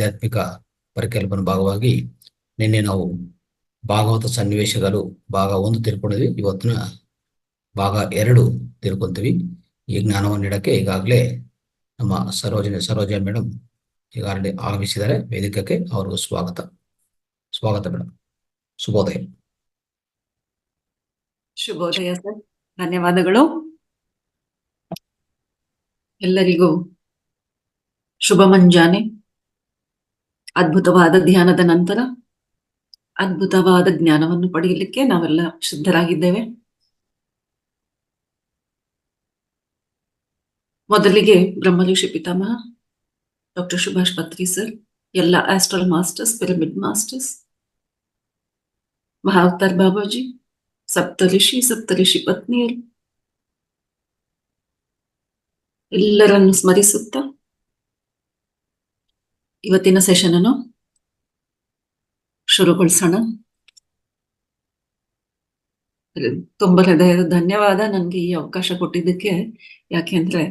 ಆಧ್ಯಾತ್ಮಿಕ ಪರಿಕಲ್ಪನೆ ಭಾಗವಾಗಿ ನಿನ್ನೆ ನಾವು ಭಾಗವತ ಸನ್ನಿವೇಶಗಳು ಭಾಗ 1 ತಿಳ್ಕೊಂಡಿದ್ವಿ. ಇವತ್ತಿನ ಭಾಗ 2 ತಿಳ್ಕೊಂತೀವಿ. ಈ ಜ್ಞಾನವನ್ನು ನೀಡಕ್ಕೆ ಈಗಾಗಲೇ ನಮ್ಮ ಸರೋಜ ಮೇಡಮ್ ಈಗಾಗಲೇ ಆಗಮಿಸಿದ್ದಾರೆ ವೇದಿಕೆಗೆ. ಅವ್ರಿಗೂ ಸ್ವಾಗತ ಮೇಡಮ್. ಶುಭೋದಯ. ಶುಭೋದಯ ಸರ್, ಧನ್ಯವಾದಗಳು. ಎಲ್ಲರಿಗೂ ಶುಭ ಮುಂಜಾನೆ. ಅದ್ಭುತವಾದ ಧ್ಯಾನದ ನಂತರ ಅದ್ಭುತವಾದ ಜ್ಞಾನವನ್ನು ಪಡೆಯಲಿಕ್ಕೆ ನಾವೆಲ್ಲ ಸಿದ್ಧರಾಗಿದ್ದೇವೆ. ಮೊದಲಿಗೆ ಬ್ರಹ್ಮಋಷಿ ಪಿತಾಮಹ ಡಾಕ್ಟರ್ ಸುಭಾಷ್ ಪತ್ರಿ ಸರ್, ಎಲ್ಲ astral masters, pyramid masters, Mahavatar Babaji, ಸಪ್ತಋಷಿ ಪತ್ನಿಯರು ಎಲ್ಲರನ್ನು ಸ್ಮರಿಸುತ್ತಾ ಇವತ್ತಿನ ಸೆಷನ್ ಅನ್ನು ಶುರುಗೊಳಿಸೋಣ. ತುಂಬಾ ಹೃದಯದ ಧನ್ಯವಾದ ನನ್ಗೆ ಈ ಅವಕಾಶ ಕೊಟ್ಟಿದ್ದಕ್ಕೆ. ಯಾಕೆಂದ್ರೆ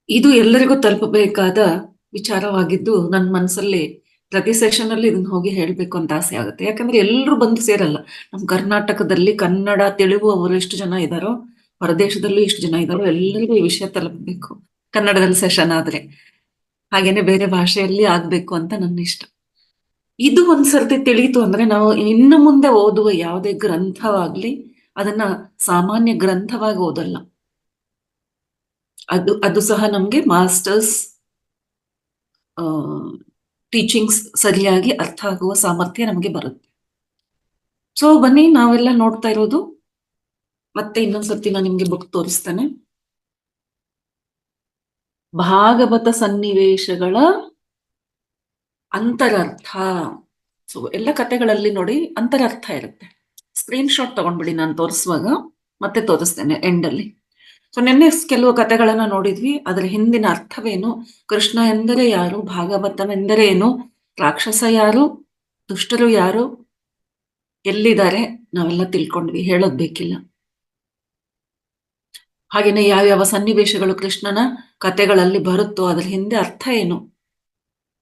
ಇದು ಎಲ್ಲರಿಗೂ ತಲುಪಬೇಕಾದ ವಿಚಾರವಾಗಿದ್ದು ನನ್ನ ಮನಸ್ಸಲ್ಲಿ ಪ್ರತಿ ಸೆಷನ್ ಅಲ್ಲಿ ಇದನ್ನ ಹೋಗಿ ಹೇಳ್ಬೇಕು ಅಂತ ಆಸೆ ಆಗುತ್ತೆ. ಯಾಕಂದ್ರೆ ಎಲ್ಲರೂ ಬಂದು ಸೇರಲ್ಲ. ನಮ್ಮ ಕರ್ನಾಟಕದಲ್ಲಿ ಕನ್ನಡ ತೆಲುಗು ಅವರು ಎಷ್ಟು ಜನ ಇದ್ದಾರೋ, ಹೊರದೇಶದಲ್ಲೂ ಇಷ್ಟು ಜನ ಇದ್ದಾರೋ, ಎಲ್ಲರಿಗೂ ಈ ವಿಷಯ ತಲುಪಬೇಕು. ಕನ್ನಡದಲ್ಲಿ ಸೆಷನ್ ಆದ್ರೆ ಹಾಗೇನೆ ಬೇರೆ ಭಾಷೆಯಲ್ಲಿ ಆಗ್ಬೇಕು ಅಂತ ನನ್ನ ಇಷ್ಟ. ಇದು ಒಂದ್ಸರ್ತಿ ತಿಳಿಯಿತು ಅಂದ್ರೆ ನಾವು ಇನ್ನು ಮುಂದೆ ಓದುವ ಯಾವುದೇ ಗ್ರಂಥವಾಗ್ಲಿ ಅದನ್ನ ಸಾಮಾನ್ಯ ಗ್ರಂಥವಾಗಿ ಓದಲ್ಲ. ಅದು ಸಹ ನಮ್ಗೆ ಮಾಸ್ಟರ್ಸ್ ಟೀಚಿಂಗ್ಸ್ ಸರಿಯಾಗಿ ಅರ್ಥ ಆಗುವ ಸಾಮರ್ಥ್ಯ ನಮಗೆ ಬರುತ್ತೆ. ಸೊ ಬನ್ನಿ, ನಾವೆಲ್ಲ ನೋಡ್ತಾ ಇರೋದು ಮತ್ತೆ ಇನ್ನೊಂದ್ಸರ್ತಿ ನಾನು ನಿಮ್ಗೆ ಬುಕ್ ತೋರಿಸ್ತೇನೆ. ಭಾಗವತ ಸನ್ನಿವೇಶಗಳ ಅಂತರರ್ಥ. ಸೊ ಎಲ್ಲ ಕಥೆಗಳಲ್ಲಿ ನೋಡಿ ಅಂತರರ್ಥ ಇರುತ್ತೆ. ಸ್ಕ್ರೀನ್ ಶಾಟ್ ತಗೊಂಡ್ಬಿಡಿ, ನಾನು ತೋರಿಸುವಾಗ ಮತ್ತೆ ತೋರಿಸ್ತೇನೆ ಎಂಡ್ ಅಲ್ಲಿ. ಸೊ ನಿನ್ನೆ ಕೆಲವು ಕಥೆಗಳನ್ನ ನೋಡಿದ್ವಿ. ಅದರ ಹಿಂದಿನ ಅರ್ಥವೇನು, ಕೃಷ್ಣ ಎಂದರೆ ಯಾರು, ಭಾಗವತವೆಂದರೆ ಏನು, ರಾಕ್ಷಸ ಯಾರು, ದುಷ್ಟರು ಯಾರು, ಎಲ್ಲಿದ್ದಾರೆ, ನಾವೆಲ್ಲ ತಿಳ್ಕೊಂಡ್ವಿ, ಹೇಳೋದ್ ಬೇಕಿಲ್ಲ. ಹಾಗೇನೆ ಯಾವ್ಯಾವ ಸನ್ನಿವೇಶಗಳು ಕೃಷ್ಣನ ಕಥೆಗಳಲ್ಲಿ ಬರುತ್ತೋ ಅದರ ಹಿಂದೆ ಅರ್ಥ ಏನು.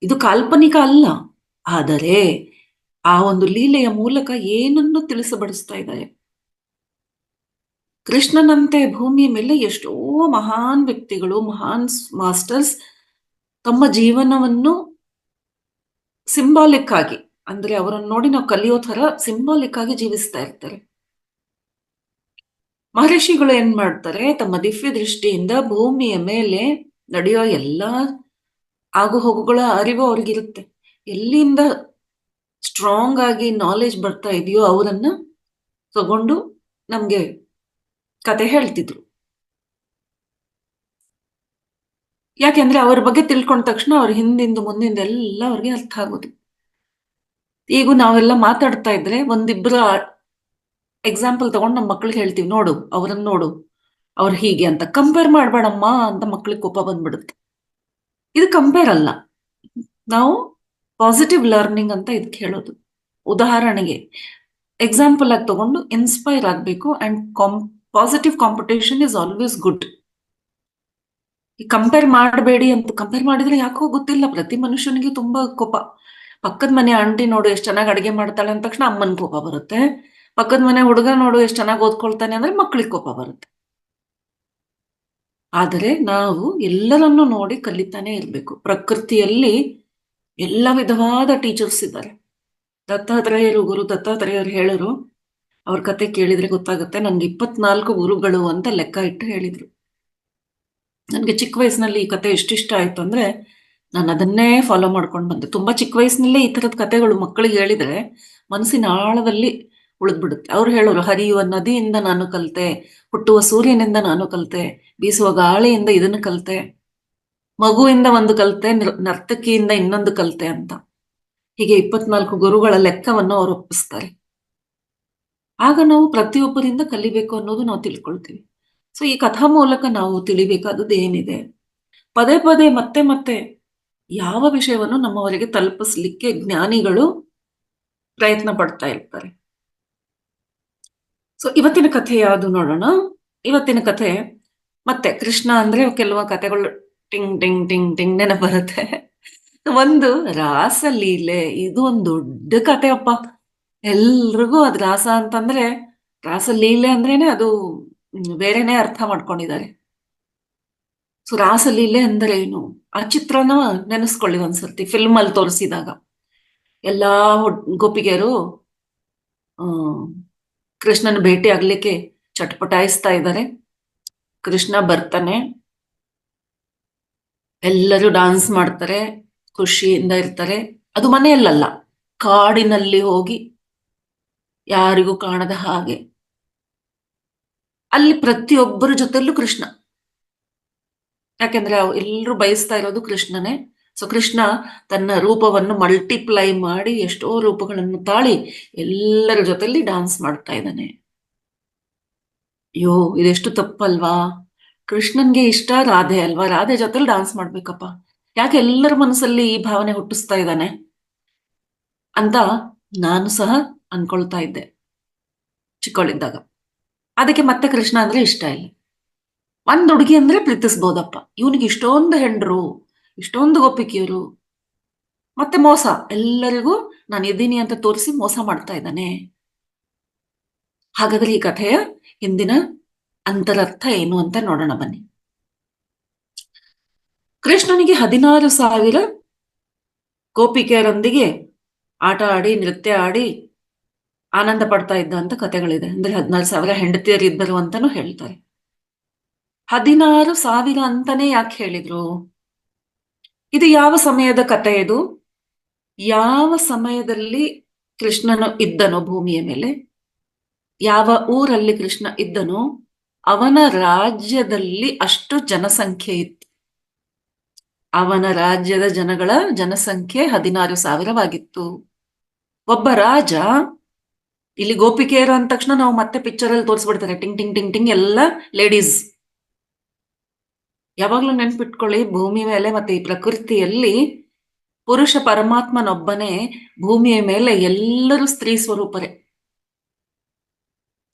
ಇದು ಕಾಲ್ಪನಿಕ ಅಲ್ಲ, ಆದರೆ ಆ ಒಂದು ಲೀಲೆಯ ಮೂಲಕ ಏನನ್ನು ತಿಳಿಸಬಡಿಸ್ತಾ ಇದ್ದಾರೆ. ಕೃಷ್ಣನಂತೆ ಭೂಮಿಯ ಮೇಲೆ ಎಷ್ಟೋ ಮಹಾನ್ ವ್ಯಕ್ತಿಗಳು, ಮಹಾನ್ ಮಾಸ್ಟರ್ಸ್ ತಮ್ಮ ಜೀವನವನ್ನು ಸಿಂಬಾಲಿಕ್ ಆಗಿ, ಅಂದ್ರೆ ಅವರನ್ನು ನೋಡಿ ನಾವು ಕಲಿಯೋ ತರ ಸಿಂಬಾಲಿಕ್ ಆಗಿ ಜೀವಿಸ್ತಾ ಇರ್ತಾರೆ. ಮಹರ್ಷಿಗಳು ಏನ್ ಮಾಡ್ತಾರೆ, ತಮ್ಮ ದಿವ್ಯ ದೃಷ್ಟಿಯಿಂದ ಭೂಮಿಯ ಮೇಲೆ ನಡೆಯೋ ಎಲ್ಲಾ ಆಗು ಹೋಗುಗಳ ಅರಿವು ಅವ್ರಿಗಿರುತ್ತೆ. ಎಲ್ಲಿಂದ ಸ್ಟ್ರಾಂಗ್ ಆಗಿ ನಾಲೆಜ್ ಬರ್ತಾ ಇದೆಯೋ ಅವರನ್ನ ತಗೊಂಡು ನಮ್ಗೆ ಕತೆ ಹೇಳ್ತಿದ್ರು. ಯಾಕೆಂದ್ರೆ ಅವ್ರ ಬಗ್ಗೆ ತಿಳ್ಕೊಂಡ ತಕ್ಷಣ ಅವ್ರ ಹಿಂದಿಂದ ಮುಂದಿಂದ ಎಲ್ಲ ಅವ್ರಿಗೆ ಅರ್ಥ ಆಗೋದು. ಈಗ ನಾವೆಲ್ಲ ಮಾತಾಡ್ತಾ ಇದ್ರೆ ಒಂದಿಬ್ಬರ ಎಕ್ಸಾಂಪಲ್ ತಗೊಂಡು ನಮ್ಮ ಮಕ್ಳಿಗೆ ಹೇಳ್ತೀವಿ, ನೋಡು ಅವ್ರನ್ನ ನೋಡು, ಅವ್ರು ಹೀಗೆ ಅಂತ. ಕಂಪೇರ್ ಮಾಡ್ಬೇಡಮ್ಮ ಅಂತ ಮಕ್ಳಿಗೆ ಕೋಪ ಬಂದ್ಬಿಡುತ್ತೆ. ಇದು ಕಂಪೇರ್ ಅಲ್ಲ, ನಾವು ಪಾಸಿಟಿವ್ ಲರ್ನಿಂಗ್ ಅಂತ ಇದಕ್ಕೆ ಹೇಳೋದು. ಉದಾಹರಣೆಗೆ ಎಕ್ಸಾಂಪಲ್ ಆಗಿ ತಗೊಂಡು ಇನ್ಸ್ಪೈರ್ ಆಗ್ಬೇಕು. And positive competition is always good. Compare ಮಾಡಬೇಡಿ ಅಂತ. ಕಂಪೇರ್ ಮಾಡಿದ್ರೆ ಯಾಕೋ ಗೊತ್ತಿಲ್ಲ, ಪ್ರತಿ ಮನುಷ್ಯನಿಗೆ ತುಂಬಾ ಕೋಪ. ಪಕ್ಕದ ಮನೆ ಆಂಟಿ ನೋಡು ಎಷ್ಟು ಚೆನ್ನಾಗಿ ಅಡಿಗೆ ಮಾಡ್ತಾಳೆ ಅಂದ ತಕ್ಷಣ ಅಮ್ಮನ ಕೋಪ ಬರುತ್ತೆ. ಪಕ್ಕದ ಮನೆ ಹುಡುಗ ನೋಡು ಎಷ್ಟು ಚೆನ್ನಾಗಿ ಓದ್ಕೊಳ್ತಾನೆ ಅಂದ್ರೆ ಮಕ್ಕಳಿಗೆ ಕೋಪ ಬರುತ್ತೆ. ಆದರೆ ನಾವು ಎಲ್ಲರನ್ನು ನೋಡಿ ಕಲಿತಾನೆ ಇರ್ಬೇಕು. ಪ್ರಕೃತಿಯಲ್ಲಿ ಎಲ್ಲ ವಿಧವಾದ ಟೀಚರ್ಸ್ ಇದ್ದಾರೆ. ಗುರು ದತ್ತಾತ್ರೇಯರು ಹೇಳರು, ಅವ್ರ ಕತೆ ಕೇಳಿದ್ರೆ ಗೊತ್ತಾಗುತ್ತೆ. ನನ್ಗೆ 24 ಗುರುಗಳು ಅಂತ ಲೆಕ್ಕ ಇಟ್ಟು ಹೇಳಿದ್ರು. ನನ್ಗೆ ಚಿಕ್ಕ ವಯಸ್ಸಿನಲ್ಲಿ ಈ ಕತೆ ಎಷ್ಟಿಷ್ಟ ಆಯ್ತು ಅಂದ್ರೆ ನಾನು ಅದನ್ನೇ ಫಾಲೋ ಮಾಡ್ಕೊಂಡು ಬಂದೆ. ತುಂಬಾ ಚಿಕ್ಕ ವಯಸ್ಸಿನಲ್ಲೇ ಈ ತರದ ಕತೆಗಳು ಮಕ್ಕಳಿಗೆ ಹೇಳಿದ್ರೆ ಮನಸ್ಸಿನ ಆಳದಲ್ಲಿ ಉಳಿದ್ಬಿಡುತ್ತೆ. ಅವ್ರು ಹೇಳೋರು, ಹರಿಯುವ ನದಿಯಿಂದ ನಾನು ಕಲಿತೆ, ಹುಟ್ಟುವ ಸೂರ್ಯನಿಂದ ನಾನು ಕಲಿತೆ, ಬೀಸುವ ಗಾಳಿಯಿಂದ ಇದನ್ನು ಕಲಿತೆ, ಮಗುವಿಂದ ಒಂದು ಕಲಿತೆ, ನರ್ತಕಿಯಿಂದ ಇನ್ನೊಂದು ಕಲಿತೆ ಅಂತ. ಹೀಗೆ 24 ಗುರುಗಳ ಲೆಕ್ಕವನ್ನು ಅವರು ಒಪ್ಪಿಸ್ತಾರೆ. ಆಗ ನಾವು ಪ್ರತಿಯೊಬ್ಬರಿಂದ ಕಲಿಬೇಕು ಅನ್ನೋದು ನಾವು ತಿಳ್ಕೊಳ್ತೀವಿ. ಸೊ ಈ ಕಥಾ ಮೂಲಕ ನಾವು ತಿಳಿಬೇಕಾದದ್ದು ಏನಿದೆ, ಪದೇ ಪದೇ ಮತ್ತೆ ಮತ್ತೆ ಯಾವ ವಿಷಯವನ್ನು ನಮ್ಮವರಿಗೆ ತಲುಪಿಸ್ಲಿಕ್ಕೆ ಜ್ಞಾನಿಗಳು ಪ್ರಯತ್ನ ಪಡ್ತಾ ಇರ್ತಾರೆ. ಸೊ ಇವತ್ತಿನ ಕಥೆ ಯಾವುದು ನೋಡೋಣ. ಇವತ್ತಿನ ಕಥೆ ಮತ್ತೆ ಕೃಷ್ಣ ಅಂದ್ರೆ ಕೆಲವು ಕಥೆಗಳು ಟಿಂಗ್ ಟಿಂಗ್ ಟಿಂಗ್ ಟಿಂಗ್ ನೆನಪು ಬರುತ್ತೆ. ಒಂದು ರಾಸಲೀಲೆ, ಇದು ಒಂದು ದೊಡ್ಡ ಕತೆ ಅಪ್ಪ. ಎಲ್ರಿಗೂ ಅದ್ ರಾಸ ಅಂತಂದ್ರೆ, ರಾಸಲೀಲೆ ಅಂದ್ರೇನೆ ಅದು ಬೇರೆನೆ ಅರ್ಥ ಮಾಡ್ಕೊಂಡಿದ್ದಾರೆ. ಸೊ ರಾಸಲೀಲೆ ಅಂದ್ರೆ ಏನು, ಆ ಚಿತ್ರನ ನೆನೆಸ್ಕೊಳ್ಳಿ ಒಂದ್ಸರ್ತಿ. ಫಿಲ್ಮ್ ಅಲ್ಲಿ ತೋರಿಸಿದಾಗ ಎಲ್ಲಾ ಗೋಪಿಗೆಯರು ಆ ಕೃಷ್ಣನ ಭೇಟಿ ಆಗ್ಲಿಕ್ಕೆ ಚಟ್ಪಟಾಯಿಸ್ತಾ ಇದ್ದಾರೆ. ಕೃಷ್ಣ ಬರ್ತಾನೆ, ಎಲ್ಲರೂ ಡಾನ್ಸ್ ಮಾಡ್ತಾರೆ, ಖುಷಿಯಿಂದ ಇರ್ತಾರೆ. ಅದು ಮನೆಯಲ್ಲ, ಕಾಡಿನಲ್ಲಿ ಹೋಗಿ ಯಾರಿಗೂ ಕಾಣದ ಹಾಗೆ, ಅಲ್ಲಿ ಪ್ರತಿಯೊಬ್ಬರ ಜೊತೆಲ್ಲೂ ಕೃಷ್ಣ. ಯಾಕೆಂದ್ರೆ ಎಲ್ಲರೂ ಬಯಸ್ತಾ ಇರೋದು ಕೃಷ್ಣನೇ. ಸೊ ಕೃಷ್ಣ ತನ್ನ ರೂಪವನ್ನು ಮಲ್ಟಿಪ್ಲೈ ಮಾಡಿ ಎಷ್ಟೋ ರೂಪಗಳನ್ನು ತಾಳಿ ಎಲ್ಲರ ಜೊತೆಲಿ ಡಾನ್ಸ್ ಮಾಡ್ತಾ ಇದ್ದಾನೆ. ಅಯ್ಯೋ, ಇದೆಷ್ಟು ತಪ್ಪಲ್ವಾ? ಕೃಷ್ಣನ್ಗೆ ಇಷ್ಟ ರಾಧೆ ಅಲ್ವಾ, ರಾಧೆ ಜೊತೆಲಿ ಡಾನ್ಸ್ ಮಾಡ್ಬೇಕಪ್ಪ. ಯಾಕೆ ಎಲ್ಲರ ಮನಸ್ಸಲ್ಲಿ ಈ ಭಾವನೆ ಹುಟ್ಟಿಸ್ತಾ ಇದ್ದಾನೆ ಅಂತ ನಾನು ಸಹ ಅನ್ಕೊಳ್ತಾ ಇದ್ದೆ ಚಿಕ್ಕವಳಿದ್ದಾಗ. ಅದಕ್ಕೆ ಮತ್ತೆ ಕೃಷ್ಣ ಅಂದ್ರೆ ಇಷ್ಟ ಇಲ್ಲ. ಒಂದ್ ಹುಡುಗಿ ಅಂದ್ರೆ ಪ್ರೀತಿಸ್ಬೋದಪ್ಪ, ಇವನಿಗೆ ಇಷ್ಟೊಂದು ಹೆಂಡ್ರು, ಇಷ್ಟೊಂದು ಗೋಪಿಕೆಯರು, ಮತ್ತೆ ಮೋಸ, ಎಲ್ಲರಿಗೂ ನಾನು ಇದ್ದೀನಿ ಅಂತ ತೋರಿಸಿ ಮೋಸ ಮಾಡ್ತಾ ಇದ್ದಾನೆ. ಹಾಗಾದ್ರೆ ಈ ಕಥೆಯ ಹಿಂದಿನ ಅಂತರರ್ಥ ಏನು ಅಂತ ನೋಡೋಣ ಬನ್ನಿ. ಕೃಷ್ಣನಿಗೆ 16,000 ಗೋಪಿಕೆಯರೊಂದಿಗೆ ಆಟ ಆಡಿ ನೃತ್ಯ ಆಡಿ ಆನಂದ ಪಡ್ತಾ ಇದ್ದ ಅಂತ ಕಥೆಗಳಿದೆ. ಅಂದ್ರೆ 14,000 ಹೆಂಡತಿಯರು ಇದ್ದರು ಅಂತಾನು ಹೇಳ್ತಾರೆ. 16,000 ಅಂತಾನೆ ಯಾಕೆ ಹೇಳಿದ್ರು? ಇದು ಯಾವ ಸಮಯದ ಕಥೆ? ಇದು ಯಾವ ಸಮಯದಲ್ಲಿ ಕೃಷ್ಣನು ಇದ್ದನೋ ಭೂಮಿಯ ಮೇಲೆ, ಯಾವ ಊರಲ್ಲಿ ಕೃಷ್ಣ ಇದ್ದನೋ ಅವನ ರಾಜ್ಯದಲ್ಲಿ ಅಷ್ಟು ಜನಸಂಖ್ಯೆ ಇತ್ತು. ಅವನ ರಾಜ್ಯದ ಜನಗಳ ಜನಸಂಖ್ಯೆ 16,000ವಾಗಿತ್ತು. ಒಬ್ಬ ರಾಜ, ಇಲ್ಲಿ ಗೋಪಿಕೆಯರು ಅಂದ ತಕ್ಷಣ ನಾವು ಮತ್ತೆ ಪಿಕ್ಚರ್ ಅಲ್ಲಿ ತೋರಿಸ್ಬಿಡ್ತಾರೆ, ಟಿಂಗ್ ಟಿಂಗ್ ಟಿಂಗ್ ಟಿಂಗ್ ಎಲ್ಲ ಲೇಡೀಸ್. ಯಾವಾಗ್ಲೂ ನೆನ್ಪಿಟ್ಕೊಳ್ಳಿ, ಭೂಮಿ ಮೇಲೆ ಮತ್ತೆ ಈ ಪ್ರಕೃತಿಯಲ್ಲಿ ಪುರುಷ ಪರಮಾತ್ಮನೊಬ್ಬನೇ, ಭೂಮಿಯ ಮೇಲೆ ಎಲ್ಲರೂ ಸ್ತ್ರೀ ಸ್ವರೂಪರೇ.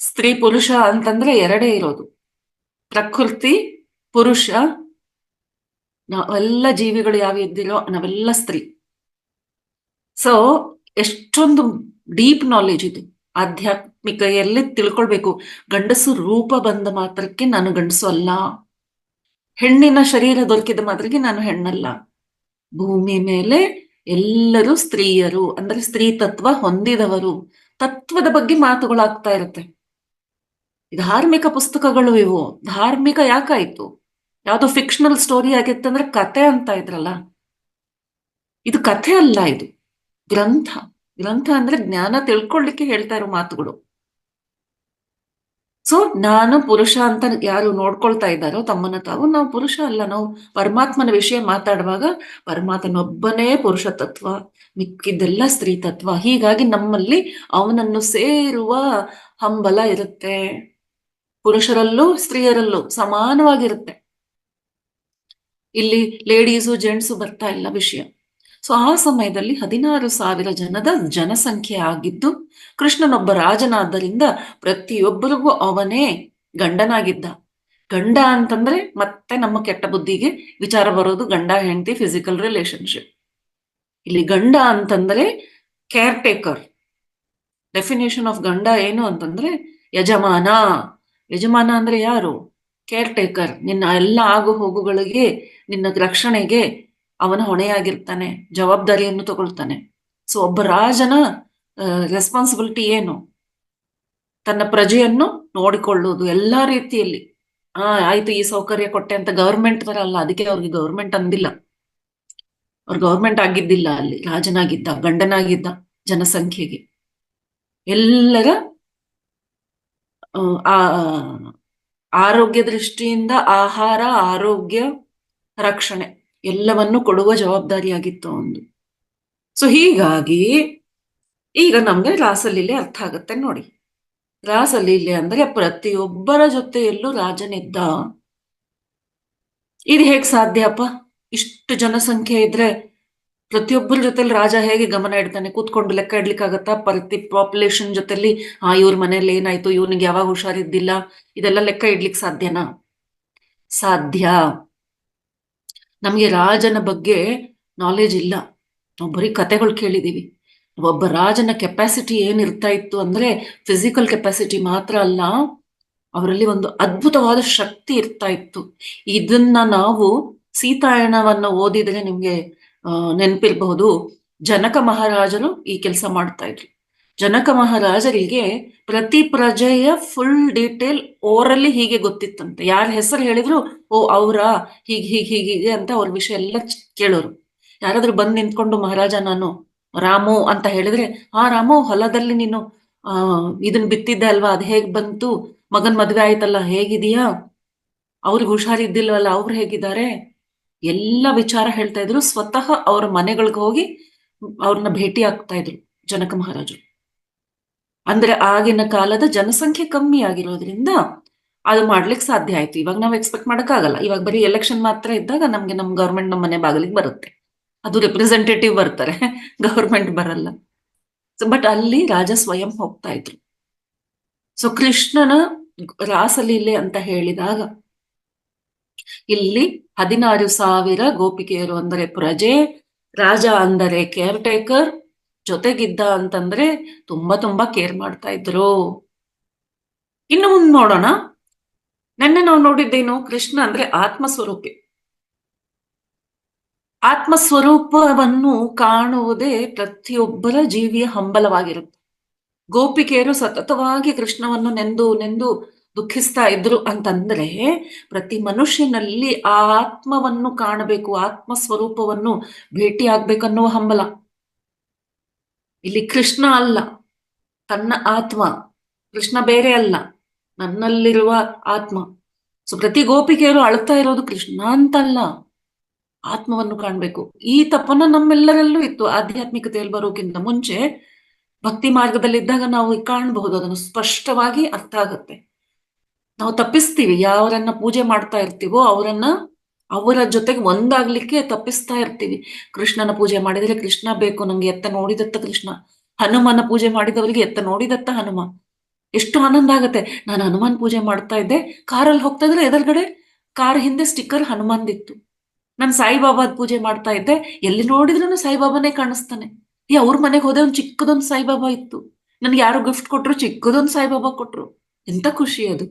ಸ್ತ್ರೀ ಪುರುಷ ಅಂತಂದ್ರೆ ಎರಡೇ ಇರೋದು, ಪ್ರಕೃತಿ, ಪುರುಷ. ನಾವೆಲ್ಲ ಜೀವಿಗಳು ಯಾವ ಇದ್ದಿರೋ ನಾವೆಲ್ಲ ಸ್ತ್ರೀ. ಸೊ ಎಷ್ಟೊಂದು ಡೀಪ್ ನಾಲೆಜ್ ಇದು, ಆಧ್ಯಾತ್ಮಿಕೆಯಲ್ಲಿ ತಿಳ್ಕೊಳ್ಬೇಕು. ಗಂಡಸು ರೂಪ ಬಂದ ಮಾತ್ರಕ್ಕೆ ನಾನು ಗಂಡಸು ಅಲ್ಲ, ಹೆಣ್ಣಿನ ಶರೀರ ದೊರಕಿದ ಮಾತ್ರಕ್ಕೆ ನಾನು ಹೆಣ್ಣಲ್ಲ. ಭೂಮಿ ಮೇಲೆ ಎಲ್ಲರೂ ಸ್ತ್ರೀಯರು, ಅಂದ್ರೆ ಸ್ತ್ರೀ ತತ್ವ ಹೊಂದಿದವರು. ತತ್ವದ ಬಗ್ಗೆ ಮಾತುಗಳಾಗ್ತಾ ಇರುತ್ತೆ. ಧಾರ್ಮಿಕ ಪುಸ್ತಕಗಳು ಇವು. ಧಾರ್ಮಿಕ ಯಾಕಾಯ್ತು? ಯಾವ್ದೋ ಫಿಕ್ಷನಲ್ ಸ್ಟೋರಿ ಆಗಿತ್ತಂದ್ರೆ ಕತೆ ಅಂತ ಇದ್ರಲ್ಲ, ಇದು ಕಥೆ ಅಲ್ಲ, ಇದು ಗ್ರಂಥ. ಗ್ರಂಥ ಅಂದ್ರೆ ಜ್ಞಾನ ತಿಳ್ಕೊಳ್ಳಿಕ್ಕೆ ಹೇಳ್ತಾ ಇರೋ ಮಾತುಗಳು. ಸೊ ನಾನು ಪುರುಷ ಅಂತ ಯಾರು ನೋಡ್ಕೊಳ್ತಾ ಇದ್ದಾರೋ ತಮ್ಮನ್ನ ತಾವು, ನಾವು ಪುರುಷ ಅಲ್ಲ. ನಾವು ಪರಮಾತ್ಮನ ವಿಷಯ ಮಾತಾಡುವಾಗ ಪರಮಾತ್ಮನೊಬ್ಬನೇ ಪುರುಷ ತತ್ವ, ಮಿಕ್ಕಿದ್ದೆಲ್ಲ ಸ್ತ್ರೀ ತತ್ವ. ಹೀಗಾಗಿ ನಮ್ಮಲ್ಲಿ ಅವನನ್ನು ಸೇರುವ ಹಂಬಲ ಇರುತ್ತೆ. ಪುರುಷರಲ್ಲೂ ಸ್ತ್ರೀಯರಲ್ಲೂ ಸಮಾನವಾಗಿರುತ್ತೆ. ಇಲ್ಲಿ ಲೇಡೀಸು ಜೆಂಟ್ಸು ಬರ್ತಾ ಇಲ್ಲ ವಿಷಯ. ಸೊ ಆ ಸಮಯದಲ್ಲಿ 16,000 ಜನದ ಜನಸಂಖ್ಯೆ ಆಗಿದ್ದು, ಕೃಷ್ಣನೊಬ್ಬ ರಾಜನಾದ್ದರಿಂದ ಪ್ರತಿಯೊಬ್ಬರಿಗೂ ಅವನೇ ಗಂಡನಾಗಿದ್ದ. ಗಂಡ ಅಂತಂದ್ರೆ ಮತ್ತೆ ನಮ್ಮ ಕೆಟ್ಟ ಬುದ್ಧಿಗೆ ವಿಚಾರ ಬರೋದು, ಗಂಡ ಹೆಂಡತಿ ಫಿಸಿಕಲ್ ರಿಲೇಶನ್ಶಿಪ್. ಇಲ್ಲಿ ಗಂಡ ಅಂತಂದ್ರೆ ಕೇರ್ ಟೇಕರ್. ಡೆಫಿನೇಷನ್ ಆಫ್ ಗಂಡ ಏನು ಅಂತಂದ್ರೆ ಯಜಮಾನ. ಯಜಮಾನ ಅಂದ್ರೆ ಯಾರು? Care taker. ನಿನ್ನ ಎಲ್ಲ ಆಗು ಹೋಗುಗಳಿಗೆ, ನಿನ್ನ ರಕ್ಷಣೆಗೆ ಅವನ ಹೊಣೆಯಾಗಿರ್ತಾನೆ, ಜವಾಬ್ದಾರಿಯನ್ನು ತಗೊಳ್ತಾನೆ. ಸೊ ಒಬ್ಬ ರಾಜನ ರೆಸ್ಪಾನ್ಸಿಬಿಲಿಟಿ ಏನು? ತನ್ನ ಪ್ರಜೆಯನ್ನು ನೋಡಿಕೊಳ್ಳುವುದು ಎಲ್ಲಾ ರೀತಿಯಲ್ಲಿ. ಆಯ್ತು, ಈ ಸೌಕರ್ಯ ಕೊಟ್ಟೆ ಅಂತ ಗವರ್ಮೆಂಟ್ ಬರಲ್ಲ, ಅದಕ್ಕೆ ಅವ್ರಿಗೆ ಗವರ್ಮೆಂಟ್ ಅಂದಿಲ್ಲ. ಅವ್ರು ಗವರ್ಮೆಂಟ್ ಆಗಿದ್ದಿಲ್ಲ, ಅಲ್ಲಿ ರಾಜನಾಗಿದ್ದ, ಗಂಡನಾಗಿದ್ದ. ಜನಸಂಖ್ಯೆಗೆ ಎಲ್ಲರ ಆರೋಗ್ಯ ದೃಷ್ಟಿಯಿಂದ ಆಹಾರ, ಆರೋಗ್ಯ, ರಕ್ಷಣೆ ಎಲ್ಲವನ್ನು ಕೊಡುವ ಜವಾಬ್ದಾರಿಯಾಗಿತ್ತು ಒಂದು. ಸೊ ಹೀಗಾಗಿ ಈಗ ನಮ್ಗೆ ರಾಸಲೀಲೆ ಅರ್ಥ ಆಗುತ್ತೆ ನೋಡಿ. ರಾಸಲೀಲೆ ಅಂದ್ರೆ ಪ್ರತಿಯೊಬ್ಬರ ಜೊತೆಯಲ್ಲೂ ರಾಜನಿದ್ದ. ಇದು ಹೇಗ್ ಸಾಧ್ಯಪ್ಪ? ಇಷ್ಟು ಜನಸಂಖ್ಯೆ ಇದ್ರೆ ಪ್ರತಿಯೊಬ್ಬರ ಜೊತೆಲಿ ರಾಜ ಹೇಗೆ ಗಮನ ಇಡ್ತಾನೆ? ಕೂತ್ಕೊಂಡು ಲೆಕ್ಕ ಇಡ್ಲಿಕ್ಕಾಗತ್ತಾ? ಪ್ರತಿ ಪಾಪ್ಯುಲೇಷನ್ ಜೊತೆಲಿ ಇವ್ರ ಮನೇಲಿ ಏನಾಯ್ತು, ಇವನಿಗೆ ಯಾವಾಗ ಹುಷಾರಿದ್ದಿಲ್ಲ, ಇದೆಲ್ಲ ಲೆಕ್ಕ ಇಡ್ಲಿಕ್ಕೆ ಸಾಧ್ಯನಾ? ಸಾಧ್ಯ. ನಮಗೆ ರಾಜನ ಬಗ್ಗೆ ನಾಲೆಜ್ ಇಲ್ಲ, ನಾವು ಬರೀ ಕತೆಗಳು ಕೇಳಿದೀವಿ. ಒಬ್ಬ ರಾಜನ ಕೆಪಾಸಿಟಿ ಏನಿರ್ತಾ ಇತ್ತು ಅಂದ್ರೆ ಫಿಸಿಕಲ್ ಕೆಪಾಸಿಟಿ ಮಾತ್ರ ಅಲ್ಲ, ಅವರಲ್ಲಿ ಒಂದು ಅದ್ಭುತವಾದ ಶಕ್ತಿ ಇರ್ತಾ ಇತ್ತು. ಇದನ್ನ ನಾವು ಸೀತಾಯಣವನ್ನ ಓದಿದ್ರೆ ನಿಮ್ಗೆ ನೆನಪಿರಬಹುದು. ಜನಕ ಮಹಾರಾಜರು ಈ ಕೆಲಸ ಮಾಡ್ತಾ ಇದ್ರು. ಜನಕ ಮಹಾರಾಜರಿಗೆ ಪ್ರತಿ ಪ್ರಜೆಯ ಫುಲ್ ಡೀಟೇಲ್ ಓರಲ್ಲಿ ಹೀಗೆ ಗೊತ್ತಿತ್ತಂತೆ. ಯಾರ ಹೆಸರು ಹೇಳಿದ್ರು ಓ ಅವರ ಹೀಗೆ ಅಂತ ಅವ್ರ ವಿಷಯ ಎಲ್ಲ ಕೇಳೋರು. ಯಾರಾದ್ರೂ ಬಂದು ನಿಂತ್ಕೊಂಡು ಮಹಾರಾಜ ನಾನು ರಾಮು ಅಂತ ಹೇಳಿದ್ರೆ, ರಾಮು ಹೊಲದಲ್ಲಿ ನೀನು ಇದನ್ನ ಬಿತ್ತಿದ್ದೆ ಅಲ್ವಾ, ಅದು ಹೇಗ್ ಬಂತು, ಮಗನ್ ಮದ್ವೆ ಆಯ್ತಲ್ಲ ಹೇಗಿದೀಯಾ, ಅವ್ರಿಗೆ ಹುಷಾರಿದ್ದಿಲ್ವಲ್ಲ ಅವ್ರು ಹೇಗಿದ್ದಾರೆ, ಎಲ್ಲ ವಿಚಾರ ಹೇಳ್ತಾ ಇದ್ರು. ಸ್ವತಃ ಅವ್ರ ಮನೆಗಳಿಗೆ ಹೋಗಿ ಅವ್ರನ್ನ ಭೇಟಿ ಆಗ್ತಾ ಇದ್ರು ಜನಕ ಮಹಾರಾಜರು. ಅಂದ್ರೆ ಆಗಿನ ಕಾಲದ ಜನಸಂಖ್ಯೆ ಕಮ್ಮಿ ಆಗಿರೋದ್ರಿಂದ ಅದು ಮಾಡ್ಲಿಕ್ಕೆ ಸಾಧ್ಯ ಆಯ್ತು. ಇವಾಗ ನಾವು ಎಕ್ಸ್ಪೆಕ್ಟ್ ಮಾಡಕ್ಕಾಗಲ್ಲ. ಇವಾಗ ಬರೀ ಎಲೆಕ್ಷನ್ ಮಾತ್ರ ಇದ್ದಾಗ ನಮ್ಗೆ ನಮ್ ಗವರ್ಮೆಂಟ್ ನಮ್ಮ ಮನೆ ಬಾಗಿಲಿಗೆ ಬರುತ್ತೆ, ಅದು ರೆಪ್ರೆಸೆಂಟೇಟಿವ್ ಬರ್ತಾರೆ, ಗವರ್ಮೆಂಟ್ ಬರಲ್ಲ. ಬಟ್ ಅಲ್ಲಿ ರಾಜ ಸ್ವಯಂ ಹೋಗ್ತಾ ಇದ್ರು. ಸೊ ಕೃಷ್ಣನ ರಾಸಲೀಲೆ ಅಂತ ಹೇಳಿದಾಗ ಇಲ್ಲಿ 16,000 ಗೋಪಿಕೆಯರು ಅಂದರೆ ಪ್ರಜೆ, ರಾಜ ಅಂದರೆ ಕೇರ್ ಟೇಕರ್, ಜೊತೆಗಿದ್ದ ಅಂತಂದ್ರೆ ತುಂಬಾ ಕೇರ್ ಮಾಡ್ತಾ ಇದ್ರು. ಇನ್ನು ಮುಂದೆ ನೋಡೋಣ. ನೆನ್ನೆ ನಾವು ನೋಡಿದ್ದೇನು, ಕೃಷ್ಣ ಅಂದ್ರೆ ಆತ್ಮಸ್ವರೂಪಿ. ಆತ್ಮಸ್ವರೂಪವನ್ನು ಕಾಣುವುದೇ ಪ್ರತಿಯೊಬ್ಬರ ಜೀವಿಯ ಹಂಬಲವಾಗಿರುತ್ತೆ. ಗೋಪಿಕೆಯರು ಸತತವಾಗಿ ಕೃಷ್ಣವನ್ನು ನೆಂದು ದುಃಖಿಸ್ತಾ ಇದ್ರು ಅಂತಂದ್ರೆ ಪ್ರತಿ ಮನುಷ್ಯನಲ್ಲಿ ಆ ಆತ್ಮವನ್ನು ಕಾಣಬೇಕು, ಆತ್ಮ ಸ್ವರೂಪವನ್ನು ಭೇಟಿ ಆಗ್ಬೇಕನ್ನುವ ಹಂಬಲ. ಇಲ್ಲಿ ಕೃಷ್ಣ ಅಲ್ಲ, ತನ್ನ ಆತ್ಮ. ಕೃಷ್ಣ ಬೇರೆ ಅಲ್ಲ, ನನ್ನಲ್ಲಿರುವ ಆತ್ಮ. ಸೊ ಪ್ರತಿ ಗೋಪಿಕೆಯರು ಅಳ್ತಾ ಇರೋದು ಕೃಷ್ಣ ಅಂತಲ್ಲ, ಆತ್ಮವನ್ನು ಕಾಣ್ಬೇಕು. ಈ ತಪ್ಪನ್ನ ನಮ್ಮೆಲ್ಲರಲ್ಲೂ ಇತ್ತು. ಆಧ್ಯಾತ್ಮಿಕತೆಯಲ್ಲಿ ಬರೋಕ್ಕಿಂತ ಮುಂಚೆ ಭಕ್ತಿ ಮಾರ್ಗದಲ್ಲಿದ್ದಾಗ ನಾವು ಕಾಣಬಹುದು, ಅದನ್ನು ಸ್ಪಷ್ಟವಾಗಿ ಅರ್ಥ ಆಗುತ್ತೆ. ನಾವು ತಪ್ಪಿಸ್ತೀವಿ, ಯಾವರನ್ನ ಪೂಜೆ ಮಾಡ್ತಾ ಇರ್ತೀವೋ ಅವರ ಜೊತೆಗೆ ಒಂದಾಗ್ಲಿಕ್ಕೆ ತಪ್ಪಿಸ್ತಾ ಇರ್ತೀವಿ. ಕೃಷ್ಣನ ಪೂಜೆ ಮಾಡಿದ್ರೆ ಕೃಷ್ಣ ಬೇಕು ನಂಗೆ, ಎತ್ತ ನೋಡಿದತ್ತ ಕೃಷ್ಣ. ಹನುಮನ ಪೂಜೆ ಮಾಡಿದವರಿಗೆ ಎತ್ತ ನೋಡಿದತ್ತ ಹನುಮ. ಎಷ್ಟು ಆನಂದ ಆಗತ್ತೆ. ನಾನು ಹನುಮಾನ್ ಪೂಜೆ ಮಾಡ್ತಾ ಇದ್ದೆ, ಕಾರಲ್ಲಿ ಹೋಗ್ತಾ ಇದ್ರೆ ಎದುರುಗಡೆ ಕಾರ್ ಹಿಂದೆ ಸ್ಟಿಕ್ಕರ್ ಹನುಮಾನ್ದಿತ್ತು. ನಾನು ಸಾಯಿಬಾಬಾದ್ ಪೂಜೆ ಮಾಡ್ತಾ ಇದ್ದೆ, ಎಲ್ಲಿ ನೋಡಿದ್ರು ಸಾಯಿಬಾಬಾನೇ ಕಾಣಿಸ್ತಾನೆ. ಅವ್ರ ಮನೆಗೆ ಹೋದೆ, ಒಂದು ಚಿಕ್ಕದೊಂದು ಸಾಯಿಬಾಬಾ ಇತ್ತು. ನನ್ಗೆ ಯಾರು ಗಿಫ್ಟ್ ಕೊಟ್ರು, ಚಿಕ್ಕದೊಂದು ಸಾಯಿಬಾಬಾ ಕೊಟ್ರು. ಎಂತ ಖುಷಿ ಅದು.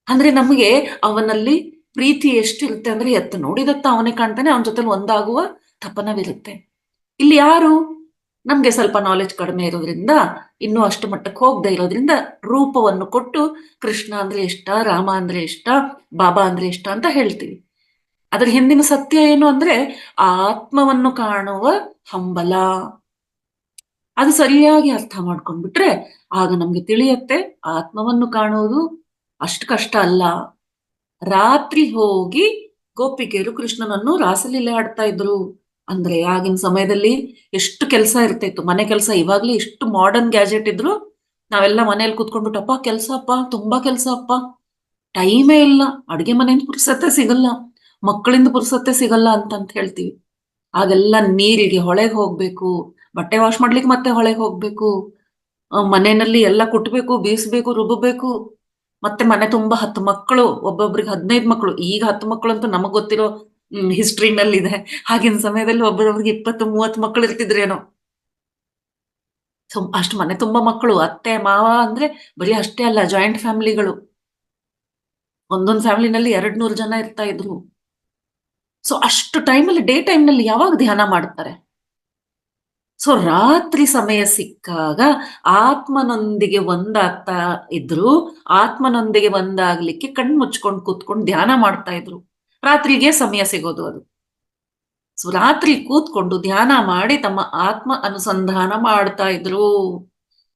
ಅಂದ್ರೆ ನಮಗೆ ಅವನಲ್ಲಿ ಪ್ರೀತಿ ಎಷ್ಟಿರುತ್ತೆ ಅಂದ್ರೆ ಎತ್ತ ನೋಡಿದತ್ತ ಅವನೇ ಕಾಣ್ತಾನೆ, ಅವನ ಜೊತೆಲಿ ಒಂದಾಗುವ ತಪನವಿರುತ್ತೆ. ಇಲ್ಲಿ ಯಾರು ನಮ್ಗೆ ಸ್ವಲ್ಪ ನಾಲೆಜ್ ಕಡಿಮೆ ಇರೋದ್ರಿಂದ, ಇನ್ನೂ ಅಷ್ಟು ಮಟ್ಟಕ್ಕೆ ಹೋಗದೆ ಇರೋದ್ರಿಂದ ರೂಪವನ್ನು ಕೊಟ್ಟು ಕೃಷ್ಣ ಅಂದ್ರೆ ಇಷ್ಟ, ರಾಮ ಅಂದ್ರೆ ಇಷ್ಟ, ಬಾಬಾ ಅಂದ್ರೆ ಇಷ್ಟ ಅಂತ ಹೇಳ್ತೀವಿ. ಅದ್ರ ಹಿಂದಿನ ಸತ್ಯ ಏನು ಅಂದ್ರೆ ಆತ್ಮವನ್ನು ಕಾಣುವ ಹಂಬಲ. ಅದು ಸರಿಯಾಗಿ ಅರ್ಥ ಮಾಡ್ಕೊಂಡ್ಬಿಟ್ರೆ ಆಗ ನಮ್ಗೆ ತಿಳಿಯತ್ತೆ ಆತ್ಮವನ್ನು ಕಾಣುವುದು ಅಷ್ಟು ಕಷ್ಟ ಅಲ್ಲ. ರಾತ್ರಿ ಹೋಗಿ ಗೋಪಿಕೆಯರು ಕೃಷ್ಣನನ್ನು ರಾಸಲೀಲೆ ಆಡ್ತಾ ಇದ್ರು. ಅಂದ್ರೆ ಆಗಿನ ಸಮಯದಲ್ಲಿ ಎಷ್ಟು ಕೆಲಸ ಇರ್ತಾ ಮನೆ ಕೆಲಸ. ಇವಾಗ್ಲೇ ಎಷ್ಟು ಮಾಡರ್ನ್ ಗ್ಯಾಜೆಟ್ ಇದ್ರು ನಾವೆಲ್ಲ ಮನೇಲಿ ಕೂತ್ಕೊಂಡ್ಬಿಟ್ಟಪ್ಪ ಕೆಲ್ಸ ಅಪ್ಪ, ತುಂಬಾ ಕೆಲ್ಸ ಅಪ್ಪ, ಟೈಮೇ ಇಲ್ಲ, ಅಡುಗೆ ಮನೆಯಿಂದ ಪುರ್ಸತ್ತೆ ಸಿಗಲ್ಲ, ಮಕ್ಕಳಿಂದ ಪುರ್ಸತ್ತೆ ಸಿಗಲ್ಲ ಅಂತ ಹೇಳ್ತೀವಿ. ಆಗೆಲ್ಲ ನೀರಿಗೆ ಹೊಳೆಗೆ ಹೋಗ್ಬೇಕು, ಬಟ್ಟೆ ವಾಶ್ ಮಾಡ್ಲಿಕ್ಕೆ ಮತ್ತೆ ಹೊಳೆಗೆ ಹೋಗ್ಬೇಕು, ಮನೆಯಲ್ಲಿ ಎಲ್ಲ ಕುಟ್ಬೇಕು, ಬೀಸ್ಬೇಕು, ರುಬ್ಬಬೇಕು, ಮತ್ತೆ ಮನೆ ತುಂಬಾ 10 ಮಕ್ಕಳು, ಒಬ್ಬೊಬ್ರಿಗೆ 15 ಮಕ್ಕಳು. ಈಗ 10 ಮಕ್ಕಳು ಅಂತ ನಮಗ್ ಗೊತ್ತಿರೋ ಹಿಸ್ಟ್ರಿನಲ್ಲಿ ಇದೆ. ಆಗಿನ ಸಮಯದಲ್ಲಿ ಒಬ್ಬರೊಬ್ರಿಗೆ 20-30 ಮಕ್ಕಳು ಇರ್ತಿದ್ರೇನೋ. ಅಷ್ಟು ಮನೆ ತುಂಬಾ ಮಕ್ಕಳು, ಅತ್ತೆ ಮಾವ ಅಂದ್ರೆ ಬರೀ ಅಷ್ಟೇ ಅಲ್ಲ, ಜಾಯಿಂಟ್ ಫ್ಯಾಮಿಲಿಗಳು. ಒಂದೊಂದು ಫ್ಯಾಮಿಲಿನಲ್ಲಿ 200 ಜನ ಇರ್ತಾ ಇದ್ರು. ಸೊ ಅಷ್ಟು ಟೈಮಲ್ಲಿ, ಡೇ ಟೈಮ್ನಲ್ಲಿ ಯಾವಾಗ ಧ್ಯಾನ ಮಾಡ್ತಾರೆ? ಸೊ ರಾತ್ರಿ ಸಮಯ ಸಿಕ್ಕಾಗ ಆತ್ಮನೊಂದಿಗೆ ಒಂದಾಗ್ತಾ ಇದ್ರು. ಆತ್ಮನೊಂದಿಗೆ ಒಂದಾಗ್ಲಿಕ್ಕೆ ಕಣ್ಣು ಮುಚ್ಕೊಂಡು ಕೂತ್ಕೊಂಡು ಧ್ಯಾನ ಮಾಡ್ತಾ ಇದ್ರು. ರಾತ್ರಿಗೆ ಸಮಯ ಸಿಗೋದು ಅದು. ಸೊ ರಾತ್ರಿ ಕೂತ್ಕೊಂಡು ಧ್ಯಾನ ಮಾಡಿ ತಮ್ಮ ಆತ್ಮ ಅನುಸಂಧಾನ ಮಾಡ್ತಾ ಇದ್ರು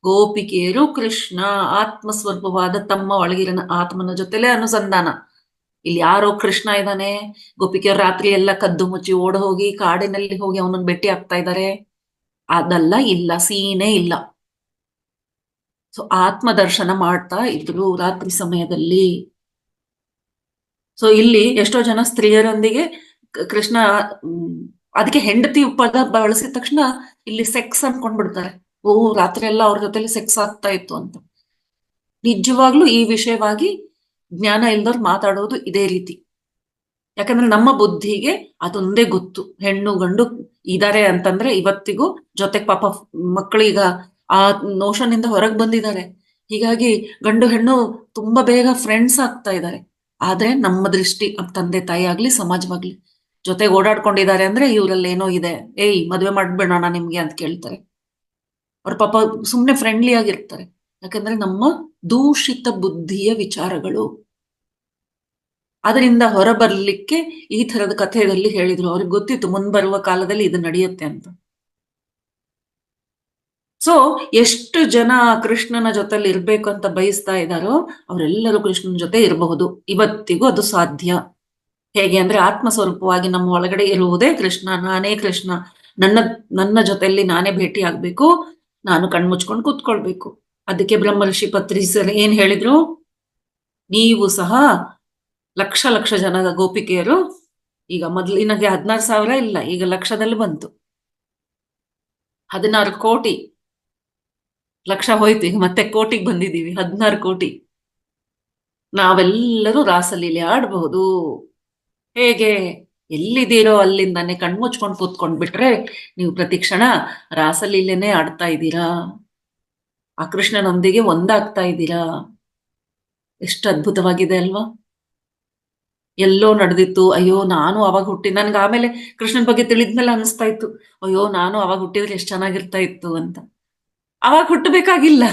ಗೋಪಿಕೆಯರು. ಕೃಷ್ಣ ಆತ್ಮ ಸ್ವರೂಪವಾದ ತಮ್ಮ ಒಳಗಿರನ ಆತ್ಮನ ಜೊತೆಲೆ ಅನುಸಂಧಾನ. ಇಲ್ಲಿ ಯಾರೋ ಕೃಷ್ಣ ಇದ್ದಾನೆ, ಗೋಪಿಕೆಯರು ರಾತ್ರಿ ಎಲ್ಲ ಕದ್ದು ಮುಚ್ಚಿ ಓಡ ಹೋಗಿ ಕಾಡಿನಲ್ಲಿ ಹೋಗಿ ಅವನನ್ನು ಭೇಟಿ ಆಗ್ತಾ ಇದ್ದಾರೆ, ಅದೆಲ್ಲ ಇಲ್ಲ, ಸೀನೇ ಇಲ್ಲ. ಸೊ ಆತ್ಮ ದರ್ಶನ ಮಾಡ್ತಾ ಇದ್ರು ರಾತ್ರಿ ಸಮಯದಲ್ಲಿ. ಸೊ ಇಲ್ಲಿ ಎಷ್ಟೋ ಜನ ಸ್ತ್ರೀಯರೊಂದಿಗೆ ಕೃಷ್ಣ, ಅದಕ್ಕೆ ಹೆಂಡತಿ ಪದ ಬಳಸಿದ ತಕ್ಷಣ ಇಲ್ಲಿ ಸೆಕ್ಸ್ ಅನ್ಕೊಂಡ್ಬಿಡ್ತಾರೆ. ರಾತ್ರಿ ಎಲ್ಲ ಅವ್ರ ಜೊತೆಲಿ ಸೆಕ್ಸ್ ಆಗ್ತಾ ಇತ್ತು ಅಂತ. ನಿಜವಾಗ್ಲೂ ಈ ವಿಷಯವಾಗಿ ಜ್ಞಾನ ಇಲ್ದವ್ರು ಮಾತಾಡೋದು ಇದೇ ರೀತಿ. ಯಾಕಂದ್ರೆ ನಮ್ಮ ಬುದ್ಧಿಗೆ ಅದೊಂದೇ ಗೊತ್ತು, ಹೆಣ್ಣು ಗಂಡು ಇದಾರೆ ಅಂತಂದ್ರೆ ಇವತ್ತಿಗೂ. ಜೊತೆಗೆ ಪಾಪ ಮಕ್ಕಳೀಗ ಆ ನೋಷನ್ ಇಂದ ಹೊರಗೆ ಬಂದಿದ್ದಾರೆ. ಹೀಗಾಗಿ ಗಂಡು ಹೆಣ್ಣು ತುಂಬಾ ಬೇಗ ಫ್ರೆಂಡ್ಸ್ ಆಗ್ತಾ ಇದ್ದಾರೆ. ಆದ್ರೆ ನಮ್ಮ ದೃಷ್ಟಿ ತಂದೆ ತಾಯಿ ಆಗ್ಲಿ ಸಮಾಜವಾಗ್ಲಿ ಜೊತೆಗೆ ಓಡಾಡ್ಕೊಂಡಿದ್ದಾರೆ ಅಂದ್ರೆ ಇವ್ರಲ್ಲಿ ಏನೋ ಇದೆ, ಏಯ್ ಮದ್ವೆ ಮಾಡ್ಬೇಡೋಣ ನಿಮ್ಗೆ ಅಂತ ಕೇಳ್ತಾರೆ. ಅವ್ರ ಪಾಪ ಸುಮ್ನೆ ಫ್ರೆಂಡ್ಲಿ ಆಗಿರ್ತಾರೆ. ಯಾಕಂದ್ರೆ ನಮ್ಮ ದೂಷಿತ ಬುದ್ಧಿಯ ವಿಚಾರಗಳು. ಅದರಿಂದ ಹೊರಬರ್ಲಿಕ್ಕೆ ಈ ತರದ ಕಥೆಯಲ್ಲಿ ಹೇಳಿದ್ರು. ಅವ್ರಿಗೆ ಗೊತ್ತಿತ್ತು ಮುಂಬರುವ ಕಾಲದಲ್ಲಿ ಇದು ನಡೆಯುತ್ತೆ ಅಂತ. ಸೊ ಎಷ್ಟು ಜನ ಕೃಷ್ಣನ ಜೊತೆಲಿ ಇರ್ಬೇಕು ಅಂತ ಬಯಸ್ತಾ ಇದ್ದಾರೋ ಅವರೆಲ್ಲರೂ ಕೃಷ್ಣನ ಜೊತೆ ಇರಬಹುದು. ಇವತ್ತಿಗೂ ಅದು ಸಾಧ್ಯ. ಹೇಗೆ ಅಂದ್ರೆ ಆತ್ಮಸ್ವರೂಪವಾಗಿ ನಮ್ಮ ಒಳಗಡೆ ಇರುವುದೇ ಕೃಷ್ಣ. ನಾನೇ ಕೃಷ್ಣ, ನನ್ನ ನನ್ನ ಜೊತೆಯಲ್ಲಿ ನಾನೇ ಭೇಟಿ ಆಗ್ಬೇಕು, ನಾನು ಕಣ್ಮುಚ್ಕೊಂಡು ಕೂತ್ಕೊಳ್ಬೇಕು. ಅದಕ್ಕೆ ಬ್ರಹ್ಮ ಋಷಿ ಪತ್ರಿಸರು ಏನ್ ಹೇಳಿದ್ರು, ನೀವು ಸಹ ಲಕ್ಷ ಲಕ್ಷ ಜನದ ಗೋಪಿಕೆಯರು, ಈಗ ಮೊದಲಿನಾಗೆ 16,000 ಇಲ್ಲ, ಈಗ ಲಕ್ಷದಲ್ಲಿ ಬಂತು. 16 ಕೋಟಿ, ಲಕ್ಷ ಹೋಯ್ತು, ಈಗ ಮತ್ತೆ ಕೋಟಿಗೆ ಬಂದಿದ್ದೀವಿ, 16 ಕೋಟಿ. ನಾವೆಲ್ಲರೂ ರಾಸಲೀಲೆ ಆಡಬಹುದು. ಹೇಗೆ? ಎಲ್ಲಿದ್ದೀರೋ ಅಲ್ಲಿಂದಾನೆ ಕಣ್ಮುಚ್ಕೊಂಡು ಕೂತ್ಕೊಂಡ್ಬಿಟ್ರೆ ನೀವು ಪ್ರತಿ ಕ್ಷಣ ರಾಸಲೀಲೆನೇ ಆಡ್ತಾ ಇದ್ದೀರಾ, ಆ ಕೃಷ್ಣನೊಂದಿಗೆ ಒಂದಾಗ್ತಾ ಇದ್ದೀರಾ. ಎಷ್ಟು ಅದ್ಭುತವಾಗಿದೆ ಅಲ್ವಾ? ಎಲ್ಲೋ ನಡೆದಿತ್ತು, ಅಯ್ಯೋ ನಾನು ಅವಾಗ ಹುಟ್ಟಿ, ನನ್ಗೆ ಆಮೇಲೆ ಕೃಷ್ಣನ್ ಬಗ್ಗೆ ತಿಳಿದ್ಮೇಲೆ ಅನಿಸ್ತಾ ಇತ್ತು, ಅಯ್ಯೋ ನಾನು ಅವಾಗ ಹುಟ್ಟಿದ್ರೆ ಎಷ್ಟು ಚೆನ್ನಾಗಿರ್ತಾ ಇತ್ತು ಅಂತ. ಅವಾಗ ಹುಟ್ಟಬೇಕಾಗಿಲ್ಲ.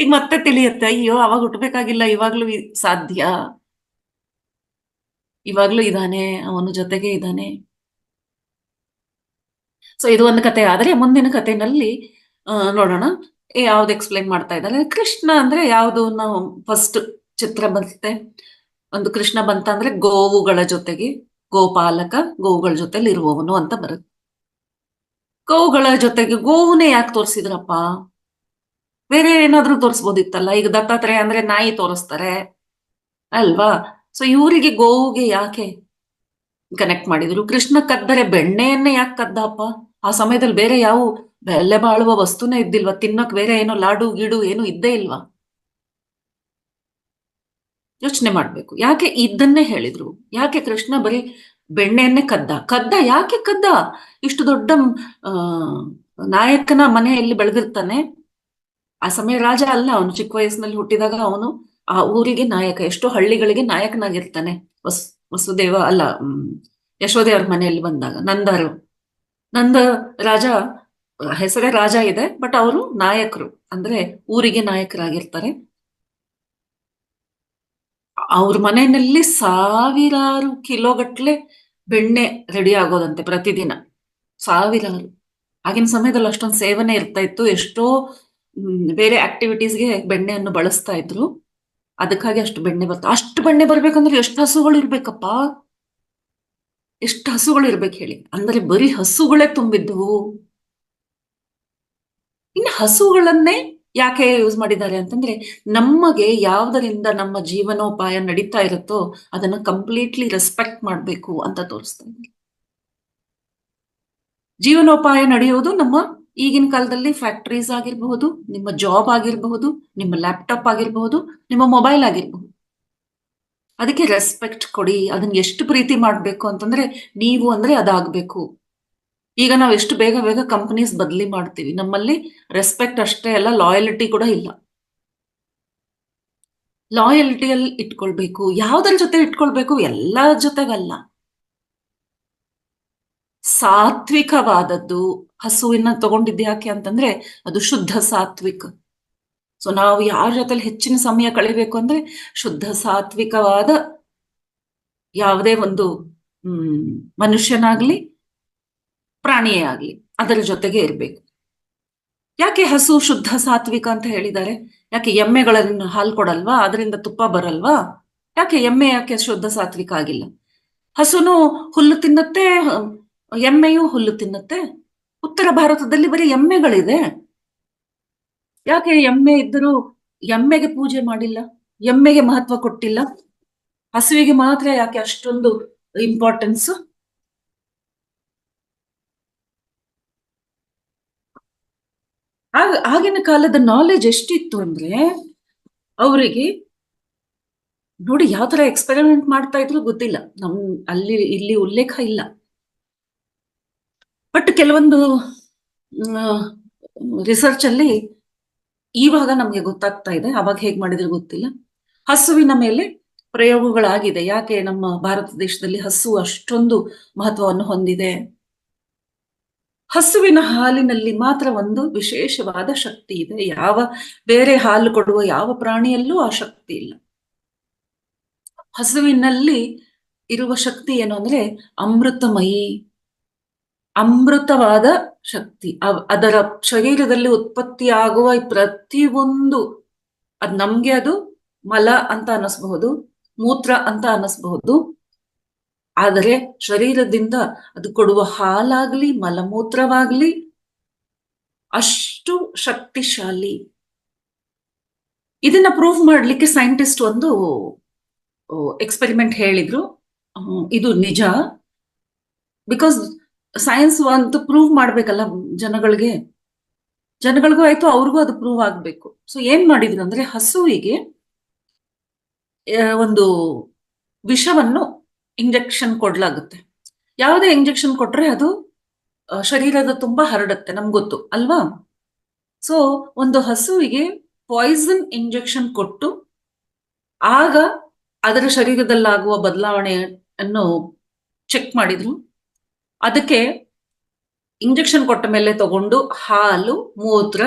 ಈಗ ಮತ್ತೆ ತಿಳಿಯುತ್ತೆ, ಅಯ್ಯೋ ಅವಾಗ ಹುಟ್ಟಬೇಕಾಗಿಲ್ಲ, ಇವಾಗ್ಲೂ ಸಾಧ್ಯ, ಇವಾಗ್ಲೂ ಇದ್ದಾನೆ, ಅವನ ಜೊತೆಗೆ ಇದ್ದಾನೆ. ಸೊ ಇದು ಒಂದು ಕತೆ. ಆದ್ರೆ ಮುಂದಿನ ಕಥೆನಲ್ಲಿ ನೋಡೋಣ ಯಾವ್ದು ಎಕ್ಸ್ಪ್ಲೈನ್ ಮಾಡ್ತಾ ಇದ್ದಾರೆ. ಕೃಷ್ಣ ಅಂದ್ರೆ ಯಾವುದು? ನಾವು ಫಸ್ಟ್ ಚಿತ್ರ ಬರುತ್ತೆ, ಒಂದು ಕೃಷ್ಣ ಬಂತ ಅಂದ್ರೆ ಗೋವುಗಳ ಜೊತೆಗೆ ಗೋಪಾಲಕ, ಗೋವುಗಳ ಜೊತೆಲಿ ಇರುವವನು ಅಂತ ಬರುತ್ತೆ. ಗೋವುಗಳ ಜೊತೆಗೆ ಗೋವುನೇ ಯಾಕೆ ತೋರಿಸಿದ್ರಪ್ಪ? ಬೇರೆ ಏನಾದ್ರೂ ತೋರಿಸ್ಬೋದಿತ್ತಲ್ಲ. ಈಗ ದತ್ತಾತ್ರೇಯ ಅಂದ್ರೆ ನಾಯಿ ತೋರಿಸ್ತಾರೆ ಅಲ್ವಾ? ಸೊ ಇವರಿಗೆ ಗೋವುಗೆ ಯಾಕೆ ಕನೆಕ್ಟ್ ಮಾಡಿದ್ರು? ಕೃಷ್ಣ ಕದ್ದರೆ ಬೆಣ್ಣೆಯನ್ನೇ ಯಾಕೆ ಕದ್ದಪ್ಪ? ಆ ಸಮಯದಲ್ಲಿ ಬೇರೆ ಯಾವ ಬೆಲೆ ಬಾಳುವ ವಸ್ತುನೇ ಇದ್ದಿಲ್ವಾ? ತಿನ್ನಕ್ ಬೇರೆ ಏನೋ ಲಾಡು ಗೀಡು ಏನು ಇದ್ದೇ ಇಲ್ವಾ? ಯೋಚನೆ ಮಾಡ್ಬೇಕು. ಯಾಕೆ ಇದನ್ನೇ ಹೇಳಿದ್ರು? ಯಾಕೆ ಕೃಷ್ಣ ಬರೀ ಬೆಣ್ಣೆಯನ್ನೇ ಕದ್ದ ಯಾಕೆ ಕದ್ದ? ಇಷ್ಟು ದೊಡ್ಡ ಆ ನಾಯಕನ ಮನೆಯಲ್ಲಿ ಬೆಳೆದಿರ್ತಾನೆ. ಆ ಸಮಯ ರಾಜ ಅಲ್ಲ ಅವನು, ಚಿಕ್ಕ ವಯಸ್ಸಿನಲ್ಲಿ ಹುಟ್ಟಿದಾಗ ಅವನು ಆ ಊರಿಗೆ ನಾಯಕ, ಎಷ್ಟೋ ಹಳ್ಳಿಗಳಿಗೆ ನಾಯಕನಾಗಿರ್ತಾನೆ. ವಸುದೇವ ಅಲ್ಲ, ಯಶೋದೆಯವ್ರ ಮನೆಯಲ್ಲಿ ಬಂದಾಗ ನಂದ ರಾಜ ಹೆಸರೇ ರಾಜ ಇದೆ, ಬಟ್ ಅವರು ನಾಯಕರು, ಅಂದ್ರೆ ಊರಿಗೆ ನಾಯಕರಾಗಿರ್ತಾರೆ. ಅವ್ರ ಮನೆಯಲ್ಲಿ ಸಾವಿರಾರು ಕಿಲೋಗಟ್ಲೆ ಬೆಣ್ಣೆ ರೆಡಿ ಆಗೋದಂತೆ ಪ್ರತಿದಿನ, ಸಾವಿರಾರು. ಆಗಿನ ಸಮಯದಲ್ಲಿ ಅಷ್ಟೊಂದು ಸೇವನೆ ಇರ್ತಾ ಇತ್ತು. ಎಷ್ಟೋ ಬೇರೆ ಆಕ್ಟಿವಿಟೀಸ್ಗೆ ಬೆಣ್ಣೆಯನ್ನು ಬಳಸ್ತಾ ಇದ್ರು. ಅದಕ್ಕಾಗಿ ಅಷ್ಟು ಬೆಣ್ಣೆ ಅಷ್ಟು ಬೆಣ್ಣೆ ಬರ್ಬೇಕಂದ್ರೆ ಎಷ್ಟು ಹಸುಗಳು ಇರ್ಬೇಕಪ್ಪ? ಎಷ್ಟು ಹಸುಗಳು ಇರ್ಬೇಕು ಹೇಳಿ? ಅಂದ್ರೆ ಬರೀ ಹಸುಗಳೇ ತುಂಬಿದ್ವು. ಇನ್ನು ಹಸುಗಳನ್ನೇ ಯಾಕೆ ಯೂಸ್ ಮಾಡಿದ್ದಾರೆ ಅಂತಂದ್ರೆ, ನಮಗೆ ಯಾವುದರಿಂದ ನಮ್ಮ ಜೀವನೋಪಾಯ ನಡೀತಾ ಇರುತ್ತೋ ಅದನ್ನ ಕಂಪ್ಲೀಟ್ಲಿ ರೆಸ್ಪೆಕ್ಟ್ ಮಾಡ್ಬೇಕು ಅಂತ ತೋರಿಸ್ತಾ ಇದ್ದಾರೆ. ಜೀವನೋಪಾಯ ನಡೆಯೋದು ನಮ್ಮ ಈಗಿನ ಕಾಲದಲ್ಲಿ ಫ್ಯಾಕ್ಟರೀಸ್ ಆಗಿರಬಹುದು, ನಿಮ್ಮ ಜಾಬ್ ಆಗಿರಬಹುದು, ನಿಮ್ಮ ಲ್ಯಾಪ್ಟಾಪ್ ಆಗಿರಬಹುದು, ನಿಮ್ಮ ಮೊಬೈಲ್ ಆಗಿರಬಹುದು. ಅದಕ್ಕೆ ರೆಸ್ಪೆಕ್ಟ್ ಕೊಡಿ. ಅದನ್ನ ಎಷ್ಟು ಪ್ರೀತಿ ಮಾಡ್ಬೇಕು ಅಂತಂದ್ರೆ, ನೀವು ಅಂದ್ರೆ ಅದಾಗಬೇಕು. ಈಗ ನಾವು ಎಷ್ಟು ಬೇಗ ಬೇಗ ಕಂಪನೀಸ್ ಬದಲಿ ಮಾಡ್ತೀವಿ. ನಮ್ಮಲ್ಲಿ ರೆಸ್ಪೆಕ್ಟ್ ಅಷ್ಟೇ ಅಲ್ಲ, ಲಾಯಲ್ಟಿ ಕೂಡ ಇಲ್ಲ. ಲಾಯಲ್ಟಿಯಲ್ಲಿ ಇಟ್ಕೊಳ್ಬೇಕು. ಯಾವುದರ ಜೊತೆ ಇಟ್ಕೊಳ್ಬೇಕು? ಎಲ್ಲ ಜೊತೆಗಲ್ಲ. ಸಾತ್ವಿಕವಾದದ್ದು. ಹಸುವಿನ ತಗೊಂಡಿದ್ದು ಯಾಕೆ ಅಂತಂದ್ರೆ ಅದು ಶುದ್ಧ ಸಾತ್ವಿಕ. ಸೊ ನಾವು ಯಾರ ಜೊತೆಲಿ ಹೆಚ್ಚಿನ ಸಮಯ ಕಳಿಬೇಕು ಅಂದ್ರೆ ಶುದ್ಧ ಸಾತ್ವಿಕವಾದ ಯಾವುದೇ ಒಂದು ಮನುಷ್ಯನಾಗ್ಲಿ ಪ್ರಾಣಿಯೇ ಆಗ್ಲಿ ಅದರ ಜೊತೆಗೆ ಇರ್ಬೇಕು. ಯಾಕೆ ಹಸು ಶುದ್ಧ ಸಾತ್ವಿಕ ಅಂತ ಹೇಳಿದ್ದಾರೆ? ಯಾಕೆ ಎಮ್ಮೆಗಳನ್ನು ಹಾಲು ಕೊಡಲ್ವಾ? ಅದರಿಂದ ತುಪ್ಪ ಬರಲ್ವಾ? ಯಾಕೆ ಯಾಕೆ ಶುದ್ಧ ಸಾತ್ವಿಕ ಆಗಿಲ್ಲ? ಹಸುನು ಹುಲ್ಲು ತಿನ್ನತ್ತೆ, ಎಮ್ಮೆಯೂ ಹುಲ್ಲು ತಿನ್ನತ್ತೆ. ಉತ್ತರ ಭಾರತದಲ್ಲಿ ಬರೀ ಎಮ್ಮೆಗಳಿದೆ. ಯಾಕೆ ಎಮ್ಮೆ ಇದ್ದರೂ ಎಮ್ಮೆಗೆ ಪೂಜೆ ಮಾಡಿಲ್ಲ, ಎಮ್ಮೆಗೆ ಮಹತ್ವ ಕೊಟ್ಟಿಲ್ಲ? ಹಸುವಿಗೆ ಮಾತ್ರ ಯಾಕೆ ಅಷ್ಟೊಂದು ಇಂಪಾರ್ಟೆನ್ಸ್? ಆಗಿನ ಕಾಲದ ನಾಲೆಜ್ ಎಷ್ಟಿತ್ತು ಅಂದ್ರೆ, ಅವರಿಗೆ ನೋಡಿ ಯಾವ ತರ ಎಕ್ಸ್ಪೆರಿಮೆಂಟ್ ಮಾಡ್ತಾ ಇದ್ರು ಗೊತ್ತಿಲ್ಲ, ಇಲ್ಲಿ ಉಲ್ಲೇಖ ಇಲ್ಲ. ಬಟ್ ಕೆಲವೊಂದು ರಿಸರ್ಚ್ ಅಲ್ಲಿ ಇವಾಗ ನಮ್ಗೆ ಗೊತ್ತಾಗ್ತಾ ಇದೆ, ಅವಾಗ ಹೇಗ್ ಮಾಡಿದ್ರು ಗೊತ್ತಿಲ್ಲ. ಹಸುವಿನ ಮೇಲೆ ಪ್ರಯೋಗಗಳಾಗಿದೆ. ಯಾಕೆ ನಮ್ಮ ಭಾರತ ದೇಶದಲ್ಲಿ ಹಸು ಅಷ್ಟೊಂದು ಮಹತ್ವವನ್ನು ಹೊಂದಿದೆ? ಹಸುವಿನ ಹಾಲಿನಲ್ಲಿ ಮಾತ್ರ ಒಂದು ವಿಶೇಷವಾದ ಶಕ್ತಿ ಇದೆ. ಬೇರೆ ಹಾಲು ಕೊಡುವ ಯಾವ ಪ್ರಾಣಿಯಲ್ಲೂ ಆ ಶಕ್ತಿ ಇಲ್ಲ. ಹಸುವಿನಲ್ಲಿ ಇರುವ ಶಕ್ತಿ ಏನು ಅಂದ್ರೆ ಅಮೃತಮಯಿ, ಅಮೃತವಾದ ಶಕ್ತಿ. ಅದರ ಶರೀರದಲ್ಲಿ ಉತ್ಪತ್ತಿಯಾಗುವ ಪ್ರತಿಯೊಂದು, ನಮ್ಗೆ ಅದು ಮಲ ಅಂತ ಅನ್ನಿಸ್ಬಹುದು, ಮೂತ್ರ ಅಂತ ಅನ್ನಿಸ್ಬಹುದು, ಆದರೆ ಶರೀರದಿಂದ ಅದು ಕೊಡುವ ಹಾಲಾಗ್ಲಿ ಮಲಮೂತ್ರವಾಗ್ಲಿ ಅಷ್ಟು ಶಕ್ತಿಶಾಲಿ. ಇದನ್ನ ಪ್ರೂವ್ ಮಾಡ್ಲಿಕ್ಕೆ ಸೈಂಟಿಸ್ಟ್ ಒಂದು ಎಕ್ಸ್ಪೆರಿಮೆಂಟ್ ಹೇಳಿದ್ರು. ಇದು ನಿಜ, ಬಿಕಾಸ್ ಸೈನ್ಸ್ ಒಂದು ಪ್ರೂವ್ ಮಾಡ್ಬೇಕಲ್ಲ ಜನಗಳಿಗೂ ಆಯ್ತು, ಅವ್ರಿಗೂ ಅದು ಪ್ರೂವ್ ಆಗ್ಬೇಕು. ಸೊ ಏನ್ ಮಾಡಿದ್ರು ಅಂದ್ರೆ, ಹಸುವಿಗೆ ಒಂದು ವಿಷವನ್ನು ಇಂಜೆಕ್ಷನ್ ಕೊಡ್ಲಾಗುತ್ತೆ. ಯಾವುದೇ ಇಂಜೆಕ್ಷನ್ ಕೊಟ್ರೆ ಅದು ಶರೀರದ ತುಂಬಾ ಹರಡುತ್ತೆ, ನಮ್ಗೆ ಗೊತ್ತು ಅಲ್ವಾ? ಸೊ ಒಂದು ಹಸುವಿಗೆ ಪಾಯ್ಸನ್ ಇಂಜೆಕ್ಷನ್ ಕೊಟ್ಟು ಆಗ ಅದರ ಶರೀರದಲ್ಲಾಗುವ ಬದಲಾವಣೆಯನ್ನು ಚೆಕ್ ಮಾಡಿದ್ರು. ಅದಕ್ಕೆ ಇಂಜೆಕ್ಷನ್ ಕೊಟ್ಟ ಮೇಲೆ ತಗೊಂಡು ಹಾಲು, ಮೂತ್ರ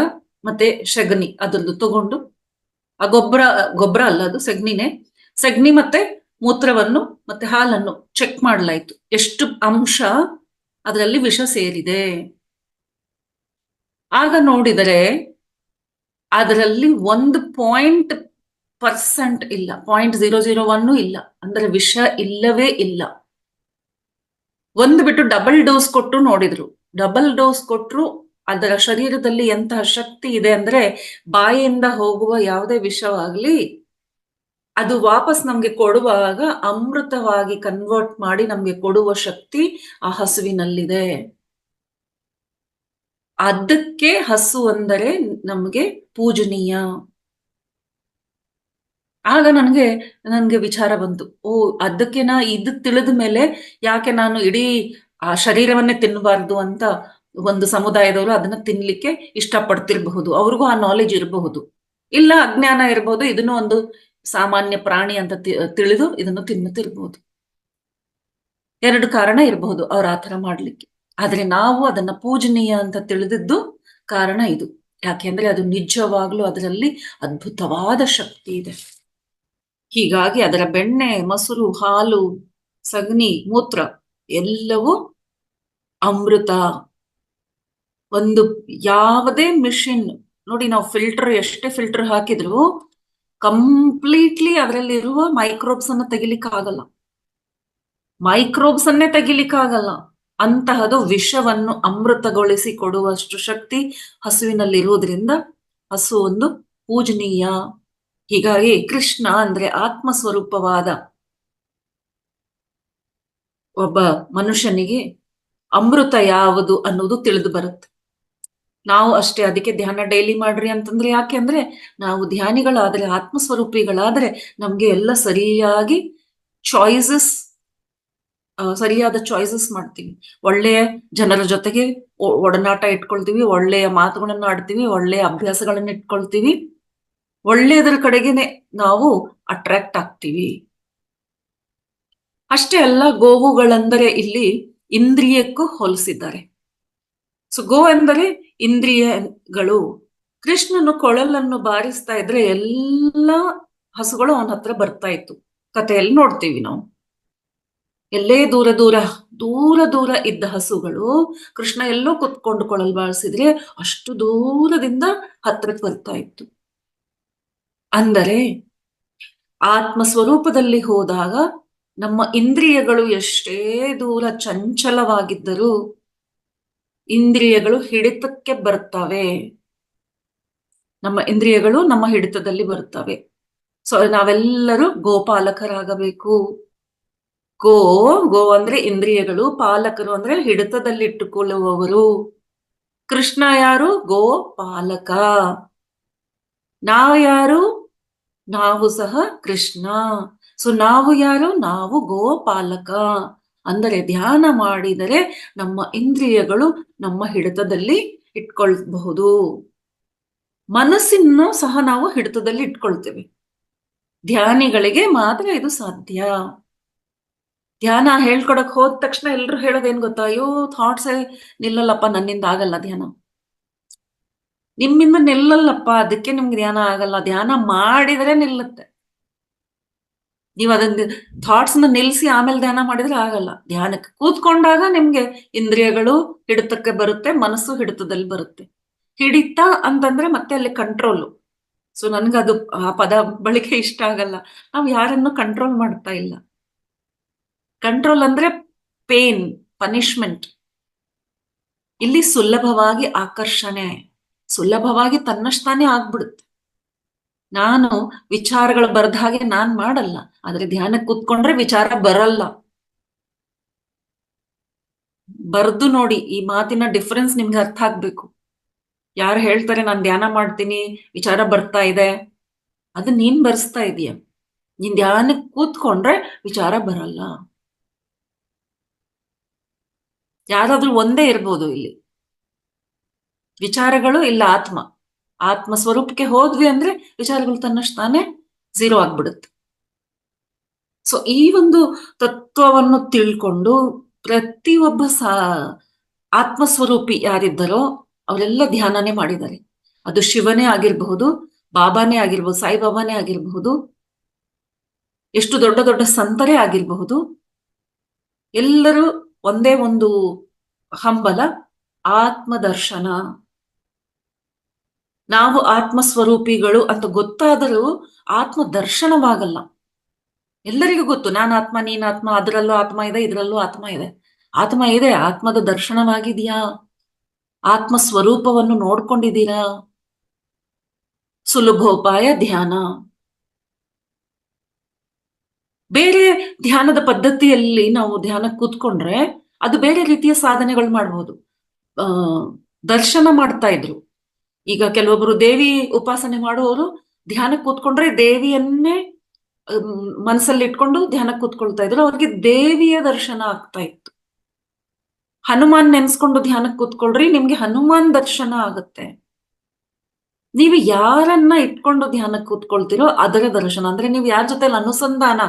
ಮತ್ತೆ ಸೆಗಣಿ ಅದರದ್ದು ತಗೊಂಡು, ಆ ಗೊಬ್ಬರ ಅಲ್ಲ, ಅದು ಸೆಗಣಿ ಮತ್ತೆ ಮೂತ್ರವನ್ನು ಮತ್ತೆ ಹಾಲನ್ನು ಚೆಕ್ ಮಾಡಲಾಯ್ತು, ಎಷ್ಟು ಅಂಶ ಅದರಲ್ಲಿ ವಿಷ ಸೇರಿದೆ. ಆಗ ನೋಡಿದರೆ ಅದರಲ್ಲಿ 1% ಇಲ್ಲ, 0.001 ಇಲ್ಲ, ಅಂದ್ರೆ ವಿಷ ಇಲ್ಲವೇ ಇಲ್ಲ. ಒಂದು ಬಿಟ್ಟು ಡಬಲ್ ಡೋಸ್ ಕೊಟ್ಟು ನೋಡಿದ್ರು. ಡಬಲ್ ಡೋಸ್ ಕೊಟ್ಟರು ಅದರ ಶರೀರದಲ್ಲಿ ಎಂತಹ ಶಕ್ತಿ ಇದೆ ಅಂದ್ರೆ, ಬಾಯಿಯಿಂದ ಹೋಗುವ ಯಾವುದೇ ವಿಷವಾಗ್ಲಿ ಅದು ವಾಪಸ್ ನಮ್ಗೆ ಕೊಡುವಾಗ ಅಮೃತವಾಗಿ ಕನ್ವರ್ಟ್ ಮಾಡಿ ನಮ್ಗೆ ಕೊಡುವ ಶಕ್ತಿ ಆ ಹಸುವಿನಲ್ಲಿದೆ. ಅದಕ್ಕೆ ಹಸು ಅಂದರೆ ನಮ್ಗೆ ಪೂಜನೀಯ. ಆಗ ನನ್ಗೆ ವಿಚಾರ ಬಂತು, ಅದಕ್ಕೆ ಇದು ತಿಳಿದ ಮೇಲೆ ಯಾಕೆ ನಾನು ಇಡೀ ಆ ಶರೀರವನ್ನೇ ತಿನ್ನಬಾರ್ದು ಅಂತ ಒಂದು ಸಮುದಾಯದವರು ಅದನ್ನ ತಿನ್ಲಿಕ್ಕೆ ಇಷ್ಟಪಡ್ತಿರ್ಬಹುದು. ಅವ್ರಿಗೂ ಆ ನಾಲೆಜ್ ಇರಬಹುದು, ಇಲ್ಲ ಅಜ್ಞಾನ ಇರಬಹುದು, ಇದನ್ನು ಒಂದು ಸಾಮಾನ್ಯ ಪ್ರಾಣಿ ಅಂತ ತಿಳಿದು ಇದನ್ನು ತಿನ್ನುತ್ತಿರ್ಬಹುದು. 2 ಕಾರಣ ಇರಬಹುದು ಅವ್ರ ಆತರ ಮಾಡ್ಲಿಕ್ಕೆ. ಆದ್ರೆ ನಾವು ಅದನ್ನ ಪೂಜನೀಯ ಅಂತ ತಿಳಿದಿದ್ದು ಕಾರಣ ಇದು. ಯಾಕೆಂದ್ರೆ ಅದು ನಿಜವಾಗ್ಲೂ ಅದರಲ್ಲಿ ಅದ್ಭುತವಾದ ಶಕ್ತಿ ಇದೆ. ಹೀಗಾಗಿ ಅದರ ಬೆಣ್ಣೆ, ಮೊಸರು, ಹಾಲು, ಸಗಣಿ, ಮೂತ್ರ ಎಲ್ಲವೂ ಅಮೃತ. ಒಂದು ಯಾವುದೇ ಮಿಷಿನ್ ನೋಡಿ, ನಾವು ಎಷ್ಟೇ ಫಿಲ್ಟರ್ ಹಾಕಿದ್ರು ಕಂಪ್ಲೀಟ್ಲಿ ಅದರಲ್ಲಿರುವ ಮೈಕ್ರೋಬ್ಸ್ ಅನ್ನೇ ತೆಗಿಲಿಕ್ಕಾಗಲ್ಲ. ಅಂತಹದು ವಿಷವನ್ನು ಅಮೃತಗೊಳಿಸಿ ಕೊಡುವಷ್ಟು ಶಕ್ತಿ ಹಸುವಿನಲ್ಲಿರುವುದರಿಂದ ಹಸು ಒಂದು ಪೂಜನೀಯ. ಹೀಗಾಗಿ ಕೃಷ್ಣ ಅಂದ್ರೆ ಆತ್ಮಸ್ವರೂಪವಾದ ಒಬ್ಬ ಮನುಷ್ಯನಿಗೆ ಅಮೃತ ಯಾವುದು ಅನ್ನೋದು ತಿಳಿದು ಬರುತ್ತೆ. ನಾವು ಅಷ್ಟೇ, ಅದಕ್ಕೆ ಧ್ಯಾನ ಡೈಲಿ ಮಾಡ್ರಿ ಅಂತಂದ್ರೆ ಯಾಕೆ ಅಂದ್ರೆ, ನಾವು ಧ್ಯಾನಿಗಳಾದ್ರೆ, ಆತ್ಮಸ್ವರೂಪಿಗಳಾದ್ರೆ ನಮ್ಗೆ ಎಲ್ಲ ಸರಿಯಾದ ಚಾಯ್ಸಸ್ ಮಾಡ್ತೀವಿ. ಒಳ್ಳೆಯ ಜನರ ಜೊತೆಗೆ ಒಡನಾಟ ಇಟ್ಕೊಳ್ತೀವಿ, ಒಳ್ಳೆಯ ಮಾತುಗಳನ್ನ ಆಡ್ತೀವಿ, ಒಳ್ಳೆಯ ಅಭ್ಯಾಸಗಳನ್ನ ಇಟ್ಕೊಳ್ತೀವಿ, ಒಳ್ಳೆಯದರ ಕಡೆಗೇನೆ ನಾವು ಅಟ್ರಾಕ್ಟ್ ಆಗ್ತೀವಿ. ಅಷ್ಟೇ ಅಲ್ಲ, ಗೋವುಗಳೆಂದರೆ ಇಲ್ಲಿ ಇಂದ್ರಿಯಕ್ಕೂ ಹೋಲಿಸಿದ್ದಾರೆ. ಸೊ ಗೋ ಎಂದರೆ ಇಂದ್ರಿಯಗಳು. ಕೃಷ್ಣನು ಕೊಳಲನ್ನು ಬಾರಿಸ್ತಾ ಇದ್ರೆ ಎಲ್ಲ ಹಸುಗಳು ಅವನ ಹತ್ರ ಬರ್ತಾ ಇತ್ತು. ಕಥೆಯಲ್ಲಿ ನೋಡ್ತೀವಿ ನಾವು. ಎಲ್ಲೇ ದೂರ ಇದ್ದ ಹಸುಗಳು ಕೃಷ್ಣ ಎಲ್ಲೋ ಕುತ್ಕೊಂಡು ಕೊಳಲು ಬಾರಿಸಿದ್ರೆ ಅಷ್ಟು ದೂರದಿಂದ ಹತ್ರಕ್ಕೆ ಬರ್ತಾ ಇತ್ತು. ಅಂದರೆ ಆತ್ಮ ಸ್ವರೂಪದಲ್ಲಿ ಹೋದಾಗ ನಮ್ಮ ಇಂದ್ರಿಯಗಳು ಎಷ್ಟೇ ದೂರ ಚಂಚಲವಾಗಿದ್ದರೂ ಇಂದ್ರಿಯಗಳು ಹಿಡಿತಕ್ಕೆ ಬರ್ತವೆ. ನಮ್ಮ ಇಂದ್ರಿಯಗಳು ನಮ್ಮ ಹಿಡಿತದಲ್ಲಿ ಬರ್ತವೆ. ಸೊ ನಾವೆಲ್ಲರೂ ಗೋಪಾಲಕರಾಗಬೇಕು. ಗೋ ಅಂದ್ರೆ ಇಂದ್ರಿಯಗಳು, ಪಾಲಕರು ಅಂದ್ರೆ ಹಿಡಿತದಲ್ಲಿ ಇಟ್ಟುಕೊಳ್ಳುವವರು. ಕೃಷ್ಣ ಯಾರು? ಗೋಪಾಲಕ. ನಾವು ಯಾರು? ನಾವು ಸಹ ಕೃಷ್ಣ. ಸೊ ನಾವು ಯಾರು? ನಾವು ಗೋಪಾಲಕ. ಅಂದರೆ ಧ್ಯಾನ ಮಾಡಿದರೆ ನಮ್ಮ ಇಂದ್ರಿಯಗಳು ನಮ್ಮ ಹಿಡಿತದಲ್ಲಿ ಇಟ್ಕೊಳ್ಬಹುದು. ಮನಸ್ಸನ್ನು ಸಹ ನಾವು ಹಿಡಿತದಲ್ಲಿ ಇಟ್ಕೊಳ್ತೇವೆ. ಧ್ಯಾನಿಗಳಿಗೆ ಮಾತ್ರ ಇದು ಸಾಧ್ಯ. ಧ್ಯಾನ ಹೇಳ್ಕೊಡಕ್ ಹೋದ ತಕ್ಷಣ ಎಲ್ರು ಹೇಳೋದೇನ್ ಗೊತ್ತಾ? ಅಯ್ಯೋ, ಥಾಟ್ಸೇ ನಿಲ್ಲಲ್ಲಪ್ಪ, ನನ್ನಿಂದ ಆಗಲ್ಲ ಧ್ಯಾನ. ನಿಮ್ಮಿಂದ ನಿಲ್ಲಲ್ಲಪ್ಪ, ಅದಕ್ಕೆ ನಿಮ್ಗೆ ಧ್ಯಾನ ಆಗಲ್ಲ. ಧ್ಯಾನ ಮಾಡಿದ್ರೆ ನಿಲ್ಲುತ್ತೆ. ನೀವು ಅದನ್ನ ಥಾಟ್ಸ್ನ ನಿಲ್ಸಿ ಆಮೇಲೆ ಧ್ಯಾನ ಮಾಡಿದ್ರೆ ಆಗಲ್ಲ. ಧ್ಯಾನಕ್ಕೆ ಕೂತ್ಕೊಂಡಾಗ ನಿಮ್ಗೆ ಇಂದ್ರಿಯಗಳು ಹಿಡಿತಕ್ಕೆ ಬರುತ್ತೆ, ಮನಸ್ಸು ಹಿಡಿತದಲ್ಲಿ ಬರುತ್ತೆ. ಹಿಡಿತ ಅಂತಂದ್ರೆ ಮತ್ತೆ ಅಲ್ಲಿ ಕಂಟ್ರೋಲು. ಸೊ ನನ್ಗದು ಆ ಪದ ಬಳಕೆ ಇಷ್ಟ ಆಗಲ್ಲ. ನಾವು ಯಾರನ್ನು ಕಂಟ್ರೋಲ್ ಮಾಡ್ತಾ ಇಲ್ಲ. ಕಂಟ್ರೋಲ್ ಅಂದ್ರೆ ಪೇನ್, ಪನಿಷ್ಮೆಂಟ್. ಇಲ್ಲಿ ಸುಲಭವಾಗಿ ಆಕರ್ಷಣೆ, ಸುಲಭವಾಗಿ ತನ್ನಷ್ಟಾನೇ ಆಗ್ಬಿಡುತ್ತೆ. ನಾನು ವಿಚಾರಗಳು ಬರದ ಹಾಗೆ ನಾನ್ ಮಾಡಲ್ಲ, ಆದ್ರೆ ಧ್ಯಾನಕ್ಕೆ ಕೂತ್ಕೊಂಡ್ರೆ ವಿಚಾರ ಬರಲ್ಲ. ಬರ್ದು ನೋಡಿ, ಈ ಮಾತಿನ ಡಿಫರೆನ್ಸ್ ನಿಮ್ಗೆ ಅರ್ಥ ಆಗ್ಬೇಕು. ಯಾರು ಹೇಳ್ತಾರೆ ನಾನ್ ಧ್ಯಾನ ಮಾಡ್ತೀನಿ ವಿಚಾರ ಬರ್ತಾ ಇದೆ, ಅದು ನೀನ್ ಬರ್ಸ್ತಾ ಇದೀಯ. ನೀನ್ ಧ್ಯಾನಕ್ಕೆ ಕೂತ್ಕೊಂಡ್ರೆ ವಿಚಾರ ಬರಲ್ಲ. ಯಾರಾದ್ರೂ ಒಂದೇ ಇರ್ಬೋದು ಇಲ್ಲಿ. ವಿಚಾರಗಳು ಇಲ್ಲ ಆತ್ಮ. ಆತ್ಮ ಸ್ವರೂಪಕ್ಕೆ ಹೋದ್ವಿ ಅಂದ್ರೆ ವಿಚಾರಗಳು ತನ್ನಷ್ಟು ತಾನೇ ಝೀರೋ ಆಗ್ಬಿಡುತ್ತೆ. ಸೊ ಈ ಒಂದು ತತ್ವವನ್ನು ತಿಳ್ಕೊಂಡು ಪ್ರತಿಯೊಬ್ಬ ಆತ್ಮಸ್ವರೂಪಿ ಯಾರಿದ್ದರೋ ಅವರೆಲ್ಲ ಧ್ಯಾನನೇ ಮಾಡಿದ್ದಾರೆ. ಅದು ಶಿವನೇ ಆಗಿರಬಹುದು, ಬಾಬಾನೇ ಆಗಿರ್ಬಹುದು, ಸಾಯಿಬಾಬಾನೇ ಆಗಿರಬಹುದು, ಎಷ್ಟು ದೊಡ್ಡ ದೊಡ್ಡ ಸಂತರೇ ಆಗಿರಬಹುದು. ಎಲ್ಲರೂ ಒಂದೇ ಒಂದು ಹಂಬಲ, ಆತ್ಮದರ್ಶನ. ನಾವು ಆತ್ಮಸ್ವರೂಪಿಗಳು ಅಂತ ಗೊತ್ತಾದರೂ ಆತ್ಮ ದರ್ಶನವಾಗಲ್ಲ. ಎಲ್ಲರಿಗೂ ಗೊತ್ತು, ನಾನು ಆತ್ಮ, ನೀನಾತ್ಮ, ಅದರಲ್ಲೂ ಆತ್ಮ ಇದೆ, ಇದರಲ್ಲೂ ಆತ್ಮ ಇದೆ. ಆತ್ಮ ಇದೆ, ಆತ್ಮದ ದರ್ಶನವಾಗಿದೆಯಾ? ಆತ್ಮ ಸ್ವರೂಪವನ್ನು ನೋಡ್ಕೊಂಡಿದ್ದೀರಾ? ಸುಲಭೋಪಾಯ ಧ್ಯಾನ. ಬೇರೆ ಧ್ಯಾನದ ಪದ್ಧತಿಯಲ್ಲಿ ನಾವು ಧ್ಯಾನಕ್ಕೆ ಕೂತ್ಕೊಂಡ್ರೆ ಅದು ಬೇರೆ ರೀತಿಯ ಸಾಧನೆಗಳು ಮಾಡ್ಬೋದು. ದರ್ಶನ ಮಾಡ್ತಾ ಇದ್ರು. ಈಗ ಕೆಲವೊಬ್ರು ದೇವಿ ಉಪಾಸನೆ ಮಾಡುವವರು ಧ್ಯಾನಕ್ಕೆ ಕೂತ್ಕೊಂಡ್ರೆ ದೇವಿಯನ್ನೇ ಮನಸ್ಸಲ್ಲಿ ಇಟ್ಕೊಂಡು ಧ್ಯಾನಕ್ಕೆ ಕೂತ್ಕೊಳ್ತಾ ಇದ್ರು. ಅವ್ರಿಗೆ ದೇವಿಯ ದರ್ಶನ ಆಗ್ತಾ ಇತ್ತು. ಹನುಮಾನ್ ನೆನ್ಸ್ಕೊಂಡು ಧ್ಯಾನಕ್ಕೆ ಕೂತ್ಕೊಳ್ರಿ, ನಿಮ್ಗೆ ಹನುಮಾನ್ ದರ್ಶನ ಆಗುತ್ತೆ. ನೀವು ಯಾರನ್ನ ಇಟ್ಕೊಂಡು ಧ್ಯಾನಕ್ಕೆ ಕೂತ್ಕೊಳ್ತಿರೋ ಅದರ ದರ್ಶನ. ಅಂದ್ರೆ ನೀವು ಯಾರ ಜೊತೆಲಿ ಅನುಸಂಧಾನ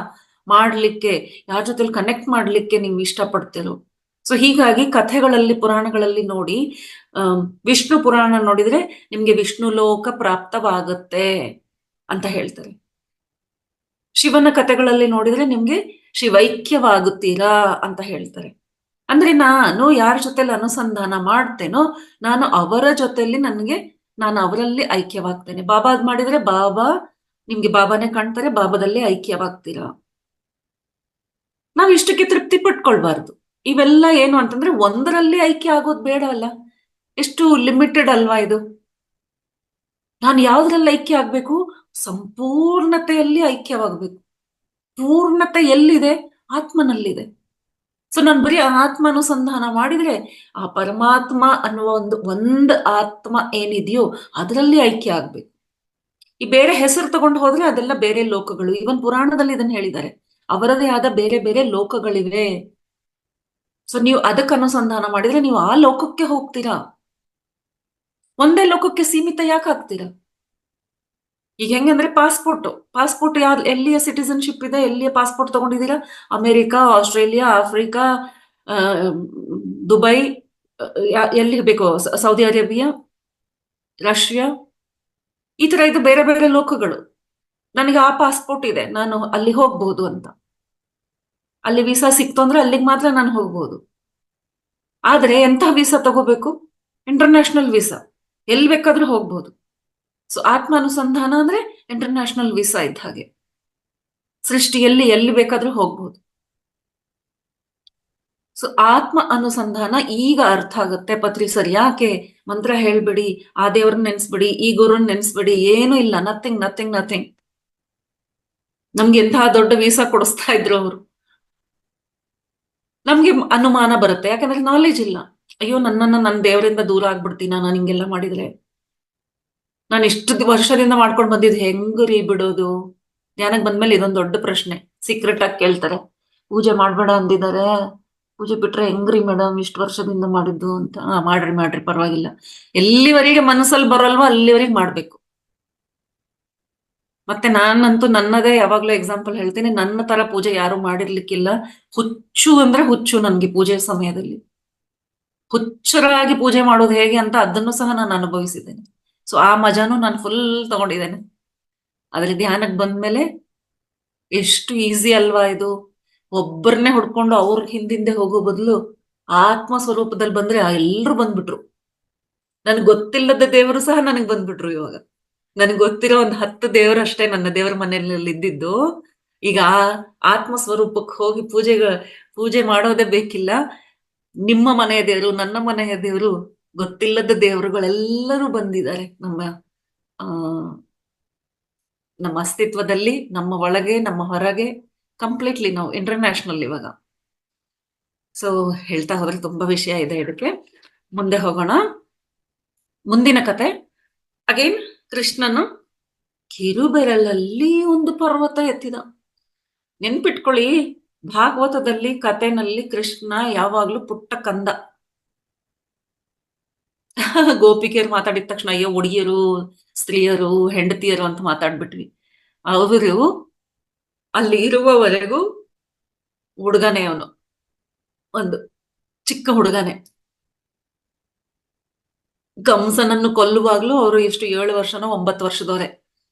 ಮಾಡ್ಲಿಕ್ಕೆ, ಯಾರ ಜೊತೆಲಿ ಕನೆಕ್ಟ್ ಮಾಡ್ಲಿಕ್ಕೆ ನೀವು ಇಷ್ಟಪಡ್ತಿರೋ. ಸೊ ಹೀಗಾಗಿ ಕಥೆಗಳಲ್ಲಿ, ಪುರಾಣಗಳಲ್ಲಿ ನೋಡಿ, ವಿಷ್ಣು ಪುರಾಣ ನೋಡಿದ್ರೆ ನಿಮ್ಗೆ ವಿಷ್ಣು ಲೋಕ ಪ್ರಾಪ್ತವಾಗುತ್ತೆ ಅಂತ ಹೇಳ್ತಾರೆ. ಶಿವನ ಕಥೆಗಳಲ್ಲಿ ನೋಡಿದ್ರೆ ನಿಮ್ಗೆ ಶಿವೈಕ್ಯವಾಗುತ್ತೀರಾ ಅಂತ ಹೇಳ್ತಾರೆ. ಅಂದ್ರೆ ನಾನು ಯಾರ ಜೊತೆಲಿ ಅನುಸಂಧಾನ ಮಾಡ್ತೇನೋ ನಾನು ಅವರ ಜೊತೆಲಿ ನಾನು ಅವರಲ್ಲಿ ಐಕ್ಯವಾಗ್ತೇನೆ. ಬಾಬಾ ಮಾಡಿದ್ರೆ ನಿಮ್ಗೆ ಬಾಬಾನೇ ಕಾಣ್ತಾರೆ, ಬಾಬಾದಲ್ಲೇ ಐಕ್ಯವಾಗ್ತೀರಾ. ನಾವ್ ಇಷ್ಟಕ್ಕೆ ತೃಪ್ತಿ ಪಟ್ಕೊಳ್ಬಾರ್ದು. ಇವೆಲ್ಲ ಏನು ಅಂತಂದ್ರೆ ಒಂದರಲ್ಲಿ ಐಕ್ಯ ಆಗೋದು ಬೇಡ ಅಲ್ಲ. ಎಷ್ಟು ಲಿಮಿಟೆಡ್ ಅಲ್ವಾ ಇದು. ನಾನು ಯಾವ್ದ್ರಲ್ಲಿ ಐಕ್ಯ ಆಗ್ಬೇಕು? ಸಂಪೂರ್ಣತೆಯಲ್ಲಿ ಐಕ್ಯವಾಗ್ಬೇಕು. ಪೂರ್ಣತೆ ಎಲ್ಲಿದೆ? ಆತ್ಮನಲ್ಲಿದೆ. ಸೊ ನಾನು ಬರೀ ಆತ್ಮಾನುಸಂಧಾನ ಮಾಡಿದ್ರೆ ಆ ಪರಮಾತ್ಮ ಅನ್ನುವ ಒಂದು ಆತ್ಮ ಏನಿದೆಯೋ ಅದರಲ್ಲಿ ಐಕ್ಯ ಆಗ್ಬೇಕು. ಈ ಬೇರೆ ಹೆಸರು ತಗೊಂಡು ಹೋದ್ರೆ ಅದೆಲ್ಲ ಬೇರೆ ಲೋಕಗಳು. ಇವನ್ ಪುರಾಣದಲ್ಲಿ ಇದನ್ನ ಹೇಳಿದ್ದಾರೆ, ಅವರದೇ ಆದ ಬೇರೆ ಬೇರೆ ಲೋಕಗಳಿವೆ. ಸೊ ನೀವು ಅದಕ್ಕೆ ಅನುಸಂಧಾನ ಮಾಡಿದ್ರೆ ನೀವು ಆ ಲೋಕಕ್ಕೆ ಹೋಗ್ತೀರಾ. ಒಂದೇ ಲೋಕಕ್ಕೆ ಸೀಮಿತ ಯಾಕೆ ಆಗ್ತೀರಾ? ಈಗ ಹೆಂಗಂದ್ರೆ ಪಾಸ್ಪೋರ್ಟ್ ಎಲ್ಲಿಯ ಸಿಟಿಸನ್ಶಿಪ್ ಇದೆ, ಎಲ್ಲಿಯ ಪಾಸ್ಪೋರ್ಟ್ ತಗೊಂಡಿದ್ದೀರಾ? ಅಮೆರಿಕಾ, ಆಸ್ಟ್ರೇಲಿಯಾ, ಆಫ್ರಿಕಾ, ದುಬೈ, ಎಲ್ಲಿಗೆ ಬೇಕೋ, ಸೌದಿ ಅರೇಬಿಯಾ, ರಷ್ಯಾ, ಈ ತರ ಇದು ಬೇರೆ ಬೇರೆ ಲೋಕಗಳು. ನನಗೆ ಆ ಪಾಸ್ಪೋರ್ಟ್ ಇದೆ, ನಾನು ಅಲ್ಲಿ ಹೋಗ್ಬಹುದು ಅಂತ. ಅಲ್ಲಿ ವೀಸಾ ಸಿಕ್ತು ಅಂದ್ರೆ ಅಲ್ಲಿಗೆ ಮಾತ್ರ ನಾನು ಹೋಗ್ಬಹುದು. ಆದ್ರೆ ಎಂಥ ವೀಸಾ ತಗೋಬೇಕು? ಇಂಟರ್ನ್ಯಾಷನಲ್ ವೀಸಾ, ಎಲ್ಲಿ ಬೇಕಾದ್ರೂ ಹೋಗ್ಬಹುದು. ಸೊ ಆತ್ಮಾನುಸಂಧಾನ ಅಂದ್ರೆ ಇಂಟರ್ನ್ಯಾಷನಲ್ ವೀಸಾ ಇದ್ದ ಹಾಗೆ. ಸೃಷ್ಟಿಯಲ್ಲಿ ಎಲ್ಲಿ ಬೇಕಾದ್ರೂ ಹೋಗ್ಬಹುದು. ಸೊ ಆತ್ಮ ಅನುಸಂಧಾನ ಈಗ ಅರ್ಥ ಆಗುತ್ತೆ. ಪತ್ರಿ ಸರ್, ಯಾಕೆ ಮಂತ್ರ ಹೇಳ್ಬಿಡಿ, ಆ ದೇವ್ರನ್ನ ನೆನ್ಸ್ಬಿಡಿ, ಈ ಗುರುನ್ ನೆನ್ಸ್ಬಿಡಿ, ಏನು ಇಲ್ಲ, ನಥಿಂಗ್ ನಥಿಂಗ್ ನಥಿಂಗ್. ನಮ್ಗೆ ಎಂತಹ ದೊಡ್ಡ ವೀಸಾ ಕೊಡಿಸ್ತಾ ಇದ್ರು ಅವರು. ನಮ್ಗೆ ಅನುಮಾನ ಬರುತ್ತೆ, ಯಾಕಂದ್ರೆ ನಾಲೆಜ್ ಇಲ್ಲ. ಅಯ್ಯೋ, ನನ್ನ ದೇವರಿಂದ ದೂರ ಆಗ್ಬಿಡ್ತೀನ ನಾನು ಹಿಂಗೆಲ್ಲ ಮಾಡಿದ್ರೆ. ನಾನು ಇಷ್ಟು ವರ್ಷದಿಂದ ಮಾಡ್ಕೊಂಡು ಬಂದಿದ್ದು ಹೆಂಗ್ರಿ ಬಿಡೋದು? ಧ್ಯಾನಕ್ಕೆ ಬಂದ್ಮೇಲೆ ಇದೊಂದು ದೊಡ್ಡ ಪ್ರಶ್ನೆ, ಸೀಕ್ರೆಟ್ ಆಗಿ ಕೇಳ್ತಾರೆ. ಪೂಜೆ ಮಾಡ್ಬೇಡ ಅಂದಿದ್ದಾರೆ, ಪೂಜೆ ಬಿಟ್ರೆ ಹೆಂಗ್ರಿ ಮೇಡಮ್, ಇಷ್ಟು ವರ್ಷದಿಂದ ಮಾಡಿದ್ದು ಅಂತ. ಮಾಡ್ರಿ ಮಾಡ್ರಿ ಪರವಾಗಿಲ್ಲ. ಎಲ್ಲಿವರೆಗೆ ಮನಸ್ಸಲ್ಲಿ ಬರಲ್ವೋ ಅಲ್ಲಿವರೆಗೆ ಮಾಡ್ಬೇಕು. ಮತ್ತೆ ನಾನಂತೂ ನನ್ನದೇ ಯಾವಾಗ್ಲೂ ಎಕ್ಸಾಂಪಲ್ ಹೇಳ್ತೀನಿ, ನನ್ನ ತರ ಪೂಜೆ ಯಾರು ಮಾಡಿರ್ಲಿಕ್ಕಿಲ್ಲ. ಹುಚ್ಚು ಅಂದ್ರೆ ಹುಚ್ಚು ನನ್ಗೆ ಪೂಜೆ ಸಮಯದಲ್ಲಿ. ಹುಚ್ಚರಾಗಿ ಪೂಜೆ ಮಾಡೋದು ಹೇಗೆ ಅಂತ ಅದನ್ನು ಸಹ ನಾನು ಅನುಭವಿಸಿದ್ದೇನೆ. ಸೊ ಆ ಮಜಾನು ನಾನು ಫುಲ್ ತಗೊಂಡಿದ್ದೇನೆ. ಆದ್ರೆ ಧ್ಯಾನಕ್ಕೆ ಬಂದ್ಮೇಲೆ ಎಷ್ಟು ಈಸಿ ಅಲ್ವಾ ಇದು. ಒಬ್ಬರನ್ನೇ ಹುಡ್ಕೊಂಡು ಅವ್ರ ಹಿಂದಿಂದೆ ಹೋಗೋ ಬದಲು ಆತ್ಮ ಸ್ವರೂಪದಲ್ಲಿ ಬಂದ್ರೆ ಎಲ್ರು ಬಂದ್ಬಿಟ್ರು. ನನ್ಗೆ ಗೊತ್ತಿಲ್ಲದ ದೇವರು ಸಹ ನನಗ್ ಬಂದ್ಬಿಟ್ರು. ಇವಾಗ ನನಗೆ ಗೊತ್ತಿರೋ ಒಂದು 10 ದೇವರು ಅಷ್ಟೇ ನನ್ನ ದೇವರ ಮನೆಯಲ್ಲಿ ಇದ್ದಿದ್ದು. ಈಗ ಆ ಆತ್ಮ ಸ್ವರೂಪಕ್ಕೆ ಹೋಗಿ ಪೂಜೆ ಮಾಡೋದೇ ಬೇಕಿಲ್ಲ. ನಿಮ್ಮ ಮನೆಯ ದೇವರು, ನನ್ನ ಮನೆಯ ದೇವರು, ಗೊತ್ತಿಲ್ಲದ ದೇವರುಗಳೆಲ್ಲರೂ ಬಂದಿದ್ದಾರೆ ಆ ನಮ್ಮ ಅಸ್ತಿತ್ವದಲ್ಲಿ, ನಮ್ಮ ಒಳಗೆ, ನಮ್ಮ ಹೊರಗೆ, ಕಂಪ್ಲೀಟ್ಲಿ ನಾವು ಇಂಟರ್ನ್ಯಾಷನಲ್ ಇವಾಗ. ಸೊ ಹೇಳ್ತಾ ಹೋದ್ರೆ ತುಂಬಾ ವಿಷಯ ಇದೆ ಇದಕ್ಕೆ. ಮುಂದೆ ಹೋಗೋಣ. ಮುಂದಿನ ಕತೆ ಅಗೇನ್ ಕೃಷ್ಣನು ಕಿರುಬೆರಳಲ್ಲಿ ಒಂದು ಪರ್ವತ ಎತ್ತಿದ. ನೆನ್ಪಿಟ್ಕೊಳ್ಳಿ, ಭಾಗವತದಲ್ಲಿ ಕಥೆನಲ್ಲಿ ಕೃಷ್ಣ ಯಾವಾಗ್ಲೂ ಪುಟ್ಟ ಕಂದ. ಗೋಪಿಕೆಯರು ಮಾತಾಡಿದ ತಕ್ಷಣ ಅಯ್ಯೋ ಹುಡುಗಿಯರು, ಸ್ತ್ರೀಯರು, ಹೆಂಡತಿಯರು ಅಂತ ಮಾತಾಡ್ಬಿಟ್ವಿ. ಅವರು ಅಲ್ಲಿ ಇರುವವರೆಗೂ ಹುಡುಗನೇ, ಅವನು ಒಂದು ಚಿಕ್ಕ ಹುಡುಗನೇ. ಕಂಸನನ್ನು ಕೊಲ್ಲುವಾಗ್ಲೂ ಅವರು ಎಷ್ಟು 7 ವರ್ಷನೋ 9 ವರ್ಷದವರೇ.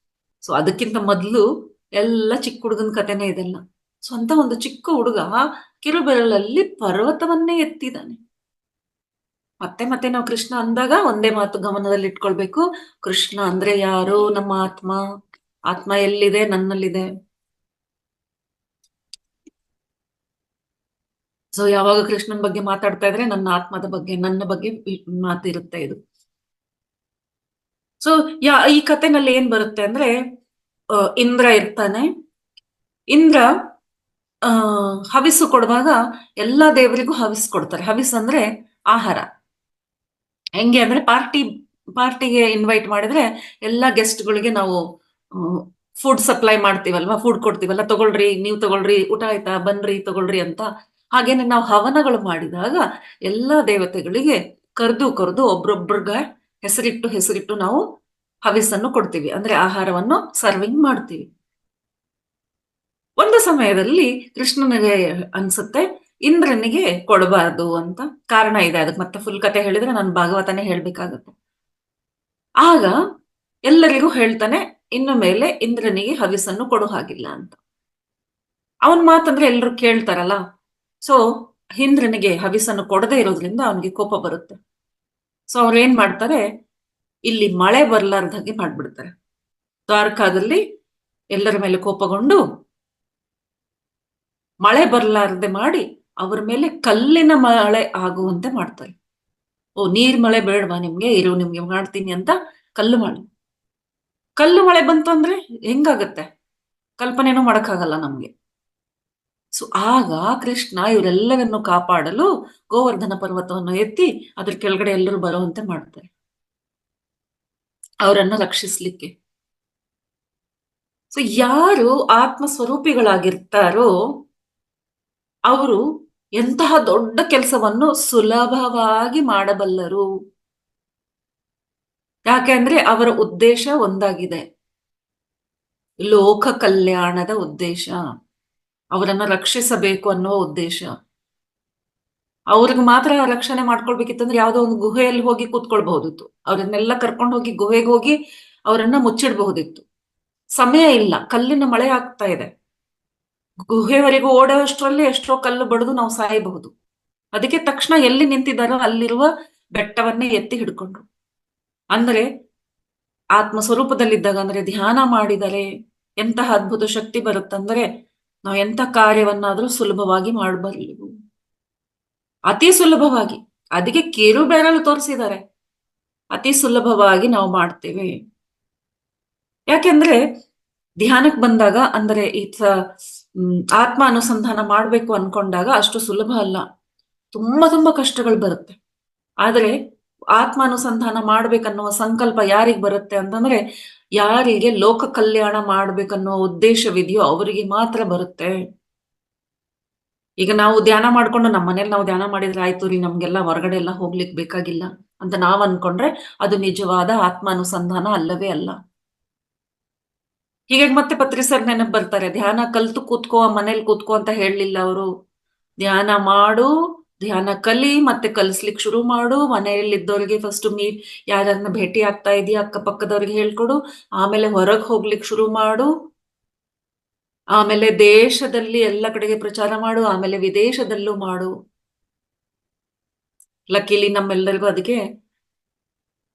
ಸೊ ಅದಕ್ಕಿಂತ ಮೊದಲು ಎಲ್ಲ ಚಿಕ್ಕ ಹುಡುಗನ ಕಥೆನೇ ಇದೆಲ್ಲ. ಸೊ ಅಂತ ಒಂದು ಚಿಕ್ಕ ಹುಡುಗ ಕಿರುಬೆರಳಲ್ಲಿ ಪರ್ವತವನ್ನೇ ಎತ್ತಿದ್ದಾನೆ. ಮತ್ತೆ ಮತ್ತೆ ನಾವು ಕೃಷ್ಣ ಅಂದಾಗ ಒಂದೇ ಮಾತು ಗಮನದಲ್ಲಿ ಇಟ್ಕೊಳ್ಬೇಕು. ಕೃಷ್ಣ ಅಂದ್ರೆ ಯಾರು? ನಮ್ಮ ಆತ್ಮ. ಆತ್ಮ ಎಲ್ಲಿದೆ? ನನ್ನಲ್ಲಿದೆ. ಸೊ ಯಾವಾಗ ಕೃಷ್ಣನ್ ಬಗ್ಗೆ ಮಾತಾಡ್ತಾ ಇದ್ರೆ ನನ್ನ ಆತ್ಮದ ಬಗ್ಗೆ, ನನ್ನ ಬಗ್ಗೆ ಮಾತಿರುತ್ತೆ ಇದು. ಸೊ ಈ ಕಥೆನಲ್ಲಿ ಏನ್ ಬರುತ್ತೆ ಅಂದ್ರೆ, ಇಂದ್ರ ಇರ್ತಾನೆ. ಇಂದ್ರ ಹವಿಸ್ಸು ಕೊಡುವಾಗ ಎಲ್ಲಾ ದೇವರಿಗೂ ಹವಿಸ್ಸು ಕೊಡ್ತಾರೆ. ಹವಿಸ್ ಅಂದ್ರೆ ಆಹಾರ. ಹೆಂಗೆ ಅಂದ್ರೆ ಪಾರ್ಟಿಗೆ ಇನ್ವೈಟ್ ಮಾಡಿದ್ರೆ ಎಲ್ಲಾ ಗೆಸ್ಟ್ಗಳಿಗೆ ನಾವು ಫುಡ್ ಸಪ್ಲೈ ಮಾಡ್ತೀವಲ್ವಾ, ಫುಡ್ ಕೊಡ್ತೀವಲ್ಲ, ತಗೊಳ್ರಿ, ನೀವು ತಗೊಳ್ರಿ, ಊಟ ಆಯ್ತಾ, ಬನ್ರಿ ತಗೊಳ್ರಿ ಅಂತ. ಹಾಗೇನೆ ನಾವು ಹವನಗಳು ಮಾಡಿದಾಗ ಎಲ್ಲಾ ದೇವತೆಗಳಿಗೆ ಕರೆದು ಒಬ್ರೊಬ್ರಿಗೆ ಹೆಸರಿಟ್ಟು ನಾವು ಹವಿಸ್ಸನ್ನು ಕೊಡ್ತೀವಿ, ಅಂದ್ರೆ ಆಹಾರವನ್ನು ಸರ್ವಿಂಗ್ ಮಾಡ್ತೀವಿ. ಒಂದು ಸಮಯದಲ್ಲಿ ಕೃಷ್ಣನಿಗೆ ಅನ್ಸುತ್ತೆ ಇಂದ್ರನಿಗೆ ಕೊಡಬಾರ್ದು ಅಂತ. ಕಾರಣ ಇದೆ ಅದಕ್ಕೆ, ಮತ್ತೆ ಫುಲ್ ಕತೆ ಹೇಳಿದ್ರೆ ನಾನು ಭಾಗವತನೇ ಹೇಳ್ಬೇಕಾಗತ್ತೆ. ಆಗ ಎಲ್ಲರಿಗೂ ಹೇಳ್ತಾನೆ, ಇನ್ನು ಮೇಲೆ ಇಂದ್ರನಿಗೆ ಹವಿಸ್ಸನ್ನು ಕೊಡೋ ಹಾಗಿಲ್ಲ ಅಂತ. ಅವನ್ ಮಾತಂದ್ರೆ ಎಲ್ರು ಕೇಳ್ತಾರಲ್ಲ. ಸೊ ಇಂದ್ರನಿಗೆ ಹವಿಸ್ಸನ್ನು ಕೊಡದೇ ಇರೋದ್ರಿಂದ ಅವನಿಗೆ ಕೋಪ ಬರುತ್ತೆ. ಸೊ ಅವ್ರು ಏನ್ ಮಾಡ್ತಾರೆ, ಇಲ್ಲಿ ಮಳೆ ಬರ್ಲಾರ್ದಾಗೆ ಮಾಡ್ಬಿಡ್ತಾರೆ. ದ್ವಾರಕಾದಲ್ಲಿ ಎಲ್ಲರ ಮೇಲೆ ಕೋಪಗೊಂಡು ಮಳೆ ಬರ್ಲಾರ್ದೆ ಮಾಡಿ ಅವ್ರ ಮೇಲೆ ಕಲ್ಲಿನ ಮಳೆ ಆಗುವಂತೆ ಮಾಡ್ತಾರೆ. ನೀರ್ ಮಳೆ ಬೇಡವಾ ನಿಮ್ಗೆ, ನಿಮ್ಗೆ ಮಾಡ್ತೀನಿ ಅಂತ ಕಲ್ಲು ಮಳೆ ಬಂತು ಅಂದ್ರೆ ಹೆಂಗಾಗತ್ತೆ? ಕಲ್ಪನೆನೂ ಮಾಡಕ್ಕಾಗಲ್ಲ ನಮ್ಗೆ. ಸೊ ಆಗ ಕೃಷ್ಣ ಇವರೆಲ್ಲರನ್ನು ಕಾಪಾಡಲು ಗೋವರ್ಧನ ಪರ್ವತವನ್ನು ಎತ್ತಿ ಅದ್ರ ಕೆಳಗಡೆ ಎಲ್ಲರೂ ಬರುವಂತೆ ಮಾಡ್ತಾರೆ, ಅವರನ್ನು ರಕ್ಷಿಸ್ಲಿಕ್ಕೆ. ಸೊ ಯಾರು ಆತ್ಮ ಸ್ವರೂಪಿಗಳಾಗಿರ್ತಾರೋ ಅವರು ಎಂತಹ ದೊಡ್ಡ ಕೆಲಸವನ್ನು ಸುಲಭವಾಗಿ ಮಾಡಬಲ್ಲರು. ಯಾಕೆಂದ್ರೆ ಅವರ ಉದ್ದೇಶ ಒಂದಾಗಿದೆ, ಲೋಕ ಕಲ್ಯಾಣದ ಉದ್ದೇಶ. ಅವರನ್ನ ರಕ್ಷಿಸಬೇಕು ಅನ್ನುವ ಉದ್ದೇಶ. ಅವ್ರಿಗೆ ಮಾತ್ರ ರಕ್ಷಣೆ ಮಾಡ್ಕೊಳ್ಬೇಕಿತ್ತಂದ್ರೆ ಯಾವ್ದೋ ಒಂದು ಗುಹೆಯಲ್ಲಿ ಹೋಗಿ ಕೂತ್ಕೊಳ್ಬಹುದಿತ್ತು. ಅವ್ರನ್ನೆಲ್ಲ ಕರ್ಕೊಂಡು ಹೋಗಿ ಗುಹೆಗೆ ಹೋಗಿ ಅವರನ್ನ ಮುಚ್ಚಿಡಬಹುದಿತ್ತು. ಸಮಯ ಇಲ್ಲ, ಕಲ್ಲಿನ ಮಳೆ ಆಗ್ತಾ ಇದೆ. ಗುಹೆವರೆಗೂ ಓಡೋಷ್ಟರಲ್ಲಿ ಎಷ್ಟೋ ಕಲ್ಲು ಬಡಿದು ನಾವು ಸಾಯಬಹುದು. ಅದಕ್ಕೆ ತಕ್ಷಣ ಎಲ್ಲಿ ನಿಂತಿದ್ದಾರೋ ಅಲ್ಲಿರುವ ಬೆಟ್ಟವನ್ನೇ ಎತ್ತಿ ಹಿಡ್ಕೊಂಡ್ರು. ಅಂದ್ರೆ ಆತ್ಮ ಸ್ವರೂಪದಲ್ಲಿದ್ದಾಗ, ಅಂದ್ರೆ ಧ್ಯಾನ ಮಾಡಿದರೆ ಎಂತಹ ಅದ್ಭುತ ಶಕ್ತಿ ಬರುತ್ತಂದ್ರೆ ನಾವು ಎಂಥ ಕಾರ್ಯವನ್ನಾದ್ರೂ ಸುಲಭವಾಗಿ ಮಾಡಬಲ್ಲೆವು, ಅತಿ ಸುಲಭವಾಗಿ. ಅದಕ್ಕೆ ಕಿರುಬೆರಳು ತೋರಿಸಿದ್ದಾರೆ, ಅತಿ ಸುಲಭವಾಗಿ ನಾವು ಮಾಡ್ತೇವೆ. ಯಾಕೆಂದ್ರೆ ಧ್ಯಾನಕ್ಕೆ ಬಂದಾಗ, ಅಂದ್ರೆ ಆತ್ಮ ಅನುಸಂಧಾನ ಮಾಡ್ಬೇಕು ಅನ್ಕೊಂಡಾಗ ಅಷ್ಟು ಸುಲಭ ಅಲ್ಲ, ತುಂಬಾ ಕಷ್ಟಗಳು ಬರುತ್ತೆ. ಆದ್ರೆ ಆತ್ಮಾನುಸಂಧಾನ ಮಾಡ್ಬೇಕನ್ನುವ ಸಂಕಲ್ಪ ಯಾರಿಗೆ ಬರುತ್ತೆ ಅಂತಂದ್ರೆ, ಯಾರಿಗೆ ಲೋಕ ಕಲ್ಯಾಣ ಮಾಡ್ಬೇಕನ್ನೋ ಉದ್ದೇಶವಿದೆಯೋ ಅವರಿಗೆ ಮಾತ್ರ ಬರುತ್ತೆ. ಈಗ ನಾವು ಧ್ಯಾನ ಮಾಡ್ಕೊಂಡು ನಮ್ಮ ಮನೇಲಿ ನಾವು ಧ್ಯಾನ ಮಾಡಿದ್ರೆ ಆಯ್ತು ರೀ, ನಮ್ಗೆಲ್ಲ ಹೊರಗಡೆ ಎಲ್ಲ ಹೋಗ್ಲಿಕ್ಕೆ ಬೇಕಾಗಿಲ್ಲ ಅಂತ ನಾವ್ ಅನ್ಕೊಂಡ್ರೆ ಅದು ನಿಜವಾದ ಆತ್ಮಾನುಸಂಧಾನ ಅಲ್ಲವೇ ಅಲ್ಲ. ಹೀಗಾಗಿ ಮತ್ತೆ ಪತ್ರಿ ಸರ್ ನೆನಪು ಬರ್ತಾರೆ, ಧ್ಯಾನ ಕಲ್ತು ಕೂತ್ಕೋ, ಮನೇಲಿ ಕೂತ್ಕೋ ಅಂತ ಹೇಳಲಿಲ್ಲ ಅವರು. ಧ್ಯಾನ ಮಾಡು, ಧ್ಯಾನ ಕಲಿ, ಮತ್ತೆ ಕಲಿಸ್ಲಿಕ್ಕೆ ಶುರು ಮಾಡು. ಮನೆಯಲ್ಲಿದ್ದವ್ರಿಗೆ ಫಸ್ಟ್ ಯಾರನ್ನ ಭೇಟಿ ಆಗ್ತಾ ಇದೀಯ ಅಕ್ಕಪಕ್ಕದವ್ರಿಗೆ ಹೇಳ್ಕೊಡು, ಆಮೇಲೆ ಹೊರಗೆ ಹೋಗ್ಲಿಕ್ಕೆ ಶುರು ಮಾಡು, ಆಮೇಲೆ ದೇಶದಲ್ಲಿ ಎಲ್ಲ ಕಡೆಗೆ ಪ್ರಚಾರ ಮಾಡು, ಆಮೇಲೆ ವಿದೇಶದಲ್ಲೂ ಮಾಡು. ಲಕ್ಕಿಲಿ ನಮ್ಮೆಲ್ಲರಿಗೂ ಅದಕ್ಕೆ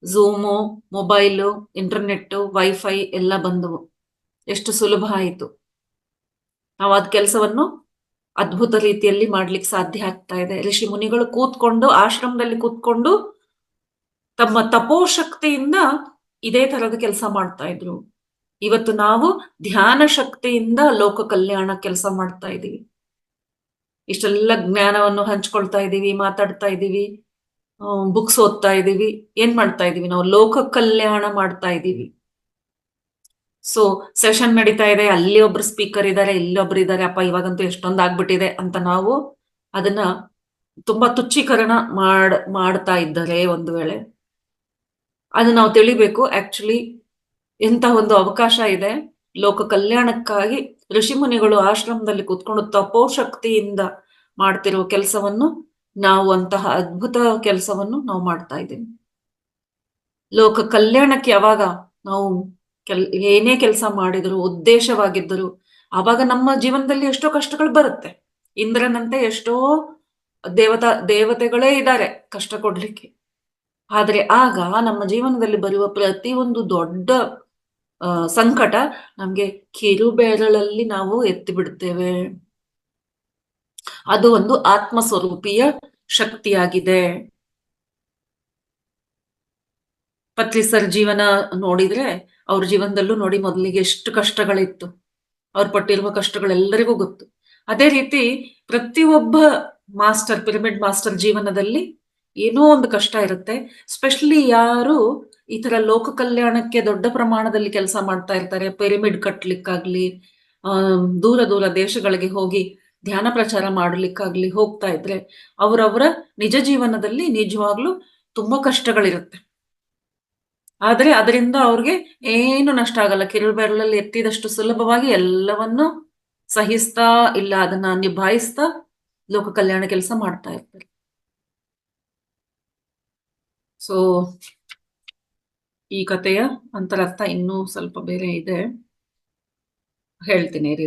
ಝೂಮು, ಮೊಬೈಲು, ಇಂಟರ್ನೆಟ್, ವೈಫೈ ಎಲ್ಲ ಬಂದವು. ಎಷ್ಟು ಸುಲಭ ಆಯಿತು. ನಾವು ಅದ್ ಕೆಲಸವನ್ನು ಅದ್ಭುತ ರೀತಿಯಲ್ಲಿ ಮಾಡ್ಲಿಕ್ಕೆ ಸಾಧ್ಯ ಆಗ್ತಾ ಇದೆ. ಋಷಿ ಮುನಿಗಳು ಕೂತ್ಕೊಂಡು ಆಶ್ರಮದಲ್ಲಿ ಕೂತ್ಕೊಂಡು ತಮ್ಮ ತಪೋಶಕ್ತಿಯಿಂದ ಇದೇ ತರದ ಕೆಲಸ ಮಾಡ್ತಾ ಇದ್ರು. ಇವತ್ತು ನಾವು ಧ್ಯಾನ ಶಕ್ತಿಯಿಂದ ಲೋಕ ಕಲ್ಯಾಣ ಕೆಲಸ ಮಾಡ್ತಾ ಇದೀವಿ. ಇಷ್ಟೆಲ್ಲ ಜ್ಞಾನವನ್ನು ಹಂಚ್ಕೊಳ್ತಾ ಇದೀವಿ, ಮಾತಾಡ್ತಾ ಇದೀವಿ, ಬುಕ್ಸ್ ಓದ್ತಾ ಇದೀವಿ. ಏನ್ ಮಾಡ್ತಾ ಇದೀವಿ ನಾವು? ಲೋಕ ಕಲ್ಯಾಣ ಮಾಡ್ತಾ ಇದೀವಿ. ಸೊ ಸೆಷನ್ ನಡೀತಾ ಇದೆ, ಅಲ್ಲಿ ಒಬ್ರು ಸ್ಪೀಕರ್ ಇದ್ದಾರೆ, ಇಲ್ಲೊಬ್ರು ಇದ್ದಾರೆ, ಅಪ್ಪ ಇವಾಗಂತೂ ಎಷ್ಟೊಂದು ಆಗ್ಬಿಟ್ಟಿದೆ ಅಂತ ನಾವು ಅದನ್ನ ತುಂಬಾ ತುಚ್ಛೀಕರಣ ಮಾಡ್ತಾ ಇದ್ದಾರೆ. ಒಂದು ವೇಳೆ ಅದು ನಾವು ತಿಳಿಬೇಕು, ಆಕ್ಚುಲಿ ಎಂತ ಒಂದು ಅವಕಾಶ ಇದೆ ಲೋಕ ಕಲ್ಯಾಣಕ್ಕಾಗಿ. ಋಷಿ ಮುನಿಗಳು ಆಶ್ರಮದಲ್ಲಿ ಕೂತ್ಕೊಂಡು ತಪೋಶಕ್ತಿಯಿಂದ ಮಾಡ್ತಿರೋ ಕೆಲಸವನ್ನು ನಾವು ಅಂತಹ ಅದ್ಭುತ ಕೆಲಸವನ್ನು ನಾವು ಮಾಡ್ತಾ ಇದ್ದೀವಿ. ಲೋಕ ಕಲ್ಯಾಣಕ್ಕೆ ಯಾವಾಗ ನಾವು ಏನೇ ಕೆಲಸ ಮಾಡಿದ್ರು, ಉದ್ದೇಶವಾಗಿದ್ದರು, ಆವಾಗ ನಮ್ಮ ಜೀವನದಲ್ಲಿ ಎಷ್ಟೋ ಕಷ್ಟಗಳು ಬರುತ್ತೆ. ಇಂದ್ರನಂತೆ ಎಷ್ಟೋ ದೇವತೆಗಳೇ ಇದ್ದಾರೆ ಕಷ್ಟ ಕೊಡ್ಲಿಕ್ಕೆ. ಆದ್ರೆ ಆಗ ನಮ್ಮ ಜೀವನದಲ್ಲಿ ಬರುವ ಪ್ರತಿಯೊಂದು ದೊಡ್ಡ ಸಂಕಟ ನಮ್ಗೆ ಕಿರುಬೆರಳಲ್ಲಿ ನಾವು ಎತ್ತಿ ಬಿಡ್ತೇವೆ. ಅದು ಒಂದು ಆತ್ಮ ಸ್ವರೂಪಿಯ ಶಕ್ತಿಯಾಗಿದೆ. ಪತ್ರಿ ಸರ್ ಜೀವನ ನೋಡಿದ್ರೆ, ಅವ್ರ ಜೀವನದಲ್ಲೂ ನೋಡಿ ಮೊದಲಿಗೆ ಎಷ್ಟು ಕಷ್ಟಗಳಿತ್ತು, ಅವ್ರು ಪಟ್ಟಿರುವ ಕಷ್ಟಗಳೆಲ್ಲರಿಗೂ ಗೊತ್ತು. ಅದೇ ರೀತಿ ಪ್ರತಿಯೊಬ್ಬ ಪಿರಮಿಡ್ ಮಾಸ್ಟರ್ ಜೀವನದಲ್ಲಿ ಏನೋ ಒಂದು ಕಷ್ಟ ಇರುತ್ತೆ. ಸ್ಪೆಷಲಿ ಯಾರು ಈ ತರ ಲೋಕ ಕಲ್ಯಾಣಕ್ಕೆ ದೊಡ್ಡ ಪ್ರಮಾಣದಲ್ಲಿ ಕೆಲಸ ಮಾಡ್ತಾ ಇರ್ತಾರೆ, ಪಿರಮಿಡ್ ಕಟ್ಲಿಕ್ಕಾಗ್ಲಿ, ದೂರ ದೂರ ದೇಶಗಳಿಗೆ ಹೋಗಿ ಧ್ಯಾನ ಪ್ರಚಾರ ಮಾಡ್ಲಿಕ್ಕಾಗ್ಲಿ ಹೋಗ್ತಾ ಇದ್ರೆ, ಅವರವರ ನಿಜ ಜೀವನದಲ್ಲಿ ನಿಜವಾಗ್ಲೂ ತುಂಬಾ ಕಷ್ಟಗಳಿರುತ್ತೆ. ಆದ್ರೆ ಅದರಿಂದ ಅವ್ರಿಗೆ ಏನು ನಷ್ಟ ಆಗಲ್ಲ. ಕಿರುಬೆರಳಲ್ಲಿ ಎತ್ತಿದಷ್ಟು ಸುಲಭವಾಗಿ ಎಲ್ಲವನ್ನು ಸಹಿಸ್ತಾ ಇಲ್ಲ ಅದನ್ನ ನಿಭಾಯಿಸ್ತಾ ಲೋಕ ಕಲ್ಯಾಣ ಕೆಲಸ ಮಾಡ್ತಾ ಇರ್ತಾರೆ. ಸೊ ಈ ಕಥೆಯ ಅಂತರರ್ಥ ಇನ್ನೂ ಸ್ವಲ್ಪ ಬೇರೆ ಇದೆ, ಹೇಳ್ತೀನಿ ರೀ.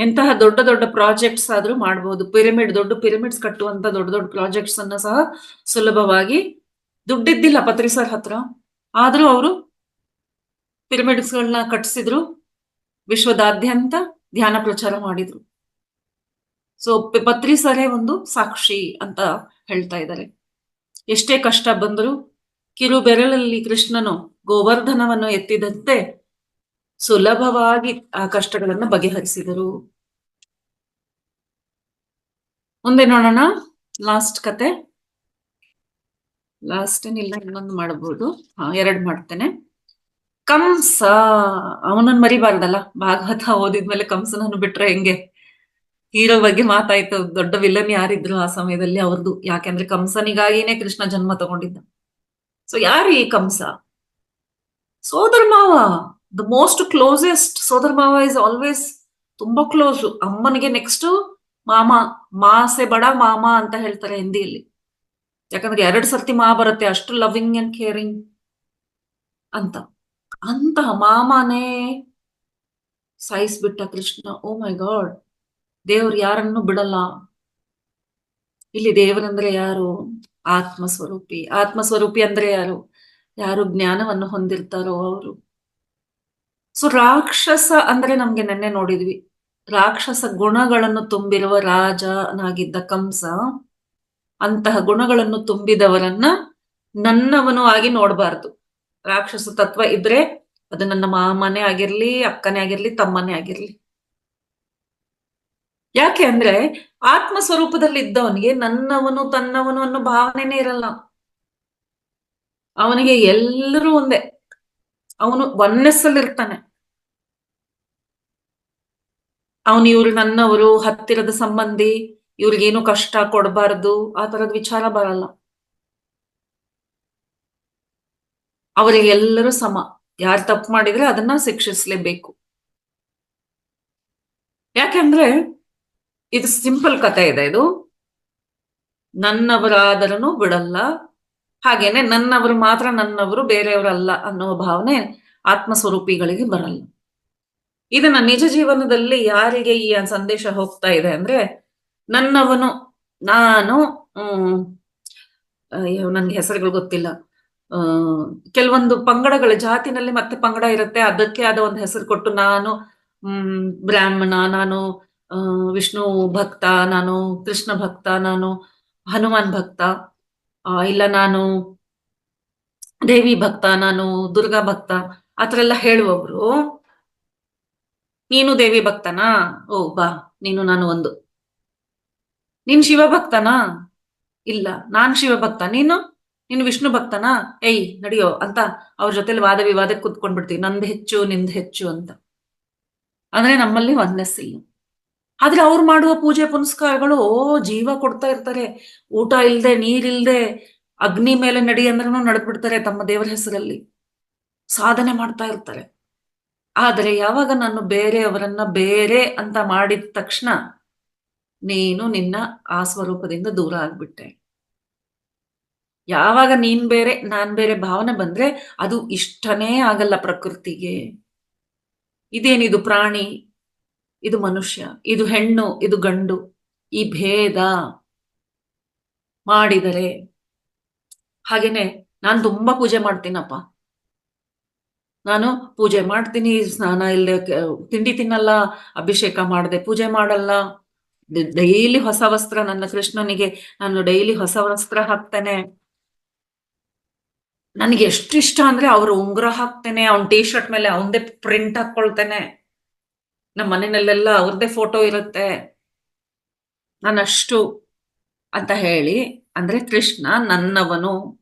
ಎಂತಹ ದೊಡ್ಡ ದೊಡ್ಡ ಪ್ರಾಜೆಕ್ಟ್ಸ್ ಆದ್ರೂ ಮಾಡಬಹುದು. ದೊಡ್ಡ ಪಿರಮಿಡ್ಸ್ ಕಟ್ಟುವಂತ ದೊಡ್ಡ ದೊಡ್ಡ ಪ್ರಾಜೆಕ್ಟ್ಸ್ ಅನ್ನ ಸಹ ಸುಲಭವಾಗಿ, ದುಡ್ಡಿದ್ದಿಲ್ಲ ಪತ್ರಿ ಸರ್ ಹತ್ರ, ಆದ್ರೂ ಅವರು ಪಿರಮಿಡ್ಸ್ಗಳನ್ನ ಕಟ್ಟಿಸಿದ್ರು, ವಿಶ್ವದಾದ್ಯಂತ ಧ್ಯಾನ ಪ್ರಚಾರ ಮಾಡಿದ್ರು. ಸೊ ಪತ್ರಿ ಸರೇ ಒಂದು ಸಾಕ್ಷಿ ಅಂತ ಹೇಳ್ತಾ ಇದ್ದಾರೆ. ಎಷ್ಟೇ ಕಷ್ಟ ಬಂದರೂ ಕಿರು ಬೆರಳಲ್ಲಿ ಕೃಷ್ಣನು ಗೋವರ್ಧನವನ್ನು ಎತ್ತಿದಂತೆ ಸುಲಭವಾಗಿ ಆ ಕಷ್ಟಗಳನ್ನು ಬಗೆಹರಿಸಿದರು. ಮುಂದೆ ನೋಡೋಣ. ಲಾಸ್ಟ್ ಕತೆ, ಲಾಸ್ಟ್ ಏನಿಲ್ಲ, ಇನ್ನೊಂದು ಮಾಡಬಹುದು. ಎರಡು ಮಾಡ್ತೇನೆ. ಕಂಸ, ಅವನನ್ನು ಮರಿಬಾರ್ದಲ್ಲ. ಭಾಗವತ ಓದಿದ್ಮೇಲೆ ಕಂಸನನ್ನು ಬಿಟ್ರೆ ಹೆಂಗೆ? ಹೀರೋ ಬಗ್ಗೆ ಮಾತಾಯ್ತು, ದೊಡ್ಡ ವಿಲನ್ ಯಾರಿದ್ರು ಆ ಸಮಯದಲ್ಲಿ ಅವ್ರದ್ದು. ಯಾಕೆಂದ್ರೆ ಕಂಸನಿಗಾಗಿನೇ ಕೃಷ್ಣ ಜನ್ಮ ತಗೊಂಡಿದ್ದ. ಸೊ ಯಾರು ಈ ಕಂಸ? ಸೋದರ ಮಾವ, ದ ಮೋಸ್ಟ್ ಕ್ಲೋಸೆಸ್ಟ್. ಸೋದರ ಮಾವ ಇಸ್ ಆಲ್ವೇಸ್ ತುಂಬಾ ಕ್ಲೋಸ್. ಅಮ್ಮನಿಗೆ ನೆಕ್ಸ್ಟ್ ಮಾಮ, ಮಾಸೆ ಬಡ ಮಾಮ ಅಂತ ಹೇಳ್ತಾರೆ ಹಿಂದಿಯಲ್ಲಿ. ಯಾಕಂದ್ರೆ 2 ಸರ್ತಿ ಮಾ ಬರುತ್ತೆ, ಅಷ್ಟು ಲವಿಂಗ್ ಅಂಡ್ ಕೇರಿಂಗ್ ಅಂತ. ಅಂತಹ ಮಾಮನೇ ಸಾಯಿಸ್ಬಿಟ್ಟ ಕೃಷ್ಣ. ಓ ಮೈ ಗಾಡ್. ದೇವ್ರು ಯಾರನ್ನು ಬಿಡಲ್ಲ. ಇಲ್ಲಿ ದೇವರಂದ್ರೆ ಯಾರು? ಆತ್ಮಸ್ವರೂಪಿ. ಆತ್ಮಸ್ವರೂಪಿ ಅಂದ್ರೆ ಯಾರು? ಯಾರು ಜ್ಞಾನವನ್ನು ಹೊಂದಿರ್ತಾರೋ ಅವರು. ಸೊ ರಾಕ್ಷಸ ಅಂದ್ರೆ ನಮ್ಗೆ ನೆನ್ನೆ ನೋಡಿದ್ವಿ, ರಾಕ್ಷಸ ಗುಣಗಳನ್ನು ತುಂಬಿರುವ ರಾಜನಾಗಿದ್ದ ಕಂಸ. ಅಂತಹ ಗುಣಗಳನ್ನು ತುಂಬಿದವರನ್ನ ನನ್ನವನು ಆಗಿ ನೋಡಬಾರ್ದು. ರಾಕ್ಷಸ ತತ್ವ ಇದ್ರೆ ಅದು ನನ್ನ ಮಾಮನೇ ಆಗಿರ್ಲಿ, ಅಕ್ಕನೇ ಆಗಿರ್ಲಿ, ತಮ್ಮನೇ ಆಗಿರ್ಲಿ. ಯಾಕೆ ಅಂದ್ರೆ ಆತ್ಮ ಸ್ವರೂಪದಲ್ಲಿ ಇದ್ದವನಿಗೆ ನನ್ನವನು ತನ್ನವನು ಅನ್ನೋ ಭಾವನೆನೇ ಇರಲ್ಲ. ಅವನಿಗೆ ಎಲ್ಲರೂ ಒಂದೇ, ಅವನು ಒನ್ನೆಸ್ ಅಲ್ಲಿ ಇರ್ತಾನೆ. ಅವನು ಇವ್ರು ನನ್ನವರು, ಹತ್ತಿರದ ಸಂಬಂಧಿ, ಇವ್ರಿಗೇನು ಕಷ್ಟ ಕೊಡಬಾರ್ದು, ಆ ತರದ ವಿಚಾರ ಬರಲ್ಲ. ಅವರಿಗೆ ಎಲ್ಲರೂ ಸಮ. ಯಾರು ತಪ್ಪು ಮಾಡಿದ್ರೆ ಅದನ್ನ ಶಿಕ್ಷಿಸ್ಲೇಬೇಕು. ಯಾಕೆಂದ್ರೆ ಇದು ಸಿಂಪಲ್ ಕಥೆ ಇದೆ. ಇದು ನನ್ನವರಾದರನು ಬಿಡಲ್ಲ, ಹಾಗೇನೆ ನನ್ನವರು ಮಾತ್ರ ನನ್ನವರು, ಬೇರೆಯವರಲ್ಲ ಅನ್ನೋ ಭಾವನೆ ಆತ್ಮಸ್ವರೂಪಿಗಳಿಗೆ ಬರಲ್ಲ. ಇದನ್ನ ನಿಜ ಜೀವನದಲ್ಲಿ ಯಾರಿಗೆ ಈ ಸಂದೇಶ ಹೋಗ್ತಾ ಇದೆ ಅಂದ್ರೆ, ನನ್ನವನು ನಾನು, ನನ್ಗೆ ಹೆಸರುಗಳು ಗೊತ್ತಿಲ್ಲ, ಕೆಲವೊಂದು ಪಂಗಡಗಳ ಜಾತಿನಲ್ಲಿ ಮತ್ತೆ ಪಂಗಡ ಇರುತ್ತೆ, ಅದಕ್ಕೆ ಆದ ಒಂದು ಹೆಸರು ಕೊಟ್ಟು ನಾನು ಬ್ರಾಹ್ಮಣ, ನಾನು ವಿಷ್ಣು ಭಕ್ತ, ನಾನು ಕೃಷ್ಣ ಭಕ್ತ, ನಾನು ಹನುಮಾನ್ ಭಕ್ತ, ಇಲ್ಲ ನಾನು ದೇವಿ ಭಕ್ತ, ನಾನು ದುರ್ಗಾ ಭಕ್ತ, ಆತರ ಎಲ್ಲ ಹೇಳುವವರು, ನೀನು ದೇವಿ ಭಕ್ತನಾ? ಓ ಬಾ, ನೀನು ನಾನು ಒಂದು. ನೀನ್ ಶಿವ ಭಕ್ತನಾ? ಇಲ್ಲ, ನಾನ್ ಶಿವ ಭಕ್ತ. ನೀನು ವಿಷ್ಣು ಭಕ್ತನಾ? ಏಯ್ ನಡಿಯೋ ಅಂತ ಅವ್ರ ಜೊತೆಲಿ ವಾದ ವಿವಾದಕ್ಕೆ ಕುತ್ಕೊಂಡ್ಬಿಡ್ತೀವಿ, ನಂದ್ ಹೆಚ್ಚು ನಿಂದ್ ಹೆಚ್ಚು ಅಂತ. ಅಂದ್ರೆ ನಮ್ಮಲ್ಲಿ ಒನ್ನೆಸ್ ಇಲ್ಲ. ಆದ್ರೆ ಅವ್ರು ಮಾಡುವ ಪೂಜೆ ಪುನಸ್ಕಾರಗಳು ಜೀವ ಕೊಡ್ತಾ ಇರ್ತಾರೆ. ಊಟ ಇಲ್ದೆ, ನೀರಿಲ್ದೆ, ಅಗ್ನಿ ಮೇಲೆ ನಡಿ ಅಂದ್ರೂ ನಡೆದ್ಬಿಡ್ತಾರೆ ತಮ್ಮ ದೇವರ ಹೆಸರಲ್ಲಿ, ಸಾಧನೆ ಮಾಡ್ತಾ ಇರ್ತಾರೆ. ಆದರೆ ಯಾವಾಗ ನಾನು ಬೇರೆಯವರನ್ನ ಬೇರೆ ಅಂತ ಮಾಡಿದ ತಕ್ಷಣ ನೀನು ನಿನ್ನ ಆ ಸ್ವರೂಪದಿಂದ ದೂರ ಆಗ್ಬಿಟ್ಟೆ. ಯಾವಾಗ ನೀನ್ ಬೇರೆ ನಾನ್ ಬೇರೆ ಭಾವನೆ ಬಂದ್ರೆ ಅದು ಇಷ್ಟನೇ ಆಗಲ್ಲ ಪ್ರಕೃತಿಗೆ. ಇದೇನಿದು ಪ್ರಾಣಿ, ಇದು ಮನುಷ್ಯ, ಇದು ಹೆಣ್ಣು, ಇದು ಗಂಡು, ಈ ಭೇದ ಮಾಡಿದರೆ. ಹಾಗೇನೆ ನಾನು ತುಂಬಾ ಪೂಜೆ ಮಾಡ್ತೀನಪ್ಪ, ನಾನು ಪೂಜೆ ಮಾಡ್ತೀನಿ, ಸ್ನಾನ ಇಲ್ಲದೆ ತಿಂಡಿ ತಿನ್ನಲ್ಲ, ಅಭಿಷೇಕ ಮಾಡದೆ ಪೂಜೆ ಮಾಡಲ್ಲ, ಡೈಲಿ ಹೊಸ ವಸ್ತ್ರ, ನನ್ನ ಕೃಷ್ಣನಿಗೆ ನಾನು ಡೈಲಿ ಹೊಸ ವಸ್ತ್ರ ಹಾಕ್ತೇನೆ, ನನಗೆ ಎಷ್ಟು ಇಷ್ಟ ಅಂದ್ರೆ ಅವ್ರ ಉಂಗುರ ಹಾಕ್ತೇನೆ, ಅವ್ನ ಟೀ ಶರ್ಟ್ ಮೇಲೆ ಅವನದೇ ಪ್ರಿಂಟ್ ಹಾಕೊಳ್ತೇನೆ, ನಮ್ಮ ಮನೆಯಲ್ಲೆಲ್ಲ ಅವ್ರದ್ದೇ ಫೋಟೋ ಇರುತ್ತೆ, ನಾನಷ್ಟು ಅಂತ ಹೇಳಿ. ಅಂದ್ರೆ ಕೃಷ್ಣ ನನ್ನವನು,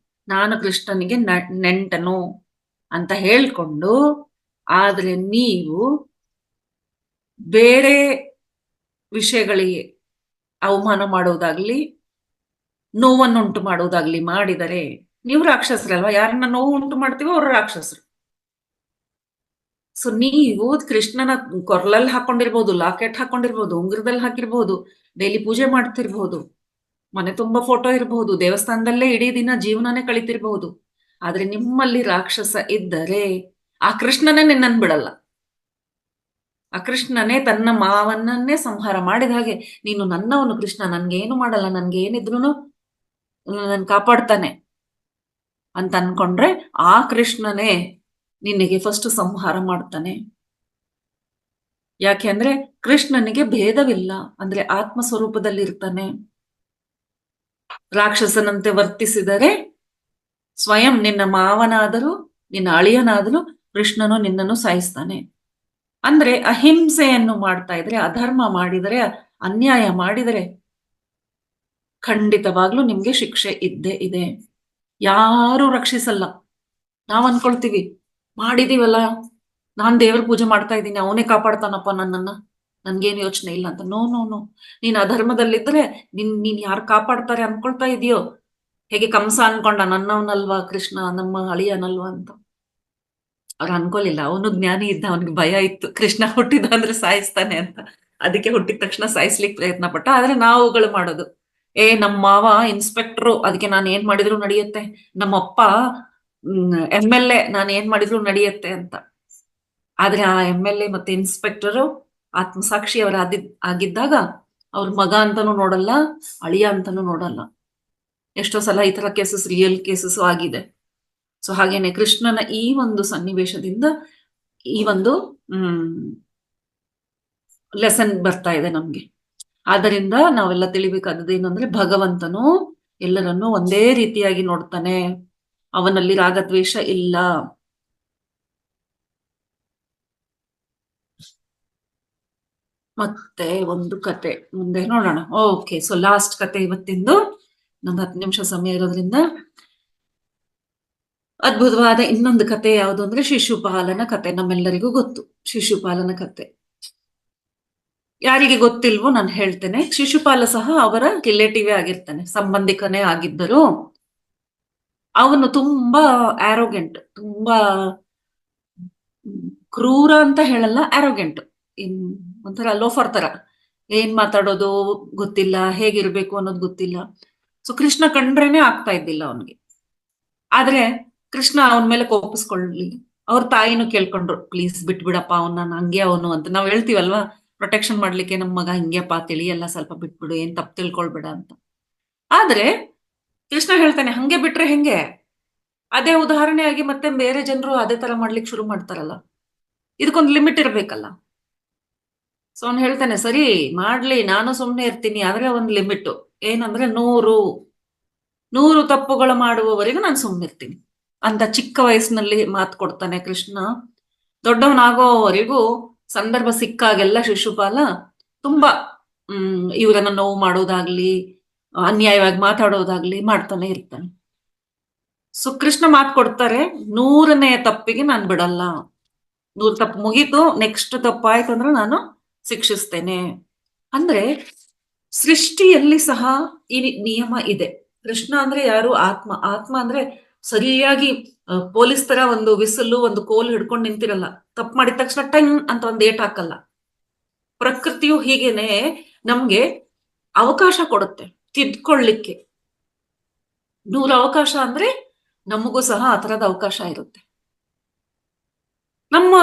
ನಾನು ಕೃಷ್ಣನಿಗೆ ನೆಂಟನು ಅಂತ ಹೇಳ್ಕೊಂಡು, ಆದ್ರೆ ನೀವು ಬೇರೆ ವಿಷಯಗಳಿಗೆ ಅವಮಾನ ಮಾಡುವುದಾಗ್ಲಿ, ನೋವನ್ನುಂಟು ಮಾಡುವುದಾಗ್ಲಿ ಮಾಡಿದರೆ ನೀವು ರಾಕ್ಷಸರಲ್ವಾ? ಯಾರನ್ನ ನೋವು ಉಂಟು ಮಾಡ್ತೀವೋ ಅವರು ರಾಕ್ಷಸರು. ಸೊ ನೀವು ಕೃಷ್ಣನ ಕೊರಲಲ್ಲಿ ಹಾಕೊಂಡಿರ್ಬೋದು, ಲಾಕೆಟ್ ಹಾಕೊಂಡಿರ್ಬೋದು, ಉಂಗುರದಲ್ಲಿ ಹಾಕಿರ್ಬೋದು, ಡೈಲಿ ಪೂಜೆ ಮಾಡ್ತಿರ್ಬೋದು, ಮನೆ ತುಂಬಾ ಫೋಟೋ ಇರಬಹುದು, ದೇವಸ್ಥಾನದಲ್ಲೇ ಇಡೀ ದಿನ ಜೀವನನೇ ಕಳಿತಿರ್ಬಹುದು. ಆದ್ರೆ ನಿಮ್ಮಲ್ಲಿ ರಾಕ್ಷಸ ಇದ್ದರೆ ಆ ಕೃಷ್ಣನೇ ನಿನ್ನನ್ನು ಬಿಡಲ್ಲ. ಆ ಕೃಷ್ಣನೇ ತನ್ನ ಮಾವನನ್ನೇ ಸಂಹಾರ ಮಾಡಿದ ಹಾಗೆ, ನೀನು ನನ್ನವನು ಕೃಷ್ಣ, ನನ್ಗೇನು ಮಾಡಲ್ಲ, ನನ್ಗೆ ಏನಿದ್ರು ನನ್ ಕಾಪಾಡ್ತಾನೆ ಅಂತ ಅನ್ಕೊಂಡ್ರೆ ಆ ಕೃಷ್ಣನೇ ನಿನಗೆ ಫಸ್ಟ್ ಸಂಹಾರ ಮಾಡ್ತಾನೆ. ಯಾಕೆ ಅಂದ್ರೆ ಕೃಷ್ಣನಿಗೆ ಭೇದವಿಲ್ಲ, ಅಂದ್ರೆ ಆತ್ಮ ಸ್ವರೂಪದಲ್ಲಿ ಇರ್ತಾನೆ. ರಾಕ್ಷಸನಂತೆ ವರ್ತಿಸಿದರೆ ಸ್ವಯಂ ನಿನ್ನ ಮಾವನಾದರೂ ನಿನ್ನ ಅಳಿಯನಾದರೂ ಕೃಷ್ಣನು ನಿನ್ನನ್ನು ಸಾಯಿಸ್ತಾನೆ. ಅಂದ್ರೆ ಅಹಿಂಸೆಯನ್ನು ಮಾಡ್ತಾ ಇದ್ರೆ, ಅಧರ್ಮ ಮಾಡಿದರೆ, ಅನ್ಯಾಯ ಮಾಡಿದರೆ ಖಂಡಿತವಾಗ್ಲೂ ನಿಮ್ಗೆ ಶಿಕ್ಷೆ ಇದ್ದೇ ಇದೆ. ಯಾರು ರಕ್ಷಿಸಲ್ಲ. ನಾವ್ ಅನ್ಕೊಳ್ತೀವಿ ಮಾಡಿದೀವಲ್ಲ, ನಾನ್ ದೇವ್ರ ಪೂಜೆ ಮಾಡ್ತಾ ಇದ್ದೀನಿ, ಅವನೇ ಕಾಪಾಡ್ತಾನಪ್ಪ ನನ್ನನ್ನ, ನನ್ಗೇನು ಯೋಚನೆ ಇಲ್ಲ ಅಂತ. ನೋ ನೋ ನೋ, ನೀನ್ ಅಧರ್ಮದಲ್ಲಿದ್ರೆ ನೀನ್ ಯಾರು ಕಾಪಾಡ್ತಾರೆ ಅನ್ಕೊಳ್ತಾ ಇದೆಯೋ? ಹೇಗೆ ಕಂಸ ಅನ್ಕೊಂಡ ನನ್ನವನಲ್ವಾ ಕೃಷ್ಣ, ನಮ್ಮ ಅಳಿಯನಲ್ವಾ ಅಂತ. ಅವ್ರು ಅನ್ಕೊಲಿಲ್ಲ, ಅವನು ಜ್ಞಾನಿ ಇದ್ದ, ಅವನಿಗೆ ಭಯ ಇತ್ತು, ಕೃಷ್ಣ ಹುಟ್ಟಿದ ಅಂದ್ರೆ ಸಾಯಿಸ್ತಾನೆ ಅಂತ, ಅದಕ್ಕೆ ಹುಟ್ಟಿದ ತಕ್ಷಣ ಸಾಯಿಸ್ಲಿಕ್ಕೆ ಪ್ರಯತ್ನ ಪಟ್ಟ. ಆದ್ರೆ ನಾವುಗಳು ಮಾಡೋದು, ನಮ್ಮ ಮಾವ ಇನ್ಸ್ಪೆಕ್ಟ್ರು, ಅದಕ್ಕೆ ನಾನು ಏನ್ ಮಾಡಿದ್ರು ನಡೆಯುತ್ತೆ, ನಮ್ಮಪ್ಪ MLA, ನಾನು ಏನ್ ಮಾಡಿದ್ರು ನಡೆಯುತ್ತೆ ಅಂತ. ಆದ್ರೆ ಆ MLA ಮತ್ತೆ ಇನ್ಸ್ಪೆಕ್ಟರು ಆತ್ಮಸಾಕ್ಷಿ ಅವರ ಆಗಿದ್ದಾಗ ಅವ್ರ ಮಗ ಅಂತಾನು ನೋಡಲ್ಲ, ಅಳಿಯ ಅಂತಾನು ನೋಡಲ್ಲ. ಎಷ್ಟೋ ಸಲ ಈ ತರ ಕೇಸಸ್, ರಿಯಲ್ ಕೇಸಸ್ ಆಗಿದೆ. ಸೊ ಹಾಗೇನೆ ಕೃಷ್ಣನ ಈ ಒಂದು ಸನ್ನಿವೇಶದಿಂದ ಈ ಒಂದು ಲೆಸನ್ ಬರ್ತಾ ಇದೆ ನಮ್ಗೆ. ಆದ್ದರಿಂದ ನಾವೆಲ್ಲ ತಿಳಿಬೇಕಾದದ್ದು ಏನಂದ್ರೆ, ಭಗವಂತನು ಎಲ್ಲರನ್ನೂ ಒಂದೇ ರೀತಿಯಾಗಿ ನೋಡ್ತಾನೆ, ಅವನಲ್ಲಿ ರಾಗದ್ವೇಷ ಇಲ್ಲ. ಮತ್ತೆ ಒಂದು ಕತೆ ಮುಂದೆ ನೋಡೋಣ. ಓಕೆ, ಸೊ ಲಾಸ್ಟ್ ಕತೆ ಇವತ್ತಿಂದು, ನಮ್ಗೆ 10 ನಿಮಿಷ ಸಮಯ ಇರೋದ್ರಿಂದ ಅದ್ಭುತವಾದ ಇನ್ನೊಂದು ಕತೆ ಯಾವುದು ಅಂದ್ರೆ ಶಿಶುಪಾಲನ ಕತೆ. ನಮ್ಮೆಲ್ಲರಿಗೂ ಗೊತ್ತು ಶಿಶುಪಾಲನ ಕತೆ. ಯಾರಿಗೆ ಗೊತ್ತಿಲ್ವೋ ನಾನು ಹೇಳ್ತೇನೆ. ಶಿಶುಪಾಲ ಸಹ ಅವರ ರಿಲೇಟಿವೇ ಆಗಿರ್ತಾನೆ, ಸಂಬಂಧಿಕನೇ ಆಗಿದ್ದರು. ಅವನು ತುಂಬಾ ಆರೋಗೆಂಟ್, ತುಂಬಾ ಕ್ರೂರ ಅಂತ ಹೇಳಲ್ಲ, ಆರೋಗೆಂಟ್. ಒಂಥರ ಲೋಫರ್ ತರ, ಏನ್ ಮಾತಾಡೋದು ಗೊತ್ತಿಲ್ಲ, ಹೇಗಿರ್ಬೇಕು ಅನ್ನೋದು ಗೊತ್ತಿಲ್ಲ. ಸೊ ಕೃಷ್ಣ ಕಂಡ್ರೇನೆ ಆಗ್ತಾ ಇದ್ದಿಲ್ಲ ಅವನಿಗೆ. ಆದ್ರೆ ಕೃಷ್ಣ ಅವನ ಮೇಲೆ ಕೋಪಿಸ್ಕೊಳ್ಳಿಲ್ಲ. ಅವ್ರ ತಾಯಿನೂ ಕೇಳ್ಕೊಂಡ್ರು, ಪ್ಲೀಸ್ ಬಿಟ್ಬಿಡಪ್ಪ ಅವನ್ನ, ಹಂಗೆ ಅವನು ಅಂತ ನಾವ್ ಹೇಳ್ತೀವಲ್ವಾ, ಪ್ರೊಟೆಕ್ಷನ್ ಮಾಡ್ಲಿಕ್ಕೆ, ನಮ್ಮ ಮಗ ಹಿಂಗೆಪ್ಪ ತಿಳಿಯಲ್ಲ, ಸ್ವಲ್ಪ ಬಿಟ್ಬಿಡು, ಏನ್ ತಪ್ಪು ತಿಳ್ಕೊಳ್ಬೇಡ ಅಂತ. ಆದ್ರೆ ಕೃಷ್ಣ ಹೇಳ್ತಾನೆ, ಹಂಗೆ ಬಿಟ್ರೆ ಹೆಂಗೆ? ಅದೇ ಉದಾಹರಣೆಯಾಗಿ ಮತ್ತೆ ಬೇರೆ ಜನರು ಅದೇ ತರ ಮಾಡ್ಲಿಕ್ಕೆ ಶುರು ಮಾಡ್ತಾರಲ್ಲ, ಇದಕ್ಕೊಂದು ಲಿಮಿಟ್ ಇರ್ಬೇಕಲ್ಲ. ಸೊ ಅವ್ನು ಹೇಳ್ತಾನೆ, ಸರಿ ಮಾಡ್ಲಿ, ನಾನು ಸುಮ್ನೆ ಇರ್ತೀನಿ, ಆದ್ರೆ ಒಂದ್ ಲಿಮಿಟ್. ಏನಂದ್ರೆ 100 ತಪ್ಪುಗಳು ಮಾಡುವವರೆಗೂ ನಾನು ಸುಮ್ಮನಿರ್ತೀನಿ ಅಂತ ಚಿಕ್ಕ ವಯಸ್ಸಿನಲ್ಲಿ ಮಾತು ಕೊಡ್ತಾನೆ ಕೃಷ್ಣ. ದೊಡ್ಡವನಾಗೋವರೆಗೂ ಸಂದರ್ಭ ಸಿಕ್ಕಾಗೆಲ್ಲ ಶಿಶುಪಾಲ ತುಂಬಾ ಇವರನ್ನ ನೋವು ಮಾಡೋದಾಗ್ಲಿ, ಅನ್ಯಾಯವಾಗಿ ಮಾತಾಡೋದಾಗ್ಲಿ ಮಾಡ್ತಾನೆ ಇರ್ತಾನೆ. ಸೊ ಕೃಷ್ಣ ಮಾತು ಕೊಡ್ತಾರೆ, 100ನೇ ತಪ್ಪಿಗೆ ನಾನು ಬಿಡಲ್ಲ. 100 ತಪ್ಪು ಮುಗೀತು, ನೆಕ್ಸ್ಟ್ ತಪ್ಪಾಯ್ತು ಅಂದ್ರೆ ನಾನು ಶಿಕ್ಷಿಸ್ತೇನೆ. ಅಂದ್ರೆ ಸೃಷ್ಟಿಯಲ್ಲಿ ಸಹ ಈ ನಿಯಮ ಇದೆ. ಕೃಷ್ಣ ಅಂದ್ರೆ ಯಾರು? ಆತ್ಮ. ಆತ್ಮ ಅಂದ್ರೆ ಸರಿಯಾಗಿ ಪೊಲೀಸ್ ತರ ಒಂದು ವಿಸಲು, ಒಂದು ಕೋಲ್ ಹಿಡ್ಕೊಂಡು ನಿಂತಿರಲ್ಲ. ತಪ್ಪು ಮಾಡಿದ ತಕ್ಷಣ ಟಂಗ್ ಅಂತ ಒಂದು ಏಟ್ ಹಾಕಲ್ಲ. ಪ್ರಕೃತಿಯು ಹೀಗೇನೆ ನಮ್ಗೆ ಅವಕಾಶ ಕೊಡುತ್ತೆ ತಿದ್ಕೊಳ್ಳಿಕ್ಕೆ. 100 ಅವಕಾಶ ಅಂದ್ರೆ ನಮಗೂ ಸಹ ಆ ತರದ ಅವಕಾಶ ಇರುತ್ತೆ. ನಮ್ಮ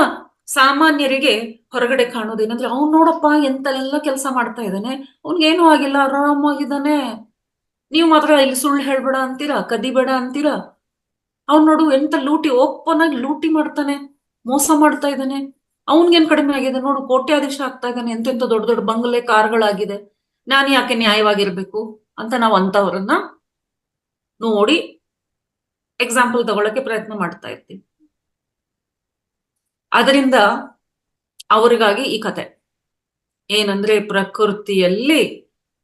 ಸಾಮಾನ್ಯರಿಗೆ ಹೊರಗಡೆ ಕಾಣೋದೇನಂದ್ರೆ, ಅವ್ನು ನೋಡಪ್ಪ ಎಂತೆಲ್ಲ ಕೆಲಸ ಮಾಡ್ತಾ ಇದ್ದಾನೆ, ಅವ್ನಿಗೇನು ಆಗಿಲ್ಲ, ಆರಾಮಾಗಿದ್ದಾನೆ, ನೀವು ಮಾತ್ರ ಇಲ್ಲಿ ಸುಳ್ಳು ಹೇಳ್ಬೇಡ ಅಂತೀರಾ, ಕದಿಬೇಡ ಅಂತೀರಾ. ಅವ್ನು ನೋಡು ಎಂತ ಲೂಟಿ, ಓಪನ್ ಆಗಿ ಲೂಟಿ ಮಾಡ್ತಾನೆ, ಮೋಸ ಮಾಡ್ತಾ ಇದ್ದಾನೆ, ಅವನ್ಗೇನ್ ಕಡಿಮೆ ಆಗಿದೆ ನೋಡು, ಕೋಟ್ಯಾಧೀಶ ಆಗ್ತಾ ಇದ್ದಾನೆ, ಎಂತೆಂತ ದೊಡ್ಡ ದೊಡ್ಡ ಬಂಗಲೆ, ಕಾರ್ಗಳಾಗಿದೆ, ನಾನು ಯಾಕೆ ನ್ಯಾಯವಾಗಿರ್ಬೇಕು ಅಂತ ನಾವು ಅಂತವ್ರನ್ನ ನೋಡಿ ಎಕ್ಸಾಂಪಲ್ ತಗೊಳಕ್ಕೆ ಪ್ರಯತ್ನ ಮಾಡ್ತಾ ಇರ್ತೀವಿ. ಅದರಿಂದ ಅವರಿಗಾಗಿ ಈ ಕತೆ ಏನಂದ್ರೆ, ಪ್ರಕೃತಿಯಲ್ಲಿ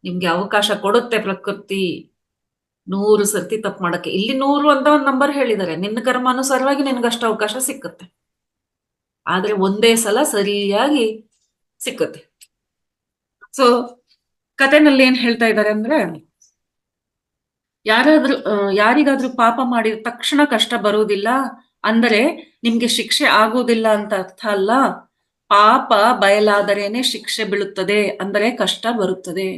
ನಿಮ್ಗೆ ಅವಕಾಶ ಕೊಡುತ್ತೆ ಪ್ರಕೃತಿ 100 ಸರ್ತಿ ತಪ್ಪು ಮಾಡಕ್ಕೆ. ಇಲ್ಲಿ 100 ಅಂತ ಒಂದು ನಂಬರ್ ಹೇಳಿದ್ದಾರೆ, ನಿನ್ನ ಕರ್ಮಾನುಸಾರವಾಗಿ ನಿನ್ಗಷ್ಟು ಅವಕಾಶ ಸಿಕ್ಕುತ್ತೆ. ಆದ್ರೆ ಒಂದೇ ಸಲ ಸರಿಯಾಗಿ ಸಿಕ್ಕುತ್ತೆ. ಸೊ ಕಥೆನಲ್ಲಿ ಏನ್ ಹೇಳ್ತಾ ಇದ್ದಾರೆ ಅಂದ್ರೆ, ಯಾರಿಗಾದ್ರೂ ಪಾಪ ಮಾಡಿದ ತಕ್ಷಣ ಕಷ್ಟ ಬರುವುದಿಲ್ಲ ಅಂದರೆ ನಿಮ್ಗೆ ಶಿಕ್ಷೆ ಆಗುವುದಿಲ್ಲ ಅಂತ ಅರ್ಥ ಅಲ್ಲ. ಪಾಪ ಬಯಲಾದರೇನೆ ಶಿಕ್ಷೆ ಬೀಳುತ್ತದೆ, ಅಂದರೆ ಕಷ್ಟ ಬರುತ್ತದೆ.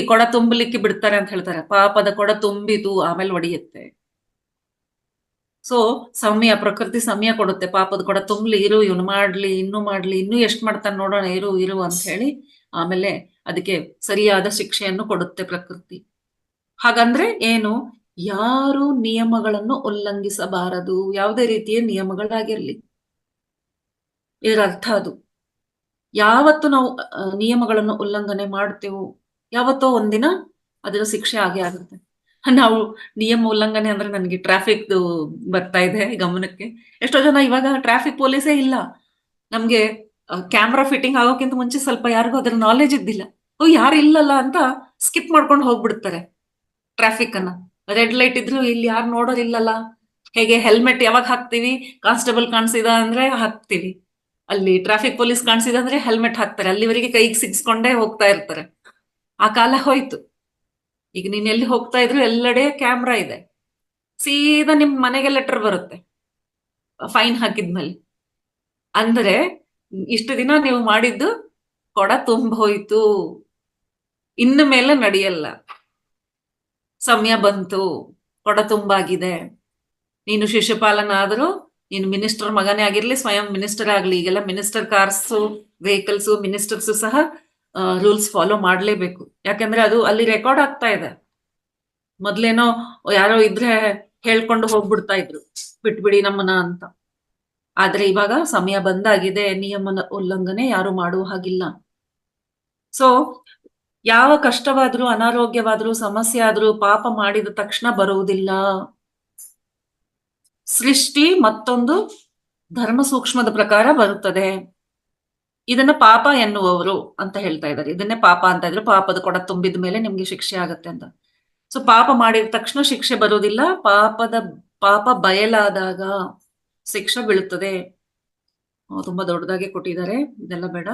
ಕೊಡ ತುಂಬಲಿಕ್ಕೆ ಬಿಡ್ತಾರೆ ಅಂತ ಹೇಳ್ತಾರೆ. ಪಾಪದ ಕೊಡ ತುಂಬಿತು, ಆಮೇಲೆ ಒಡೆಯುತ್ತೆ. ಸೊ ಪ್ರಕೃತಿ ಸಮಯ ಕೊಡುತ್ತೆ, ಪಾಪದ ಕೊಡ ತುಂಬಲಿ, ಇರು, ಇವನು ಮಾಡ್ಲಿ, ಇನ್ನೂ ಎಷ್ಟ್ ಮಾಡ್ತಾನೆ ನೋಡೋಣ, ಇರು ಅಂತ ಹೇಳಿ ಆಮೇಲೆ ಅದಕ್ಕೆ ಸರಿಯಾದ ಶಿಕ್ಷೆಯನ್ನು ಕೊಡುತ್ತೆ ಪ್ರಕೃತಿ. ಹಾಗಂದ್ರೆ ಏನು? ಯಾರು ನಿಯಮಗಳನ್ನು ಉಲ್ಲಂಘಿಸಬಾರದು, ಯಾವುದೇ ರೀತಿಯ ನಿಯಮಗಳಾಗಿರ್ಲಿ. ಇದರ ಅರ್ಥ ಅದು. ಯಾವತ್ತು ನಾವು ನಿಯಮಗಳನ್ನು ಉಲ್ಲಂಘನೆ ಮಾಡ್ತೇವೋ ಯಾವತ್ತೋ ಒಂದಿನ ಅದರ ಶಿಕ್ಷೆ ಆಗೇ ಆಗುತ್ತೆ. ನಾವು ನಿಯಮ ಉಲ್ಲಂಘನೆ ಅಂದ್ರೆ ನನಗೆ ಟ್ರಾಫಿಕ್ ಬರ್ತಾ ಇದೆ ಗಮನಕ್ಕೆ. ಎಷ್ಟೋ ಜನ ಇವಾಗ ಟ್ರಾಫಿಕ್ ಪೊಲೀಸೇ ಇಲ್ಲ. ನಮ್ಗೆ ಕ್ಯಾಮ್ರಾ ಫಿಟ್ಟಿಂಗ್ ಆಗೋಕ್ಕಿಂತ ಮುಂಚೆ ಸ್ವಲ್ಪ ಯಾರಿಗೂ ಅದ್ರ ನಾಲೆಜ್ ಇದ್ದಿಲ್ಲ, ಯಾರು ಇಲ್ಲಲ್ಲ ಅಂತ ಸ್ಕಿಪ್ ಮಾಡ್ಕೊಂಡು ಹೋಗ್ಬಿಡ್ತಾರೆ ಟ್ರಾಫಿಕ್ ಅನ್ನ. ರೆಡ್ ಲೈಟ್ ಇದ್ರು ಇಲ್ಲಿ ಯಾರು ನೋಡೋರಿಲ್ಲಲ್ಲ, ಹೇಗೆ ಹೆಲ್ಮೆಟ್ ಯಾವಾಗ ಹಾಕ್ತಿವಿ, ಕಾನ್ಸ್ಟೇಬಲ್ ಕಾಣಿಸಿದ ಅಂದ್ರೆ ಹಾಕ್ತಿವಿ, ಅಲ್ಲಿ ಟ್ರಾಫಿಕ್ ಪೊಲೀಸ್ ಕಾಣಿಸಿದ ಅಂದ್ರೆ ಹೆಲ್ಮೆಟ್ ಹಾಕ್ತಾರೆ, ಅಲ್ಲಿವರೆಗೆ ಕೈಗೆ ಸಿಗಿಸ್ಕೊಂಡೇ ಹೋಗ್ತಾ ಇರ್ತಾರೆ. ಆ ಕಾಲ ಹೋಯ್ತು. ಈಗ ನೀನ್ ಎಲ್ಲಿ ಹೋಗ್ತಾ ಇದ್ರು ಎಲ್ಲೆಡೆ ಕ್ಯಾಮ್ರಾ ಇದೆ, ಸೀದಾ ನಿಮ್ ಮನೆಗೆ ಲೆಟರ್ ಬರುತ್ತೆ ಫೈನ್ ಹಾಕಿದ್ಮೇಲೆ. ಅಂದ್ರೆ ಇಷ್ಟು ದಿನ ನೀವು ಮಾಡಿದ್ದು ಕೊಡ ತುಂಬ ಹೋಯ್ತು, ಇನ್ನು ಮೇಲೆ ನಡೆಯಲ್ಲ, ಸಮಯ ಬಂತು, ಕೊಡ ತುಂಬಾಗಿದೆ. ನೀನು ಶಿಶುಪಾಲನ ಆದ್ರೂ, ನೀನು ಮಿನಿಸ್ಟರ್ ಮಗನೇ ಆಗಿರ್ಲಿ, ಸ್ವಯಂ ಮಿನಿಸ್ಟರ್ ಆಗ್ಲಿ, ಈಗೆಲ್ಲ ಮಿನಿಸ್ಟರ್ ಕಾರ್ಸ್, ವೆಹಿಕಲ್ಸ್, ಮಿನಿಸ್ಟರ್ಸ್ ಸಹ ರೂಲ್ಸ್ ಫಾಲೋ ಮಾಡ್ಲೇಬೇಕು. ಯಾಕಂದ್ರೆ ಅದು ಅಲ್ಲಿ ರೆಕಾರ್ಡ್ ಆಗ್ತಾ ಇದೆ. ಮೊದ್ಲೇನೋ ಯಾರೋ ಇದ್ರೆ ಹೇಳ್ಕೊಂಡು ಹೋಗ್ಬಿಡ್ತಾ ಇದ್ರು, ಬಿಟ್ಬಿಡಿ ನಮ್ಮನ್ನ ಅಂತ. ಆದ್ರೆ ಇವಾಗ ಸಮಯ ಬಂದಾಗಿದೆ, ನಿಯಮನ ಉಲ್ಲಂಘನೆ ಯಾರು ಮಾಡುವ ಹಾಗಿಲ್ಲ. ಸೊ ಯಾವ ಕಷ್ಟವಾದ್ರೂ, ಅನಾರೋಗ್ಯವಾದ್ರೂ, ಸಮಸ್ಯೆ ಆದ್ರೂ ಪಾಪ ಮಾಡಿದ ತಕ್ಷಣ ಬರುವುದಿಲ್ಲ. ಸೃಷ್ಟಿ ಮತ್ತೊಂದು ಧರ್ಮ ಸೂಕ್ಷ್ಮದ ಪ್ರಕಾರ ಬರುತ್ತದೆ. ಇದನ್ನ ಪಾಪ ಎನ್ನುವವರು ಅಂತ ಹೇಳ್ತಾ ಇದ್ದಾರೆ. ಇದನ್ನೇ ಪಾಪ ಅಂತ ಇದ್ರೆ, ಪಾಪದ ಕೊಡ ತುಂಬಿದ ಮೇಲೆ ನಿಮ್ಗೆ ಶಿಕ್ಷೆ ಆಗತ್ತೆ ಅಂತ. ಸೊ ಪಾಪ ಮಾಡಿದ ತಕ್ಷಣ ಶಿಕ್ಷೆ ಬರುವುದಿಲ್ಲ. ಪಾಪ ಬಯಲಾದಾಗ ಶಿಕ್ಷೆ ಬೀಳುತ್ತದೆ. ತುಂಬಾ ದೊಡ್ಡದಾಗಿ ಕೊಟ್ಟಿದ್ದಾರೆ, ಇದೆಲ್ಲ ಬೇಡ.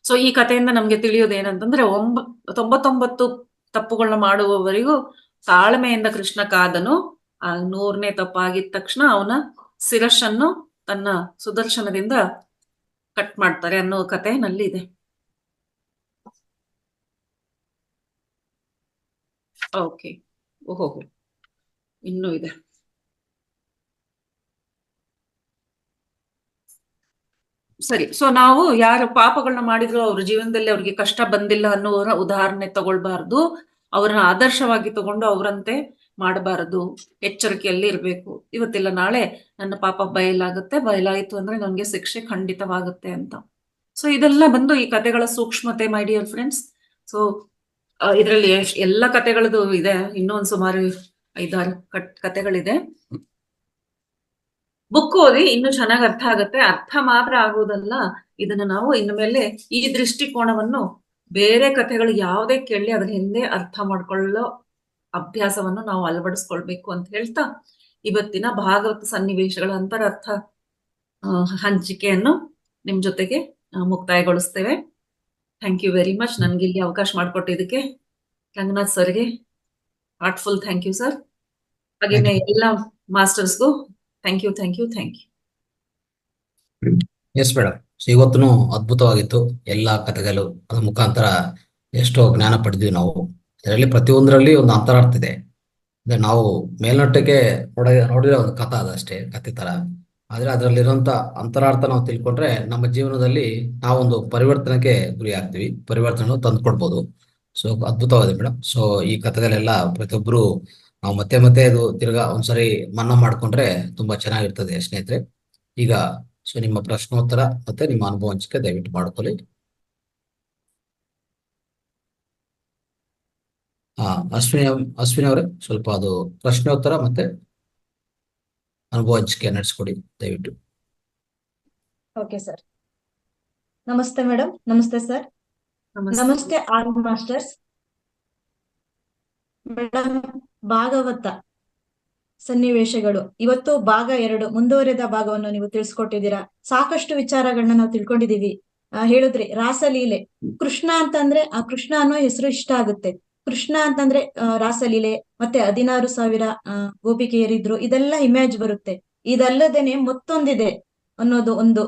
ಸೊ ಈ ಕಥೆಯಿಂದ ನಮ್ಗೆ ತಿಳಿಯೋದೇನಂತಂದ್ರೆ 99 ತಪ್ಪುಗಳನ್ನ ಮಾಡುವವರಿಗೂ ತಾಳ್ಮೆಯಿಂದ ಕೃಷ್ಣ ಕಾದನು. 100ನೇ ತಪ್ಪಾಗಿದ ತಕ್ಷಣ ಅವನ ಶಿರಸ್ಸನ್ನು ತನ್ನ ಸುದರ್ಶನದಿಂದ ಕಟ್ ಮಾಡ್ತಾರೆ ಅನ್ನೋ ಕಥೆನಲ್ಲಿ ಇದೆ. ಓಕೆ, ಓಹೋ, ಇನ್ನೂ ಇದೆ. ಸರಿ. ಸೊ ನಾವು ಯಾರು ಪಾಪಗಳನ್ನ ಮಾಡಿದ್ರು ಅವ್ರ ಜೀವನದಲ್ಲಿ ಅವ್ರಿಗೆ ಕಷ್ಟ ಬಂದಿಲ್ಲ ಅನ್ನೋರ ಉದಾಹರಣೆ ತಗೊಳ್ಬಾರ್ದು. ಅವ್ರನ್ನ ಆದರ್ಶವಾಗಿ ತಗೊಂಡು ಅವರಂತೆ ಮಾಡಬಾರದು. ಎಚ್ಚರಿಕೆಯಲ್ಲಿ ಇರ್ಬೇಕು. ಇವತ್ತಿಲ್ಲ ನಾಳೆ ನನ್ನ ಪಾಪ ಬಯಲಾಯಿತು ಅಂದ್ರೆ ನನ್ಗೆ ಶಿಕ್ಷೆ ಖಂಡಿತವಾಗುತ್ತೆ ಅಂತ. ಸೊ ಇದೆಲ್ಲ ಬಂದು ಈ ಕಥೆಗಳ ಸೂಕ್ಷ್ಮತೆ, ಮೈ ಡಿಯರ್ ಫ್ರೆಂಡ್ಸ್. ಸೊ ಇದರಲ್ಲಿ ಎಲ್ಲ ಕಥೆಗಳದ್ದು ಇದೆ. ಇನ್ನೊಂದು ಸುಮಾರು 5-6 ಕಥೆಗಳಿದೆ. ಬುಕ್ ಓದಿ ಇನ್ನು ಚೆನ್ನಾಗಿ ಅರ್ಥ ಆಗುತ್ತೆ. ಅರ್ಥ ಮಾತ್ರ ಆಗುವುದಲ್ಲ, ಇದನ್ನ ನಾವು ಇನ್ನು ಮೇಲೆ ಈ ದೃಷ್ಟಿಕೋನವನ್ನು ಬೇರೆ ಕಥೆಗಳು ಯಾವುದೇ ಕೇಳಿ ಅದ್ರ ಹಿಂದೆ ಅರ್ಥ ಮಾಡ್ಕೊಳ್ಳೋ ಅಭ್ಯಾಸವನ್ನು ನಾವು ಅಳವಡಿಸ್ಕೊಳ್ಬೇಕು ಅಂತ ಹೇಳ್ತಾ ಇವತ್ತಿನ ಭಾಗವತ ಸನ್ನಿವೇಶಗಳ ಅಂತರರ್ಥ ಹಂಚಿಕೆಯನ್ನು ನಿಮ್ ಜೊತೆಗೆ ಮುಕ್ತಾಯಗೊಳಿಸ್ತೇವೆ. Thank you very much. ನನ್ಗೆ ಇಲ್ಲಿ ಅವಕಾಶ ಮಾಡಿಕೊಟ್ಟಿದ್ದಕ್ಕೆ ರಂಗನಾಥ್ ಸರ್ಗೆ ಹಾರ್ಟ್ಫುಲ್ ಥ್ಯಾಂಕ್ ಯು ಸರ್. ಹಾಗೇನೆ ಎಲ್ಲ ಮಾಸ್ಟರ್ಸ್ಗೂ thank you. Yes madam. So ಇವತ್ತು ಅದ್ಭುತವಾಗಿತ್ತು. ಎಲ್ಲಾ ಕಥೆಗಳು ಅದ್ರ ಮುಖಾಂತರ ಎಷ್ಟೋ ಜ್ಞಾನ ಪಡೆದ್ವಿ ನಾವು. ಇದರಲ್ಲಿ ಪ್ರತಿಯೊಂದರಲ್ಲಿ ಒಂದು ಅಂತರಾರ್ಥ ಇದೆ. ನಾವು ಮೇಲ್ನೋಟಕ್ಕೆ ನೋಡಿರೋ ಒಂದು ಕಥೆ ಅದಷ್ಟೇ, ಕಥೆ ತರ. ಆದ್ರೆ ಅದರಲ್ಲಿರುವಂತ ಅಂತರಾರ್ಥ ನಾವು ತಿಳ್ಕೊಂಡ್ರೆ ನಮ್ಮ ಜೀವನದಲ್ಲಿ ನಾವೊಂದು ಪರಿವರ್ತನೆಗೆ ಗುರಿ ಆಗ್ತೀವಿ, ಪರಿವರ್ತನೆ ತಂದ್ಕೊಡ್ಬೋದು. ಸೊ ಅದ್ಭುತವಾಗಿದೆ ಮೇಡಮ್. ಸೊ ಈ ಕಥೆಗಳೆಲ್ಲ ಪ್ರತಿಯೊಬ್ರು ನಾವು ಮತ್ತೆ ಮತ್ತೆ ಇದು ತಿರ್ಗಾ ಒಂದ್ಸರಿ ಮನ್ನಾ ಮಾಡ್ಕೊಂಡ್ರೆ ತುಂಬಾ ಚೆನ್ನಾಗಿರ್ತದೆ ಸ್ನೇಹಿತರೆ. ಈಗ ಸೊ ನಿಮ್ಮ ಪ್ರಶ್ನೋತ್ತರ ಮತ್ತೆ ನಿಮ್ಮ ಅನುಭವ ಹಂಚಿಕೆ ದಯವಿಟ್ಟು ಮಾಡ್ಕೊಳ್ಳಿ. ಅಶ್ವಿನಿ ಅವರೇ, ಸ್ವಲ್ಪ ಅದು ಪ್ರಶ್ನೋತ್ತರ ಮತ್ತೆ ಅನುಭವ ಹಂಚಿಕೆ ನಡೆಸ್ಕೊಡಿ ದಯವಿಟ್ಟು. Okay sir. ನಮಸ್ತೆ ಮೇಡಮ್. ನಮಸ್ತೆ ಸರ್. ನಮಸ್ತೆ ಆಲ್ ಮಾಸ್ಟರ್ಸ್. ಮೇಡಮ್, ಭಾಗವತ ಸನ್ನಿವೇಶಗಳು ಇವತ್ತು ಭಾಗ 2 ಮುಂದುವರೆದ ಭಾಗವನ್ನು ನೀವು ತಿಳಿಸ್ಕೊಟ್ಟಿದ್ದೀರಾ. ಸಾಕಷ್ಟು ವಿಚಾರಗಳನ್ನ ನಾವು ತಿಳ್ಕೊಂಡಿದೀವಿ. ಹೇಳಿದ್ರಿ ರಾಸಲೀಲೆ. ಕೃಷ್ಣ ಅಂತಂದ್ರೆ ಆ ಕೃಷ್ಣ ಅನ್ನೋ ಹೆಸರು ಇಷ್ಟ ಆಗುತ್ತೆ. ಕೃಷ್ಣ ಅಂತಂದ್ರೆ ರಾಸಲೀಲೆ, ಮತ್ತೆ 16,000 ಗೋಪಿಕೆಯರಿದ್ರು, ಇದೆಲ್ಲ ಇಮೇಜ್ ಬರುತ್ತೆ. ಇದಲ್ಲದೇನೆ ಮತ್ತೊಂದಿದೆ ಅನ್ನೋದು ಒಂದು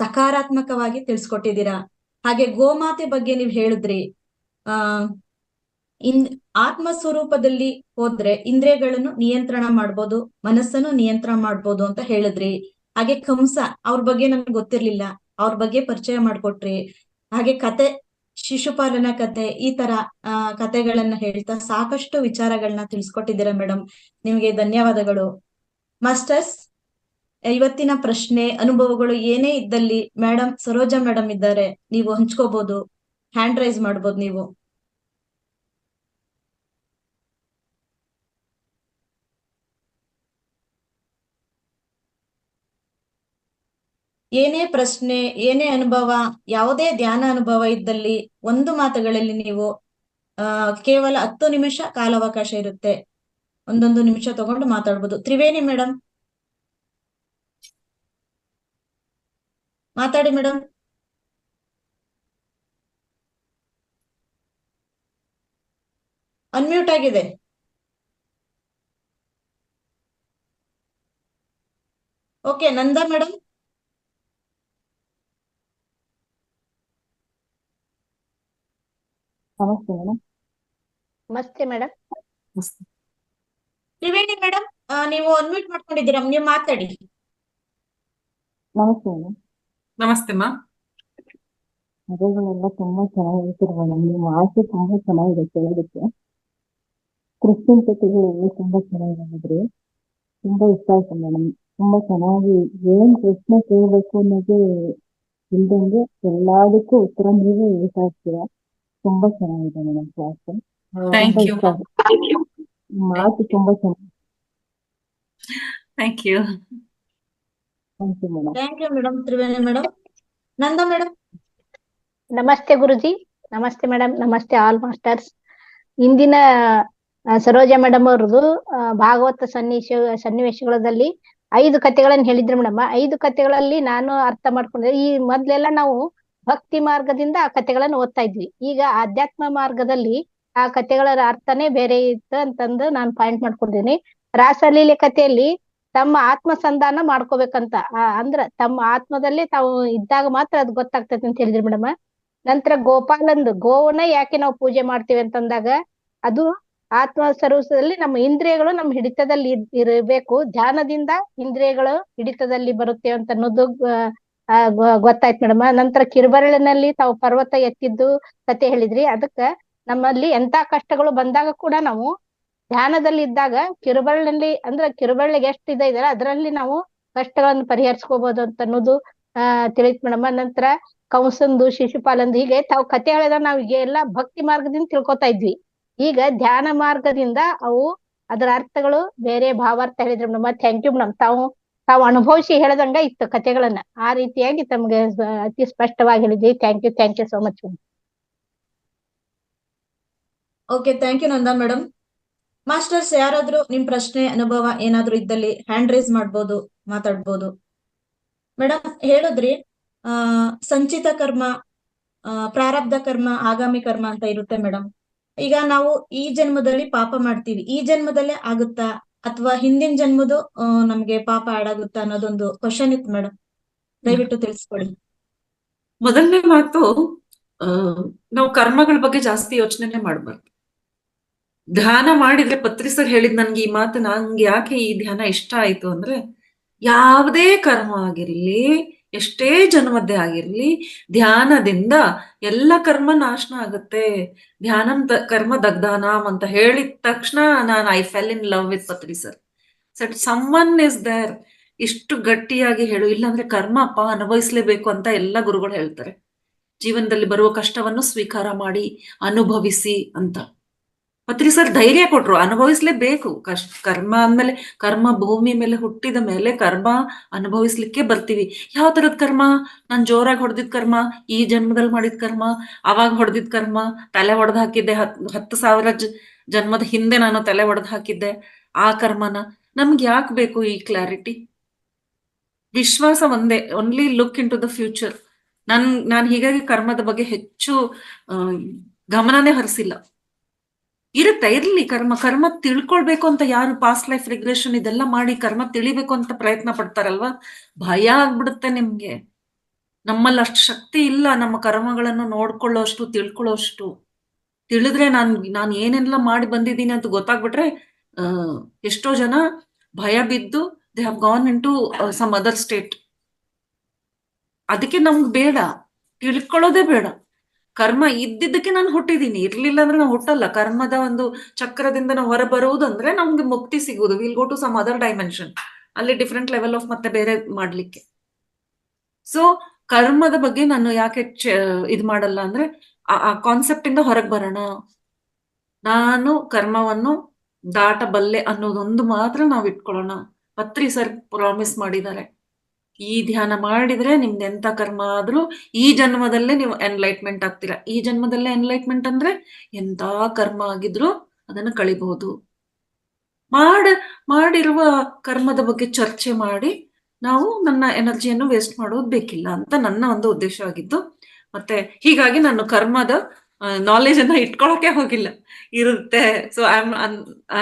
ಸಕಾರಾತ್ಮಕವಾಗಿ ತಿಳಿಸ್ಕೊಟ್ಟಿದ್ದೀರಾ. ಹಾಗೆ ಗೋಮಾತೆ ಬಗ್ಗೆ ನೀವು ಹೇಳಿದ್ರಿ. ಆತ್ಮ ಸ್ವರೂಪದಲ್ಲಿ ಹೋದ್ರೆ ಇಂದ್ರಿಯಗಳನ್ನು ನಿಯಂತ್ರಣ ಮಾಡ್ಬೋದು, ಮನಸ್ಸನ್ನು ನಿಯಂತ್ರಣ ಮಾಡ್ಬೋದು ಅಂತ ಹೇಳಿದ್ರಿ. ಹಾಗೆ ಕಂಸ ಅವ್ರ ಬಗ್ಗೆ ನನ್ಗೆ ಗೊತ್ತಿರ್ಲಿಲ್ಲ, ಅವ್ರ ಬಗ್ಗೆ ಪರಿಚಯ ಮಾಡ್ಕೊಟ್ರಿ. ಹಾಗೆ ಕತೆ, ಶಿಶುಪಾಲನ ಕತೆ, ಈ ತರ ಕತೆಗಳನ್ನ ಹೇಳ್ತಾ ಸಾಕಷ್ಟು ವಿಚಾರಗಳನ್ನ ತಿಳಿಸ್ಕೊಟ್ಟಿದ್ದೀರಾ ಮೇಡಮ್. ನಿಮ್ಗೆ ಧನ್ಯವಾದಗಳು. ಮಾಸ್ಟರ್ಸ್, ಇವತ್ತಿನ ಪ್ರಶ್ನೆ ಅನುಭವಗಳು ಏನೇ ಇದ್ದಲ್ಲಿ ಮೇಡಮ್ ಸರೋಜಾ ಮೇಡಮ್ ಇದ್ದಾರೆ, ನೀವು ಹಂಚ್ಕೋಬಹುದು, ಹ್ಯಾಂಡ್ ರೈಸ್ ಮಾಡ್ಬೋದು ನೀವು. ಏನೇ ಪ್ರಶ್ನೆ, ಏನೇ ಅನುಭವ, ಯಾವುದೇ ಧ್ಯಾನ ಅನುಭವ ಇದ್ದಲ್ಲಿ 1 ಮಾತುಗಳಲ್ಲಿ ನೀವು ಕೇವಲ 10 ನಿಮಿಷ ಕಾಲಾವಕಾಶ ಇರುತ್ತೆ. 1 ನಿಮಿಷ ತಗೊಂಡು ಮಾತಾಡ್ಬೋದು. ತ್ರಿವೇಣಿ ಮೇಡಮ್ ಮಾತಾಡಿ ಮೇಡಮ್. ಅನ್ಮ್ಯೂಟ್ ಆಗಿದೆ. ಓಕೆ, ನಂದಾ ಮೇಡಮ್. ನಮಸ್ತೆ ಮೇಡಮ್. ನಮಸ್ತೆ ಮೇಡಮ್. ತ್ರಿವೇಣಿ ಮೇಡಮ್, ನೀವು ಅನ್ಮ್ಯೂಟ್ ಮಾಡ್ಕೊಂಡಿದ್ದೀರಾ, ನೀವು ಮಾತಾಡಿ. ನಮಸ್ತೆ ಮೇಡಮ್. ನಮಸ್ತೆ ಮಾ. ಕಥೆಗಳೆಲ್ಲ ತುಂಬಾ ಚೆನ್ನಾಗಿರ್ತಾರೆ ಮೇಡಮ್. ನಿಮ್ಮ ಆಸೆ ತುಂಬಾ ಚೆನ್ನಾಗಿದೆ ಕೇಳೋದಕ್ಕೆ. ಕ್ರಿಶ್ಚಿಯನ್ ಕಥೆಗಳೆಲ್ಲ ತುಂಬಾ ಚೆನ್ನಾಗಿ ಬಂದಿದ್ರಿ. ತುಂಬಾ ಇಷ್ಟ ಆಯ್ತು ಮೇಡಮ್. ತುಂಬಾ ಚೆನ್ನಾಗಿ ಏನ್ ಪ್ರಶ್ನೆ ಕೇಳಬೇಕು ಅನ್ನೋದು ಇಲ್ದಂಗೆ ಎಲ್ಲದಕ್ಕೂ ಉತ್ತರ ನೀವೇ ಹೇಳ್ತಾ ಇರ್ತೀರಾ. ತುಂಬಾ ಚೆನ್ನಾಗಿದೆ ಮೇಡಮ್ ಕ್ಲಾಸ್. ತುಂಬಾ ಇಷ್ಟ ಆಗುತ್ತೆ. ಮಾತು ತುಂಬಾ ಚೆನ್ನಾಗಿ. Thank you. Thank you madam. Thank you madam. Triveni madam. Nanda madam. ನಮಸ್ತೆ ಗುರುಜಿ. ನಮಸ್ತೆ ಮೇಡಮ್. ನಮಸ್ತೆ ಆಲ್ ಮಾಸ್ಟರ್ಸ್. ಇಂದಿನ ಸರೋಜಾ ಮೇಡಮ್ ಅವ್ರದ್ದು ಭಾಗವತ ಸನ್ನಿವೇಶಗಳಲ್ಲಿ 5 ಕಥೆಗಳನ್ನ ಹೇಳಿದ್ರು ಮೇಡಮ್. 5 ಕಥೆಗಳಲ್ಲಿ ನಾನು ಅರ್ಥ ಮಾಡ್ಕೊಂಡ್ರೆ, ಈ ಮೊದ್ಲೆಲ್ಲ ನಾವು ಭಕ್ತಿ ಮಾರ್ಗದಿಂದ ಆ ಕಥೆಗಳನ್ನ ಓದ್ತಾ ಇದ್ವಿ. ಈಗ ಆಧ್ಯಾತ್ಮ ಮಾರ್ಗದಲ್ಲಿ ಆ ಕಥೆಗಳ ಅರ್ಥನೇ ಬೇರೆ ಇತ್ತು ಅಂತಂದು ನಾನು ಪಾಯಿಂಟ್ ಮಾಡ್ಕೊಂಡಿದ್ದೀನಿ. ರಾಸಲೀಲೆ ಕಥೆಯಲ್ಲಿ ತಮ್ಮ ಆತ್ಮ ಸಂಧಾನ ಮಾಡ್ಕೋಬೇಕಂತ, ಅಂದ್ರ ತಮ್ಮ ಆತ್ಮದಲ್ಲೇ ತಾವು ಇದ್ದಾಗ ಮಾತ್ರ ಅದು ಗೊತ್ತಾಗ್ತೈತೆ ಅಂತ ಹೇಳಿದ್ರಿ ಮೇಡಮ್. ನಂತರ ಗೋಪಾಲಂದು ಗೋವನ್ನ ಯಾಕೆ ನಾವು ಪೂಜೆ ಮಾಡ್ತೀವಿ ಅಂತಂದಾಗ, ಅದು ಆತ್ಮ ಸ್ವರೂಪದಲ್ಲಿ ನಮ್ಮ ಇಂದ್ರಿಯಗಳು ನಮ್ಮ ಹಿಡಿತದಲ್ಲಿ ಇರಬೇಕು, ಧ್ಯಾನದಿಂದ ಇಂದ್ರಿಯಗಳು ಹಿಡಿತದಲ್ಲಿ ಬರುತ್ತೆ ಅಂತ ಅನ್ನೋದು ಗೊತ್ತಾಯ್ತು ಮೇಡಮ್. ನಂತರ ಕಿರುಬೆರಳಿನಲ್ಲಿ ತಾವು ಪರ್ವತ ಎತ್ತಿದ್ದು ಕತೆ ಹೇಳಿದ್ರಿ. ಅದಕ್ಕ ನಮ್ಮಲ್ಲಿ ಎಂತ ಕಷ್ಟಗಳು ಬಂದಾಗ ಕೂಡ ನಾವು ಧ್ಯಾನದಲ್ಲಿ ಇದ್ದಾಗ ಕಿರುಬೆರಳಿನಲ್ಲಿ ಅಂದ್ರೆ ಕಿರುಬೆರಳಿಗೆ ಎಷ್ಟು ಇದೆಯಲ್ಲ ಅದರಲ್ಲಿ ನಾವು ಕಷ್ಟಗಳನ್ನು ಪರಿಹರಿಸ್ಕೋಬಹುದು ಅಂತ ಅನ್ನೋದು ತಿಳಿತ್ ಮೇಡಮ್. ನಂತರ ಕಂಸಂದು ಶಿಶುಪಾಲಂದು ಹೀಗೆ ತಾವು ಕತೆ ಹೇಳಿದ ನಾವ್ ಈಗ ಎಲ್ಲ ಭಕ್ತಿ ಮಾರ್ಗದಿಂದ ತಿಳ್ಕೊತಾ ಇದ್ವಿ. ಈಗ ಧ್ಯಾನ ಮಾರ್ಗದಿಂದ ಅವು ಅದರ ಅರ್ಥಗಳು ಬೇರೆ ಭಾವಾರ್ಥ ಹೇಳಿದ್ರು ಮೇಡಮ್. Thank you madam. ತಾವು ಅನುಭವಿಸಿ ಹೇಳದಂಗ ಇತ್ತು ಕಥೆಗಳನ್ನ, ಆ ರೀತಿಯಾಗಿ ತಮ್ಗೆ ಅತಿ ಸ್ಪಷ್ಟವಾಗಿ ಹೇಳಿದ್ವಿ. Thank you so much madam. Okay, thank you Nanda madam. Masters ಯಾರಾದ್ರೂ ನಿಮ್ ಪ್ರಶ್ನೆ ಅನುಭವ ಏನಾದ್ರೂ ಇದ್ದಲ್ಲಿ ಹ್ಯಾಂಡ್ ರೈಸ್ ಮಾಡ್ಬೋದು, ಮಾತಾಡ್ಬೋದು. ಮೇಡಮ್ ಹೇಳಿದ್ರಿ ಸಂಚಿತ ಕರ್ಮ, ಪ್ರಾರಬ್ಧ ಕರ್ಮ, ಆಗಾಮಿ ಕರ್ಮ ಅಂತ ಇರುತ್ತೆ ಮೇಡಮ್. ಈಗ ನಾವು ಈ ಜನ್ಮದಲ್ಲಿ ಪಾಪ ಮಾಡ್ತೀವಿ, ಈ ಜನ್ಮದಲ್ಲೇ ಆಗುತ್ತಾ ಅಥವಾ ಹಿಂದಿನ ಜನ್ಮದು ನಮ್ಗೆ ಪಾಪ ಆಡ್ ಆಗುತ್ತಾ ಅನ್ನೋದೊಂದು ಕ್ವಶನ್ ಇತ್ತು ಮೇಡಮ್, ದಯವಿಟ್ಟು ತಿಳಿಸ್ಕೊಡಿ. ಮೊದಲನೇ ಮಾತು, ನಾವು ಕರ್ಮಗಳ ಬಗ್ಗೆ ಜಾಸ್ತಿ ಯೋಚನೆ ಮಾಡ್ಬಾರ್ದು. ಧ್ಯಾನ ಮಾಡಿದ್ರೆ ಪತ್ರಿ ಸರ್ ಹೇಳಿದ್ ನನ್ಗೆ ಈ ಮಾತು, ನಂಗೆ ಯಾಕೆ ಈ ಧ್ಯಾನ ಇಷ್ಟ ಆಯ್ತು ಅಂದ್ರೆ, ಯಾವುದೇ ಕರ್ಮ ಆಗಿರ್ಲಿ, ಎಷ್ಟೇ ಜನ್ಮದ್ದೇ ಆಗಿರ್ಲಿ, ಧ್ಯಾನದಿಂದ ಎಲ್ಲ ಕರ್ಮ ನಾಶನ ಆಗುತ್ತೆ. ಧ್ಯಾನಂ ಕರ್ಮ ದಗ್ಧಾನಾಮ್ ಅಂತ ಹೇಳಿದ ತಕ್ಷಣ ನಾನು I fell in love with Patri sir. ಸಟ್ ಸಮ್ಮನ್ ಇಸ್ ದೇರ್, ಇಷ್ಟು ಗಟ್ಟಿಯಾಗಿ ಹೇಳು, ಇಲ್ಲಾಂದ್ರೆ ಕರ್ಮ ಅಪ್ಪ ಅನುಭವಿಸ್ಲೇಬೇಕು ಅಂತ ಎಲ್ಲ ಗುರುಗಳು ಹೇಳ್ತಾರೆ. ಜೀವನದಲ್ಲಿ ಬರುವ ಕಷ್ಟವನ್ನು ಸ್ವೀಕಾರ ಮಾಡಿ ಅನುಭವಿಸಿ ಅಂತ ಪತ್ರಿ ಸರ್ ಧೈರ್ಯ ಕೊಟ್ರು. ಅನುಭವಿಸ್ಲೇಬೇಕು, ಕರ್ಮ ಅಂದ್ಮೇಲೆ, ಕರ್ಮ ಭೂಮಿ ಮೇಲೆ ಹುಟ್ಟಿದ ಮೇಲೆ ಕರ್ಮ ಅನುಭವಿಸ್ಲಿಕ್ಕೆ ಬರ್ತೀವಿ. ಯಾವ ತರದ ಕರ್ಮ? ನಾನ್ ಜೋರಾಗಿ ಹೊಡೆದಿದ್ ಕರ್ಮ, ಈ ಜನ್ಮದಲ್ಲಿ ಮಾಡಿದ ಕರ್ಮ, ಅವಾಗ ಹೊಡೆದಿದ್ ಕರ್ಮ, ತಲೆ ಒಡೆದು ಹಾಕಿದ್ದೆ, 10,000 ಜನ್ಮದ ಹಿಂದೆ ನಾನು ತಲೆ ಒಡೆದು ಹಾಕಿದ್ದೆ, ಆ ಕರ್ಮನ ನಮ್ಗೆ ಯಾಕೆ ಬೇಕು ಈ ಕ್ಲಾರಿಟಿ? ವಿಶ್ವಾಸ ಒಂದೇ, only look into the future. ನಾನು ಹೀಗಾಗಿ ಕರ್ಮದ ಬಗ್ಗೆ ಹೆಚ್ಚು ಗಮನನೇ ಹರಿಸಿಲ್ಲ. ಇರುತ್ತೆ, ಇರ್ಲಿ ಕರ್ಮ ತಿಳ್ಕೊಳ್ಬೇಕು ಅಂತ ಯಾರು ಪಾಸ್ಟ್ ಲೈಫ್ ರಿಗ್ರೆಷನ್ ಇದೆಲ್ಲ ಮಾಡಿ ಕರ್ಮ ತಿಳಿಬೇಕು ಅಂತ ಪ್ರಯತ್ನ ಪಡ್ತಾರಲ್ವಾ, ಭಯ ಆಗ್ಬಿಡುತ್ತೆ ನಿಮ್ಗೆ. ನಮ್ಮಲ್ಲಿ ಅಷ್ಟು ಶಕ್ತಿ ಇಲ್ಲ ನಮ್ಮ ಕರ್ಮಗಳನ್ನು ನೋಡ್ಕೊಳ್ಳೋಷ್ಟು, ತಿಳ್ಕೊಳ್ಳೋಷ್ಟು. ತಿಳಿದ್ರೆ ನಾನು ಏನೆಲ್ಲ ಮಾಡಿ ಬಂದಿದ್ದೀನಿ ಅಂತ ಗೊತ್ತಾಗ್ಬಿಟ್ರೆ ಎಷ್ಟೋ ಜನ ಭಯ ಬಿದ್ದು they have gone into some other state. ಅದಕ್ಕೆ ನಮ್ಗೆ ಬೇಡ, ತಿಳ್ಕೊಳ್ಳೋದೇ ಬೇಡ. ಕರ್ಮ ಇದ್ದಿದ್ದಕ್ಕೆ ನಾನು ಹುಟ್ಟಿದೀನಿ, ಇರ್ಲಿಲ್ಲ ಅಂದ್ರೆ ನಾವು ಹುಟ್ಟಲ್ಲ. ಕರ್ಮದ ಒಂದು ಚಕ್ರದಿಂದ ನಾವು ಹೊರ ಬರುವುದಂದ್ರೆ ನಮ್ಗೆ ಮುಕ್ತಿ ಸಿಗುವುದು. Will go to some other dimension, ಅಲ್ಲಿ ಡಿಫ್ರೆಂಟ್ ಲೆವೆಲ್ ಆಫ್ ಮತ್ತೆ ಬೇರೆ ಮಾಡ್ಲಿಕ್ಕೆ. ಸೊ ಕರ್ಮದ ಬಗ್ಗೆ ನಾನು ಯಾಕೆ ಇದು ಮಾಡಲ್ಲ ಅಂದ್ರೆ, ಆ ಕಾನ್ಸೆಪ್ಟ್ ಇಂದ ಹೊರಗೆ ಬರೋಣ. ನಾನು ಕರ್ಮವನ್ನು ದಾಟಬಲ್ಲೆ ಅನ್ನೋದೊಂದು ಮಾತ್ರ ನಾವು ಇಟ್ಕೊಳ್ಳೋಣ. ಪತ್ರಿ ಸರ್ ಪ್ರಾಮಿಸ್ ಮಾಡಿದ್ದಾರೆ, ಈ ಧ್ಯಾನ ಮಾಡಿದ್ರೆ ನಿಮ್ದು ಎಂತ ಕರ್ಮ ಆದ್ರೂ ಈ ಜನ್ಮದಲ್ಲೇ ನೀವು ಎನ್ಲೈಟ್ಮೆಂಟ್ ಆಗ್ತೀರಾ. ಈ ಜನ್ಮದಲ್ಲೇ ಎನ್ಲೈಟ್ಮೆಂಟ್ ಅಂದ್ರೆ ಎಂತ ಕರ್ಮ ಆಗಿದ್ರು ಅದನ್ನ ಕಳಿಬಹುದು. ಮಾಡಿರುವ ಕರ್ಮದ ಬಗ್ಗೆ ಚರ್ಚೆ ಮಾಡಿ ನಾವು ನನ್ನ ಎನರ್ಜಿಯನ್ನು ವೇಸ್ಟ್ ಮಾಡೋದು ಬೇಕಿಲ್ಲ ಅಂತ ನನ್ನ ಒಂದು ಉದ್ದೇಶ ಆಗಿದ್ದು. ಮತ್ತೆ ಹೀಗಾಗಿ ನಾನು ಕರ್ಮದ ನಾಲೆಜ್ ಅನ್ನ ಇಟ್ಕೊಳಕ್ಕೆ ಹೋಗಿಲ್ಲ, ಇರುತ್ತೆ. So I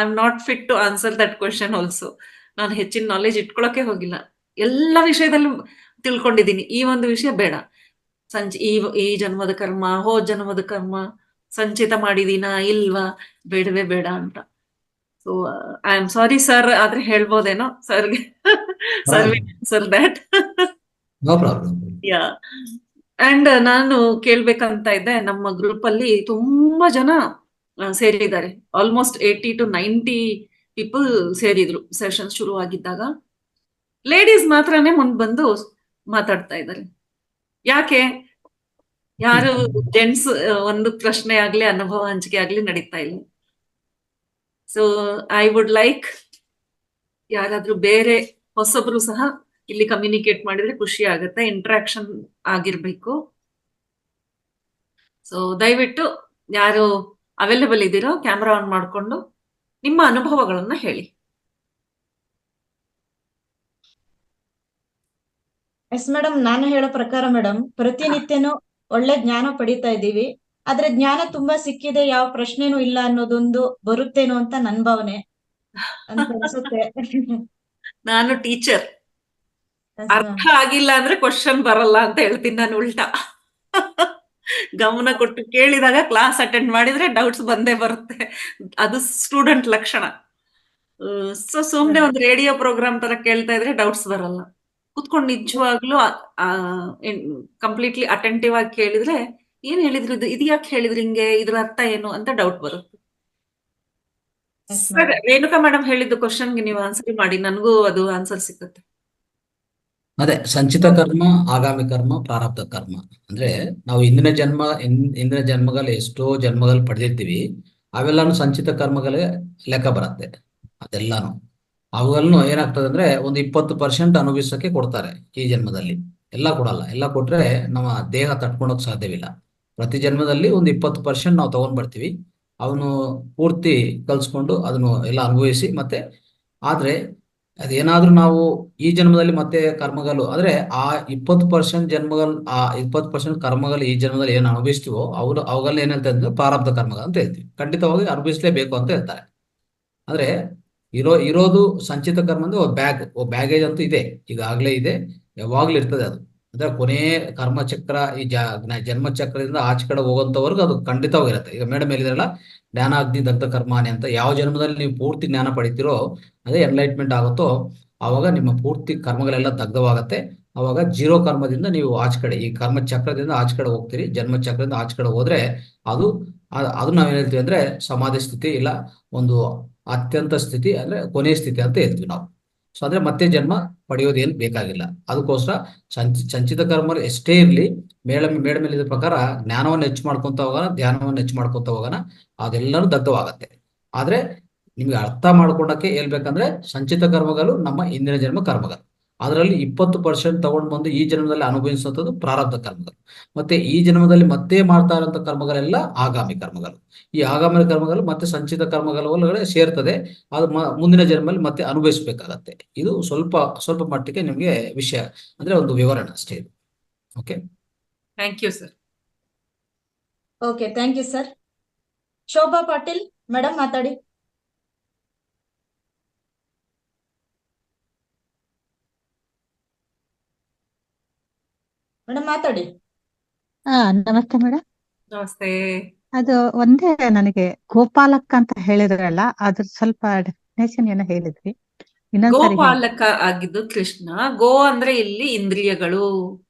am not fit to answer that question also. ನಾನು ಹೆಚ್ಚಿನ ನಾಲೆಜ್ ಇಟ್ಕೊಳಕ್ಕೆ ಹೋಗಿಲ್ಲ, ಎಲ್ಲ ವಿಷಯದಲ್ಲೂ ತಿಳ್ಕೊಂಡಿದ್ದೀನಿ. ಈ ಒಂದು ವಿಷಯ ಬೇಡ, ಈ ಜನ್ಮದ ಕರ್ಮ, ಜನ್ಮದ ಕರ್ಮ ಸಂಚಿತ ಮಾಡಿದೀನಾ ಇಲ್ವಾ, ಬೇಡವೇ ಬೇಡ ಅಂತ. So I am sorry sir, ಆದ್ರೆ ಹೇಳ್ಬೋದೇನೋ ಸರ್ಗೆ, sir that. No problem. Yeah, and ನಾನು ಕೇಳ್ಬೇಕಂತ ಇದ್ದೆ, ನಮ್ಮ ಗ್ರೂಪ್ ಅಲ್ಲಿ ತುಂಬಾ ಜನ ಸೇರಿದ್ದಾರೆ. ಆಲ್ಮೋಸ್ಟ್ 80 to 90 ಪೀಪಲ್ ಸೇರಿದ್ರು ಸೆಷನ್ ಶುರು ಆಗಿದ್ದಾಗ. ಲೇಡೀಸ್ ಮಾತ್ರನೇ ಮುಂದ್ ಬಂದು ಮಾತಾಡ್ತಾ ಇದ್ದಾರೆ. ಯಾಕೆ? ಯಾರು ಜೆಂಟ್ಸ್ ಒಂದು ಪ್ರಶ್ನೆ ಆಗ್ಲಿ, ಅನುಭವ ಹಂಚಿಕೆ ಆಗ್ಲಿ ನಡೀತಾ ಇಲ್ಲ. ಸೊ ಐ ವುಡ್ ಲೈಕ್ ಯಾರಾದ್ರೂ ಬೇರೆ ಹೊಸಬ್ರು ಸಹ ಇಲ್ಲಿ ಕಮ್ಯುನಿಕೇಟ್ ಮಾಡಿದ್ರೆ ಖುಷಿ ಆಗುತ್ತೆ, ಇಂಟ್ರಾಕ್ಷನ್ ಆಗಿರ್ಬೇಕು. ಸೊ ದಯವಿಟ್ಟು ಯಾರು ಅವೈಲೇಬಲ್ ಇದ್ದೀರೋ ಕ್ಯಾಮ್ರಾ ಆನ್ ಮಾಡ್ಕೊಂಡು ನಿಮ್ಮ ಅನುಭವಗಳನ್ನ ಹೇಳಿ. ಎಸ್ ಮೇಡಮ್, ನಾನು ಹೇಳೋ ಪ್ರಕಾರ ಮೇಡಮ್, ಪ್ರತಿನಿತ್ಯನೂ ಒಳ್ಳೆ ಜ್ಞಾನ ಪಡಿತಾ ಇದ್ದೀವಿ. ಆದ್ರೆ ಜ್ಞಾನ ತುಂಬಾ ಸಿಕ್ಕಿದೆ, ಯಾವ ಪ್ರಶ್ನೆನೂ ಇಲ್ಲ ಅನ್ನೋದೊಂದು ಬರುತ್ತೇನೋ ಅಂತ ನನ್ ಭಾವನೆ ಅಂತ ಅನ್ಸುತ್ತೆ. ನಾನು ಟೀಚರ್, Yes, ಅರ್ಥ ma'am. ಆಗಿಲ್ಲ ಅಂದ್ರೆ ಕ್ವಶನ್ ಬರಲ್ಲ ಅಂತ ಹೇಳ್ತೀನಿ ನಾನು ಉಲ್ಟಾ. ಗಮನ ಕೊಟ್ಟು ಕೇಳಿದಾಗ ಕ್ಲಾಸ್ ಅಟೆಂಡ್ ಮಾಡಿದ್ರೆ ಡೌಟ್ಸ್ ಬಂದೇ ಬರುತ್ತೆ. ಅದು ಸ್ಟೂಡೆಂಟ್ ಲಕ್ಷಣ. ಸೊ ಸುಮ್ನೆ ಒಂದು ರೇಡಿಯೋ ಪ್ರೋಗ್ರಾಮ್ ತರ ಕೇಳ್ತಾ ಇದ್ರೆ ಡೌಟ್ಸ್ ಬರಲ್ಲ. ಕುತ್ಕೊಂಡು ನಿಜವಾಗ್ಲೂ ಕಂಪ್ಲೀಟ್ಲಿ ಅಟೆಂಟಿವ್ ಆಗಿ ಕೇಳಿದ್ರೆ ಏನ್ ಹೇಳಿದ್ರು, ಇದು ಯಾಕೆ ಹೇಳಿದ್ರು ಹಿಂಗೆ, ಇದ್ರ ಅರ್ಥ ಏನು ಅಂತ ಡೌಟ್ ಬರುತ್ತೆ. Yes, sir, madam. Renuka madam ಹೇಳಿದ್ದು ಕ್ವಶನ್ಗೆ ನೀವು ಆನ್ಸರ್ ಮಾಡಿ, ನನಗೂ ಅದು ಆನ್ಸರ್ ಸಿಕ್ಕುತ್ತೆ. ಅದೇ ಸಂಚಿತ ಕರ್ಮ, ಆಗಾಮಿ ಕರ್ಮ, ಪ್ರಾರಬ್ಧ ಕರ್ಮ. ಅಂದ್ರೆ ನಾವು ಇಂದಿನ ಜನ್ಮಗಳಲ್ಲಿ ಎಷ್ಟೋ ಜನ್ಮಗಳು ಪಡೆದಿರ್ತೀವಿ. ಅವೆಲ್ಲಾನು ಸಂಚಿತ ಕರ್ಮಗಳಿಗೆ ಲೆಕ್ಕ ಬರುತ್ತೆ. ಅದೆಲ್ಲಾನು ಅವುಗಳನ್ನು ಏನಾಗ್ತದೆ ಅಂದ್ರೆ ಒಂದು 20% ಅನುಭವಿಸಕ್ಕೆ ಕೊಡ್ತಾರೆ ಈ ಜನ್ಮದಲ್ಲಿ. ಎಲ್ಲ ಕೊಡಲ್ಲ. ಎಲ್ಲ ಕೊಟ್ರೆ ನಮ್ಮ ದೇಹ ತಡ್ಕೊಳಕ್ ಸಾಧ್ಯವಿಲ್ಲ. ಪ್ರತಿ ಜನ್ಮದಲ್ಲಿ ಒಂದು 20% ನಾವು ತಗೊಂಡ್ ಬರ್ತೀವಿ. ಅವನು ಪೂರ್ತಿ ಕಲ್ಸ್ಕೊಂಡು ಅದನ್ನು ಎಲ್ಲ ಅನುಭವಿಸಿ ಮತ್ತೆ ಆದ್ರೆ ಅದೇನಾದ್ರೂ ನಾವು ಈ ಜನ್ಮದಲ್ಲಿ ಮತ್ತೆ ಕರ್ಮಗಳು ಅಂದ್ರೆ ಆ 20% ಕರ್ಮಗಳು ಈ ಜನ್ಮದಲ್ಲಿ ಏನು ಅನುಭವಿಸ್ತೀವೋ ಅವುಗಳನ್ನ ಏನ್ ಹೇಳ್ತಾ ಇದ್ರೆ ಪ್ರಾರಬ್ಧ ಕರ್ಮಗಳು ಅಂತ ಹೇಳ್ತೀವಿ. ಖಂಡಿತವಾಗಿ ಅನುಭವಿಸ್ಲೇಬೇಕು ಅಂತ ಹೇಳ್ತಾರೆ. ಅಂದ್ರೆ ಇರೋದು ಸಂಚಿತ ಕರ್ಮ ಅಂದ್ರೆ ಬ್ಯಾಗೇಜ್ ಅಂತೂ ಇದೆ, ಈಗಾಗಲೇ ಇದೆ, ಯಾವಾಗ್ಲೂ ಇರ್ತದೆ ಅದು. ಅಂದ್ರೆ ಕೊನೆ ಕರ್ಮಚಕ್ರ ಈ ಜನ್ಮ ಚಕ್ರದಿಂದ ಆಚೆ ಕಡೆ ಹೋಗೋಂತವರೆಗೂ ಅದು ಖಂಡಿತವಾಗಿರುತ್ತೆ. ಈಗ ಮೇಡಮ್ ಹೇಳಿದ್ರಲ್ಲ, ಜ್ಞಾನಾಗ್ನಿ ದಗ್ಧ ಕರ್ಮಾಣಿ ಅಂತ. ಯಾವ ಜನ್ಮದಲ್ಲಿ ನೀವು ಪೂರ್ತಿ ಜ್ಞಾನ ಪಡಿತೀರೋ, ಅದೇ ಎನ್ಲೈಟ್ಮೆಂಟ್ ಆಗುತ್ತೋ, ಆವಾಗ ನಿಮ್ಮ ಪೂರ್ತಿ ಕರ್ಮಗಳೆಲ್ಲ ದಗ್ಧವಾಗತ್ತೆ. ಅವಾಗ ಜೀರೋ ಕರ್ಮದಿಂದ ನೀವು ಆಚೆ ಕಡೆ, ಈ ಕರ್ಮ ಚಕ್ರದಿಂದ ಆಚೆ ಕಡೆ ಹೋಗ್ತೀರಿ. ಜನ್ಮ ಚಕ್ರದಿಂದ ಆಚೆ ಕಡೆ ಹೋದ್ರೆ ಅದು ಅದು ನಾವೇನ್ ಹೇಳ್ತೀವಿ ಅಂದ್ರೆ ಸಮಾಧಿ ಸ್ಥಿತಿ, ಇಲ್ಲ ಒಂದು ಅತ್ಯಂತ ಸ್ಥಿತಿ, ಅಂದ್ರೆ ಕೊನೆಯ ಸ್ಥಿತಿ ಅಂತ ಹೇಳ್ತೀವಿ ನಾವು. ಸೊ ಅಂದ್ರೆ ಮತ್ತೆ ಜನ್ಮ ಪಡೆಯೋದೇನು ಬೇಕಾಗಿಲ್ಲ. ಅದಕ್ಕೋಸ್ಕರ ಸಂಚಿತ ಕರ್ಮ ಎಷ್ಟೇ ಇರಲಿ, ಮೇಡಮ್ ಹೇಳಿದ ಪ್ರಕಾರ ಜ್ಞಾನವನ್ನು ಹೆಚ್ಚು ಮಾಡ್ಕೊಂತ ಹೋಗೋಣ, ಧ್ಯಾನವನ್ನು ಹೆಚ್ಚು ಮಾಡ್ಕೊಂತ ಹೋಗೋಣ, ಅದೆಲ್ಲನೂ ದಗ್ಧವಾಗತ್ತೆ. ಆದ್ರೆ ನಿಮ್ಗೆ ಅರ್ಥ ಮಾಡ್ಕೊಳಕ್ಕೆ ಹೇಳ್ಬೇಕಂದ್ರೆ ಸಂಚಿತ ಕರ್ಮಗಳು ನಮ್ಮ ಹಿಂದಿನ ಜನ್ಮ ಕರ್ಮಗಳು. ಅದರಲ್ಲಿ 20% ತಗೊಂಡು ಬಂದು ಈ ಜನ್ಮದಲ್ಲಿ ಅನುಭವಿಸುವಂಥದ್ದು ಪ್ರಾರಬ್ಧ ಕರ್ಮಗಳು. ಮತ್ತೆ ಈ ಜನ್ಮದಲ್ಲಿ ಮತ್ತೆ ಮಾಡ್ತಾ ಇರುವಂತ ಕರ್ಮಗಳೆಲ್ಲ ಆಗಾಮಿ ಕರ್ಮಗಳು. ಈ ಆಗಾಮಿ ಕರ್ಮಗಳು ಮತ್ತೆ ಸಂಚಿತ ಕರ್ಮಗಳ ಒಳಗಡೆ ಸೇರ್ತದೆ. ಅದು ಮುಂದಿನ ಜನ್ಮದಲ್ಲಿ ಮತ್ತೆ ಅನುಭವಿಸ್ಬೇಕಾಗತ್ತೆ. ಇದು ಸ್ವಲ್ಪ ಸ್ವಲ್ಪ ಮಟ್ಟಿಗೆ ನಿಮ್ಗೆ ವಿಷಯ ಅಂದ್ರೆ ಒಂದು ವಿವರಣೆ ಅಷ್ಟೇ ಇದು. Okay, thank you sir. Okay, thank you sir. Shobha Patil madam ಮಾತಾಡಿ. ಮೇಡಮ್ ಮಾತಾಡಿ. ನಮಸ್ತೆ ಮೇಡಮ್. ನಮಸ್ತೆ. ಅದು ಒಂದೇ ನನಗೆ ಗೋಪಾಲಕ ಅಂತ ಹೇಳಿದ್ರಲ್ಲ, ಅದ್ರ ಸ್ವಲ್ಪ ಡೆಫಿನೇಷನ್ ಏನೋ ಹೇಳಿದ್ರಿ, ಇನ್ನೊಂದ್ಸರಿ ಹೇಳಿ. ಗೋಪಾಲಕ ಆಗಿದ್ದು ಕೃಷ್ಣ. ಗೋ ಅಂದ್ರೆ ಇಲ್ಲಿ ಇಂದ್ರಿಯಗಳು.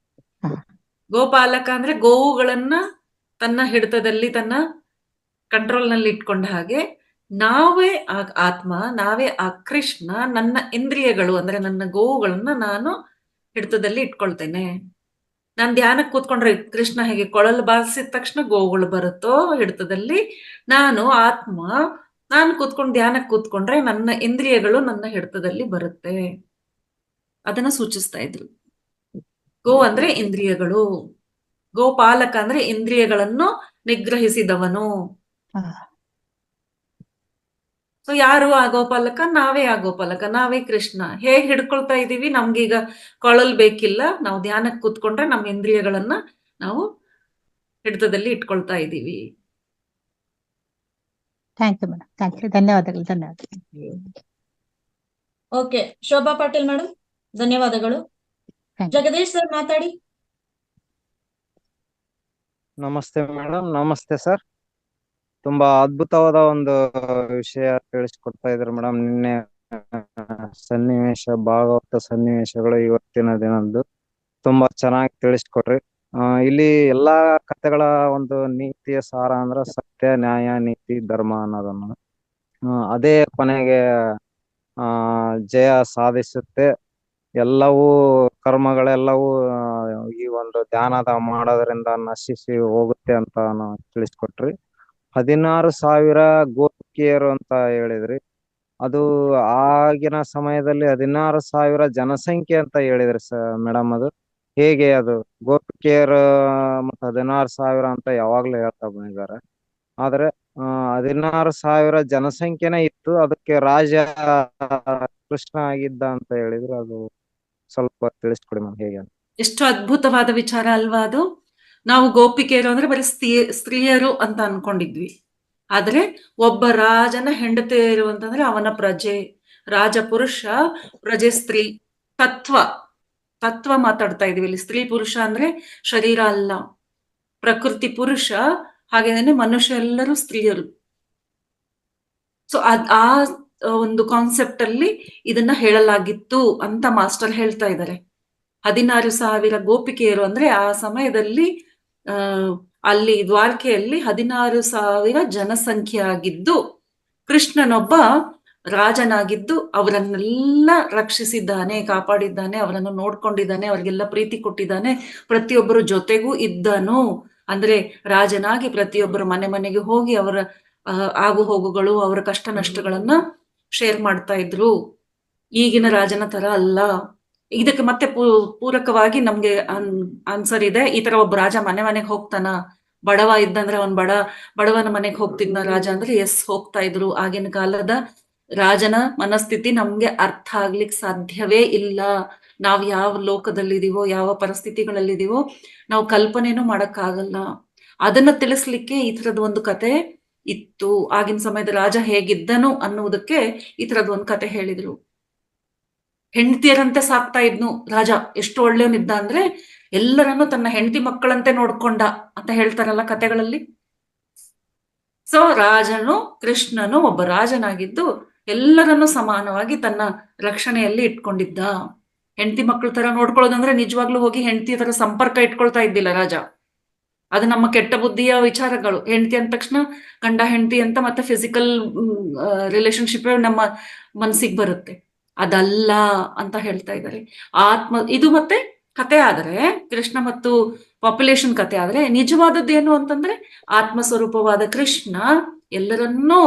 ಹಾ. ಗೋಪಾಲಕ ಅಂದ್ರೆ ಗೋವುಗಳನ್ನ ತನ್ನ ಹಿಡಿತದಲ್ಲಿ, ತನ್ನ ಕಂಟ್ರೋಲ್ ನಲ್ಲಿ ಇಟ್ಕೊಂಡ ಹಾಗೆ, ನಾವೇ ಆ ಆತ್ಮ, ನಾವೇ ಆ ಕೃಷ್ಣ, ನನ್ನ ಇಂದ್ರಿಯಗಳು ಅಂದ್ರೆ ನನ್ನ ಗೋವುಗಳನ್ನ ನಾನು ಹಿಡಿತದಲ್ಲಿ ಇಟ್ಕೊಳ್ತೇನೆ. ನಾನ್ ಧ್ಯಾನಕ್ಕೆ ಕೂತ್ಕೊಂಡ್ರೆ ಕೃಷ್ಣ ಹೇಗೆ ಕೊಳಲು ಬಾರಿಸಿದ ತಕ್ಷಣ ಗೋವುಗಳು ಬರುತ್ತೋ ಹಿಡಿತದಲ್ಲಿ, ನಾನು ಆತ್ಮ, ನಾನು ಕೂತ್ಕೊಂಡು ಧ್ಯಾನಕ್ಕೆ ಕೂತ್ಕೊಂಡ್ರೆ ನನ್ನ ಇಂದ್ರಿಯಗಳು ನನ್ನ ಹಿಡಿತದಲ್ಲಿ ಬರುತ್ತೆ. ಅದನ್ನ ಸೂಚಿಸ್ತಾ ಇದ್ರು. ಗೋ ಅಂದ್ರೆ ಇಂದ್ರಿಯಗಳು, ಗೋಪಾಲಕ ಅಂದ್ರೆ ಇಂದ್ರಿಯಗಳನ್ನು ನಿಗ್ರಹಿಸಿದವನು. ಹಾ. ಸೊ ಯಾರು ಆ ಗೋಪಾಲಕ? ನಾವೇ ಆ ಗೋಪಾಲಕ, ನಾವೇ ಕೃಷ್ಣ. ಹೇಗ್ ಹಿಡ್ಕೊಳ್ತಾ ಇದೀವಿ? ನಮ್ಗೀಗ ಕೊಳಲ್ ಬೇಕಿಲ್ಲ, ನಾವು ಧ್ಯಾನಕ್ಕೆ ಕೂತ್ಕೊಂಡ್ರೆ ನಮ್ಮ ಇಂದ್ರಿಯಗಳನ್ನ ನಾವು ಹಿಡಿತದಲ್ಲಿ ಇಟ್ಕೊಳ್ತಾ ಇದೀವಿ. Thank you madam, thank you, ಧನ್ಯವಾದಗಳು. ಓಕೆ, ಶೋಭಾ ಪಾಟೀಲ್ ಮೇಡಮ್ ಧನ್ಯವಾದಗಳು. Thank you. ಜಗದೀಶ್ ಸರ್ ಮಾತಾಡಿ. ನಮಸ್ತೆ ಮೇಡಮ್. ನಮಸ್ತೆ ಸರ್. ತುಂಬಾ ಅದ್ಭುತವಾದ ಒಂದು ವಿಷಯ ತಿಳಿಸ್ಕೊಡ್ತಾ ಇದ್ರು ಮೇಡಮ್. ನಿನ್ನೆ ಸನ್ನಿವೇಶ, ಭಾಗವತ ಸನ್ನಿವೇಶಗಳು ಇವತ್ತಿನ ದಿನದ್ದು ತುಂಬಾ ಚೆನ್ನಾಗಿ ತಿಳಿಸ್ಕೊಟ್ರಿ. ಇಲ್ಲಿ ಎಲ್ಲಾ ಕಥೆಗಳ ಒಂದು ನೀತಿಯ ಸಾರ ಅಂದ್ರ ಸತ್ಯ, ನ್ಯಾಯ, ನೀತಿ, ಧರ್ಮ ಅನ್ನೋದನ್ನು ಅದೇ ಕೊನೆಗೆ ಜಯ ಸಾಧಿಸುತ್ತೆ. ಎಲ್ಲವೂ ಕರ್ಮಗಳೆಲ್ಲವೂ ಈ ಒಂದು ಧ್ಯಾನದ ಮಾಡೋದ್ರಿಂದ ನಶಿಸಿ ಹೋಗುತ್ತೆ ಅಂತ ತಿಳಿಸ್ಕೊಟ್ರಿ. 16,000 ಗೋಪಿಕೆಯರು ಅಂತ ಹೇಳಿದ್ರಿ. ಅದು ಆಗಿನ ಸಮಯದಲ್ಲಿ 16,000 ಜನಸಂಖ್ಯೆ ಅಂತ ಹೇಳಿದ್ರಿ ಮೇಡಮ್. ಅದು ಹೇಗೆ? ಅದು ಗೋಪಿಕೆಯರು ಮತ್ತು 16,000 ಅಂತ ಯಾವಾಗ್ಲೂ ಹೇಳ್ತಾ ಬಂದಿದ್ದಾರೆ. ಆದ್ರೆ 16,000 ಜನಸಂಖ್ಯೆನೇ ಇತ್ತು, ಅದಕ್ಕೆ ರಾಜ ಕೃಷ್ಣ ಆಗಿದ್ದ ಅಂತ ಹೇಳಿದ್ರು. ಅದು ಸ್ವಲ್ಪ ತಿಳಿಸ್ಕೊಡಿ ಮ್ಯಾಮ್ ಹೇಗೆ ಅಂತ. ಎಷ್ಟು ಅದ್ಭುತವಾದ ವಿಚಾರ ಅಲ್ವಾ ಅದು. ನಾವು ಗೋಪಿಕೆಯರು ಅಂದ್ರೆ ಬರೀ ಸ್ತ್ರೀಯರು ಅಂತ ಅನ್ಕೊಂಡಿದ್ವಿ. ಆದ್ರೆ ಒಬ್ಬ ರಾಜನ ಹೆಂಡತಿಯರು ಅಂತಂದ್ರೆ ಅವನ ಪ್ರಜೆ, ರಾಜ ಪುರುಷ, ಪ್ರಜೆ ಸ್ತ್ರೀ. ತತ್ವ ಮಾತಾಡ್ತಾ ಇದೀವಿ ಇಲ್ಲಿ. ಸ್ತ್ರೀ ಪುರುಷ ಅಂದ್ರೆ ಶರೀರ ಅಲ್ಲ, ಪ್ರಕೃತಿ ಪುರುಷ, ಹಾಗೇನೆ ಮನುಷ್ಯ ಎಲ್ಲರೂ ಸ್ತ್ರೀಯರು. ಸೊ ಆ ಒಂದು ಕಾನ್ಸೆಪ್ಟ್ ಅಲ್ಲಿ ಇದನ್ನ ಹೇಳಲಾಗಿತ್ತು ಅಂತ ಮಾಸ್ಟರ್ ಹೇಳ್ತಾ ಇದ್ದಾರೆ. 16,000 ಗೋಪಿಕೆಯರು ಅಂದ್ರೆ ಆ ಸಮಯದಲ್ಲಿ ಅಲ್ಲಿ ದ್ವಾರಕೆಯಲ್ಲಿ 16,000 ಜನಸಂಖ್ಯೆ ಆಗಿದ್ದು, ಕೃಷ್ಣನೊಬ್ಬ ರಾಜನಾಗಿದ್ದು ಅವರನ್ನೆಲ್ಲ ರಕ್ಷಿಸಿದ್ದಾನೆ, ಕಾಪಾಡಿದ್ದಾನೆ, ಅವರನ್ನು ನೋಡ್ಕೊಂಡಿದ್ದಾನೆ, ಅವರಿಗೆಲ್ಲ ಪ್ರೀತಿ ಕೊಟ್ಟಿದ್ದಾನೆ, ಪ್ರತಿಯೊಬ್ಬರ ಜೊತೆಗೂ ಇದ್ದನು. ಅಂದ್ರೆ ರಾಜನಾಗಿ ಪ್ರತಿಯೊಬ್ಬರ ಮನೆಗೆ ಹೋಗಿ ಅವರ ಆಗು ಹೋಗುಗಳು, ಅವರ ಕಷ್ಟ ನಷ್ಟಗಳನ್ನ ಶೇರ್ ಮಾಡ್ತಾ ಇದ್ರು. ಈಗಿನ ರಾಜನ ತರ ಅಲ್ಲ. ಇದಕ್ಕೆ ಮತ್ತೆ ಪೂರಕವಾಗಿ ನಮ್ಗೆ ಆನ್ಸರ್ ಇದೆ. ಈ ತರ ಒಬ್ಬ ರಾಜ ಮನೆಗೆ ಹೋಗ್ತಾನ? ಬಡವ ಇದ್ದಂದ್ರೆ ಅವನ್ ಬಡವನ ಮನೆಗೆ ಹೋಗ್ತಿದ್ನ ರಾಜ ಅಂದ್ರೆ? ಎಸ್, ಹೋಗ್ತಾ ಇದ್ರು. ಆಗಿನ ಕಾಲದ ರಾಜನ ಮನಸ್ಥಿತಿ ನಮ್ಗೆ ಅರ್ಥ ಆಗ್ಲಿಕ್ಕೆ ಸಾಧ್ಯವೇ ಇಲ್ಲ. ನಾವ್ ಯಾವ ಲೋಕದಲ್ಲಿದೀವೋ, ಯಾವ ಪರಿಸ್ಥಿತಿಗಳಲ್ಲಿದೀವೋ ನಾವು ಕಲ್ಪನೆನೂ ಮಾಡಕ್ಕಾಗಲ್ಲ. ಅದನ್ನ ತಿಳಿಸ್ಲಿಕ್ಕೆ ಈ ತರದ ಒಂದು ಕತೆ ಇತ್ತು. ಆಗಿನ ಸಮಯದ ರಾಜ ಹೇಗಿದ್ದನು ಅನ್ನುವುದಕ್ಕೆ ಈ ತರದ ಒಂದು ಕತೆ ಹೇಳಿದ್ರು. ಹೆಂಡತಿಯರಂತೆ ಸಾಕ್ತಾ ಇದ್ನು ರಾಜ. ಎಷ್ಟು ಒಳ್ಳೆಯವನಿದ್ದ ಅಂದ್ರೆ ಎಲ್ಲರನ್ನು ತನ್ನ ಹೆಂಡತಿ ಮಕ್ಕಳಂತೆ ನೋಡ್ಕೊಂಡ ಅಂತ ಹೇಳ್ತಾರಲ್ಲ ಕತೆಗಳಲ್ಲಿ. ಸೊ ರಾಜನು, ಕೃಷ್ಣನು ಒಬ್ಬ ರಾಜನಾಗಿದ್ದು ಎಲ್ಲರನ್ನು ಸಮಾನವಾಗಿ ತನ್ನ ರಕ್ಷಣೆಯಲ್ಲಿ ಇಟ್ಕೊಂಡಿದ್ದ. ಹೆಂಡತಿ ಮಕ್ಕಳ ತರ ನೋಡ್ಕೊಳ್ಳೋದಂದ್ರೆ ನಿಜವಾಗ್ಲೂ ಹೋಗಿ ಹೆಂಡತಿ ತರ ಸಂಪರ್ಕ ಇಟ್ಕೊಳ್ತಾ ಇದ್ದಿಲ್ಲ ರಾಜ. ಅದು ನಮ್ಮ ಕೆಟ್ಟ ಬುದ್ಧಿಯ ವಿಚಾರಗಳು. ಹೆಂಡತಿ ಅಂದ ತಕ್ಷಣ ಗಂಡ ಹೆಂಡತಿ ಅಂತ ಮತ್ತೆ ಫಿಸಿಕಲ್ ರಿಲೇಶನ್ಶಿಪ್ ನಮ್ಮ ಮನಸ್ಸಿಗೆ ಬರುತ್ತೆ. ಅದಲ್ಲ ಅಂತ ಹೇಳ್ತಾ ಇದ್ದಾರೆ. ಇದು ಮತ್ತೆ ಕತೆ ಆದ್ರೆ, ಕೃಷ್ಣ ಮತ್ತು ಪಾಪ್ಯುಲೇಷನ್ ಕತೆ ಆದ್ರೆ, ನಿಜವಾದದ್ದೇನು ಅಂತಂದ್ರೆ ಆತ್ಮ ಸ್ವರೂಪವಾದ ಕೃಷ್ಣ ಎಲ್ಲರನ್ನೂ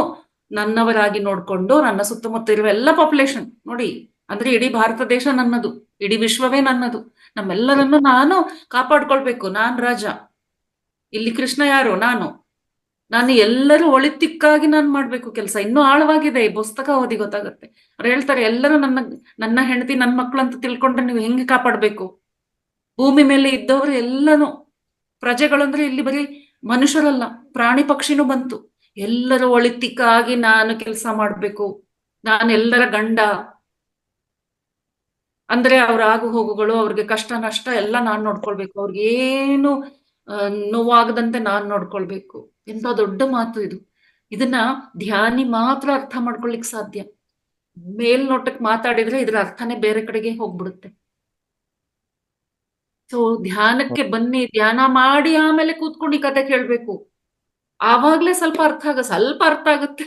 ನನ್ನವರಾಗಿ ನೋಡ್ಕೊಂಡು, ನನ್ನ ಸುತ್ತಮುತ್ತ ಇರುವ ಎಲ್ಲ ಪಾಪ್ಯುಲೇಷನ್ ನೋಡಿ, ಅಂದ್ರೆ ಇಡೀ ಭಾರತ ದೇಶ ನನ್ನದು, ಇಡೀ ವಿಶ್ವವೇ ನನ್ನದು, ನಮ್ಮೆಲ್ಲರನ್ನು ನಾನು ಕಾಪಾಡ್ಕೊಳ್ಬೇಕು. ನಾನ್ ರಾಜ, ಇಲ್ಲಿ ಕೃಷ್ಣ ಯಾರು? ನಾನು ಎಲ್ಲರೂ ಒಳಿತಿಕ್ಕಾಗಿ ನಾನು ಮಾಡ್ಬೇಕು ಕೆಲಸ. ಇನ್ನೂ ಆಳವಾಗಿದೆ, ಈ ಪುಸ್ತಕ ಓದಿ ಗೊತ್ತಾಗತ್ತೆ. ಅವ್ರು ಹೇಳ್ತಾರೆ ಎಲ್ಲರೂ ನನ್ನ ಹೆಂಡತಿ, ನನ್ನ ಮಕ್ಕಳು ಅಂತ ತಿಳ್ಕೊಂಡ್ರೆ ನೀವು ಹೆಂಗೆ ಕಾಪಾಡ್ಬೇಕು? ಭೂಮಿ ಮೇಲೆ ಇದ್ದವರು ಎಲ್ಲನೂ ಪ್ರಜೆಗಳು ಅಂದ್ರೆ ಇಲ್ಲಿ ಬರೀ ಮನುಷ್ಯರಲ್ಲ, ಪ್ರಾಣಿ ಪಕ್ಷಿನೂ ಬಂತು. ಎಲ್ಲರೂ ಒಳಿತಿಕ್ಕಾಗಿ ನಾನು ಕೆಲಸ ಮಾಡ್ಬೇಕು. ನಾನು ಎಲ್ಲರ ಗಂಡ ಅಂದ್ರೆ ಅವ್ರ ಆಗು ಹೋಗುಗಳು, ಅವ್ರಿಗೆ ಕಷ್ಟ ನಷ್ಟ ಎಲ್ಲ ನಾನ್ ನೋಡ್ಕೊಳ್ಬೇಕು. ಅವ್ರಿಗೇನು ನೋವಾಗದಂತೆ ನಾನ್ ನೋಡ್ಕೊಳ್ಬೇಕು. ಎಂತ ದೊಡ್ಡ ಮಾತು ಇದು. ಇದನ್ನ ಧ್ಯಾನಿ ಮಾತ್ರ ಅರ್ಥ ಮಾಡ್ಕೊಳ್ಲಿಕ್ಕೆ ಸಾಧ್ಯ. ಮೇಲ್ನೋಟಕ್ಕೆ ಮಾತಾಡಿದ್ರೆ ಇದ್ರ ಅರ್ಥನೇ ಬೇರೆ ಕಡೆಗೆ ಹೋಗ್ಬಿಡುತ್ತೆ. ಸೊ ಧ್ಯಾನಕ್ಕೆ ಬನ್ನಿ, ಧ್ಯಾನ ಮಾಡಿ ಆಮೇಲೆ ಕೂತ್ಕೊಂಡು ಈ ಕತೆ ಕೇಳ್ಬೇಕು. ಆವಾಗ್ಲೇ ಸ್ವಲ್ಪ ಅರ್ಥ ಆಗುತ್ತೆ.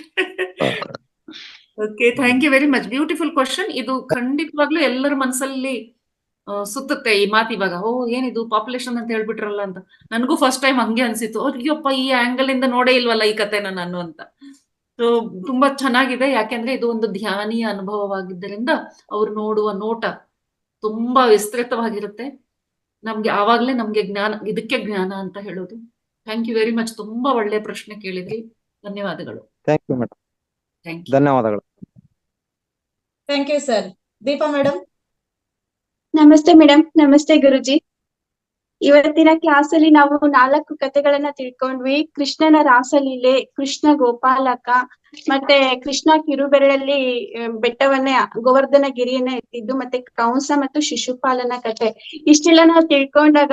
Okay, thank you very much. Beautiful question. ಇದು ಖಂಡಿತವಾಗ್ಲೂ ಎಲ್ಲರ ಮನಸ್ಸಲ್ಲಿ ಸುತ್ತುತ್ತೆ ಈ ಮಾತು. ಇವಾಗ ಏನಿದು ಪಾಪ್ಯುಲೇಷನ್ ಅಂತ ಹೇಳ್ಬಿಟ್ರಲ್ಲ ಅಂತ ನನಗೂ ಫಸ್ಟ್ ಟೈಮ್ ಹಂಗೆ ಅನ್ಸಿತ್ತು. ಅಯ್ಯಪ್ಪ, ಈ ಆಂಗಲ್ ಇಂದ ನೋಡೇ ಇಲ್ವಲ್ಲ ಈ ಕತೆನ ನಾನು ಅಂತ. ಸೊ ತುಂಬಾ ಚೆನ್ನಾಗಿದೆ. ಯಾಕೆಂದ್ರೆ ಇದು ಒಂದು ಧ್ಯಾನಿಯ ಅನುಭವವಾಗಿದ್ದರಿಂದ ಅವ್ರು ನೋಡುವ ನೋಟ ತುಂಬಾ ವಿಸ್ತೃತವಾಗಿರುತ್ತೆ. ಆವಾಗ್ಲೇ ನಮ್ಗೆ ಜ್ಞಾನ, ಇದಕ್ಕೆ ಜ್ಞಾನ ಅಂತ ಹೇಳೋದು. Thank you very much. ತುಂಬಾ ಒಳ್ಳೆ ಪ್ರಶ್ನೆ ಕೇಳಿದ್ರಿ. ಧನ್ಯವಾದಗಳು. Thank you madam. Thank you. ಧನ್ಯವಾದಗಳು. Thank you sir. Deepa madam. ನಮಸ್ತೆ ಮೇಡಮ್. ನಮಸ್ತೆ ಗುರುಜಿ. ಇವತ್ತಿನ ಕ್ಲಾಸ್ ಅಲ್ಲಿ ನಾವು 4 ಕಥೆಗಳನ್ನ ತಿಳ್ಕೊಂಡ್ವಿ. ಕೃಷ್ಣನ ರಾಸಲೀಲೆ, ಕೃಷ್ಣ ಗೋಪಾಲಕ, ಮತ್ತೆ ಕೃಷ್ಣ ಕಿರುಬೆರಳಲ್ಲಿ ಬೆಟ್ಟವನ್ನೇ, ಗೋವರ್ಧನ ಗಿರಿಯನ್ನ ಎತ್ತಿದ್ದು, ಮತ್ತೆ ಕಂಸ ಮತ್ತು ಶಿಶುಪಾಲನ ಕಥೆ. ಇಷ್ಟೆಲ್ಲ ನಾವು ತಿಳ್ಕೊಂಡಾಗ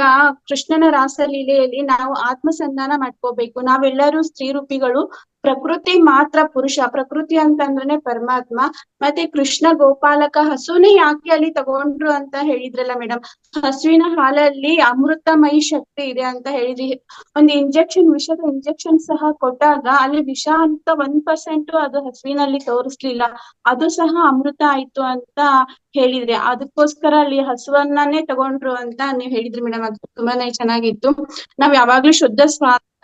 ಕೃಷ್ಣನ ರಾಸಲೀಲೆಯಲ್ಲಿ ನಾವು ಆತ್ಮಸಂಧಾನ ಮಾಡ್ಕೋಬೇಕು. ನಾವೆಲ್ಲರೂ ಸ್ತ್ರೀ ರೂಪಿಗಳು, ಪ್ರಕೃತಿ ಮಾತ್ರ ಪುರುಷ. ಪ್ರಕೃತಿ ಅಂತಂದ್ರೆ ಪರಮಾತ್ಮ. ಮತ್ತೆ ಕೃಷ್ಣ ಗೋಪಾಲಕ, ಹಸುನೇ ಯಾಕೆ ಅಲ್ಲಿ ತಗೊಂಡ್ರು ಅಂತ ಹೇಳಿದ್ರಲ್ಲ ಮೇಡಮ್. ಹಸುವಿನ ಹಾಲಲ್ಲಿ ಅಮೃತಮಯಿ ಶಕ್ತಿ ಇದೆ ಅಂತ ಹೇಳಿದ್ರಿ. ಒಂದು ವಿಷದ ಇಂಜೆಕ್ಷನ್ ಸಹ ಕೊಟ್ಟಾಗ ಅಲ್ಲಿ ವಿಷ ಅಂತ 1% ಅದು ಹಸುವಿನಲ್ಲಿ ತೋರಿಸ್ಲಿಲ್ಲ, ಅದು ಸಹ ಅಮೃತ ಆಯ್ತು ಅಂತ ಹೇಳಿದ್ರಿ. ಅದಕ್ಕೋಸ್ಕರ ಅಲ್ಲಿ ಹಸುವನ್ನೇ ತಗೊಂಡ್ರು ಅಂತ ನೀವ್ ಹೇಳಿದ್ರಿ ಮೇಡಮ್. ಅದು ತುಂಬಾನೇ ಚೆನ್ನಾಗಿತ್ತು. ನಾವ್ ಯಾವಾಗ್ಲೂ ಶುದ್ಧ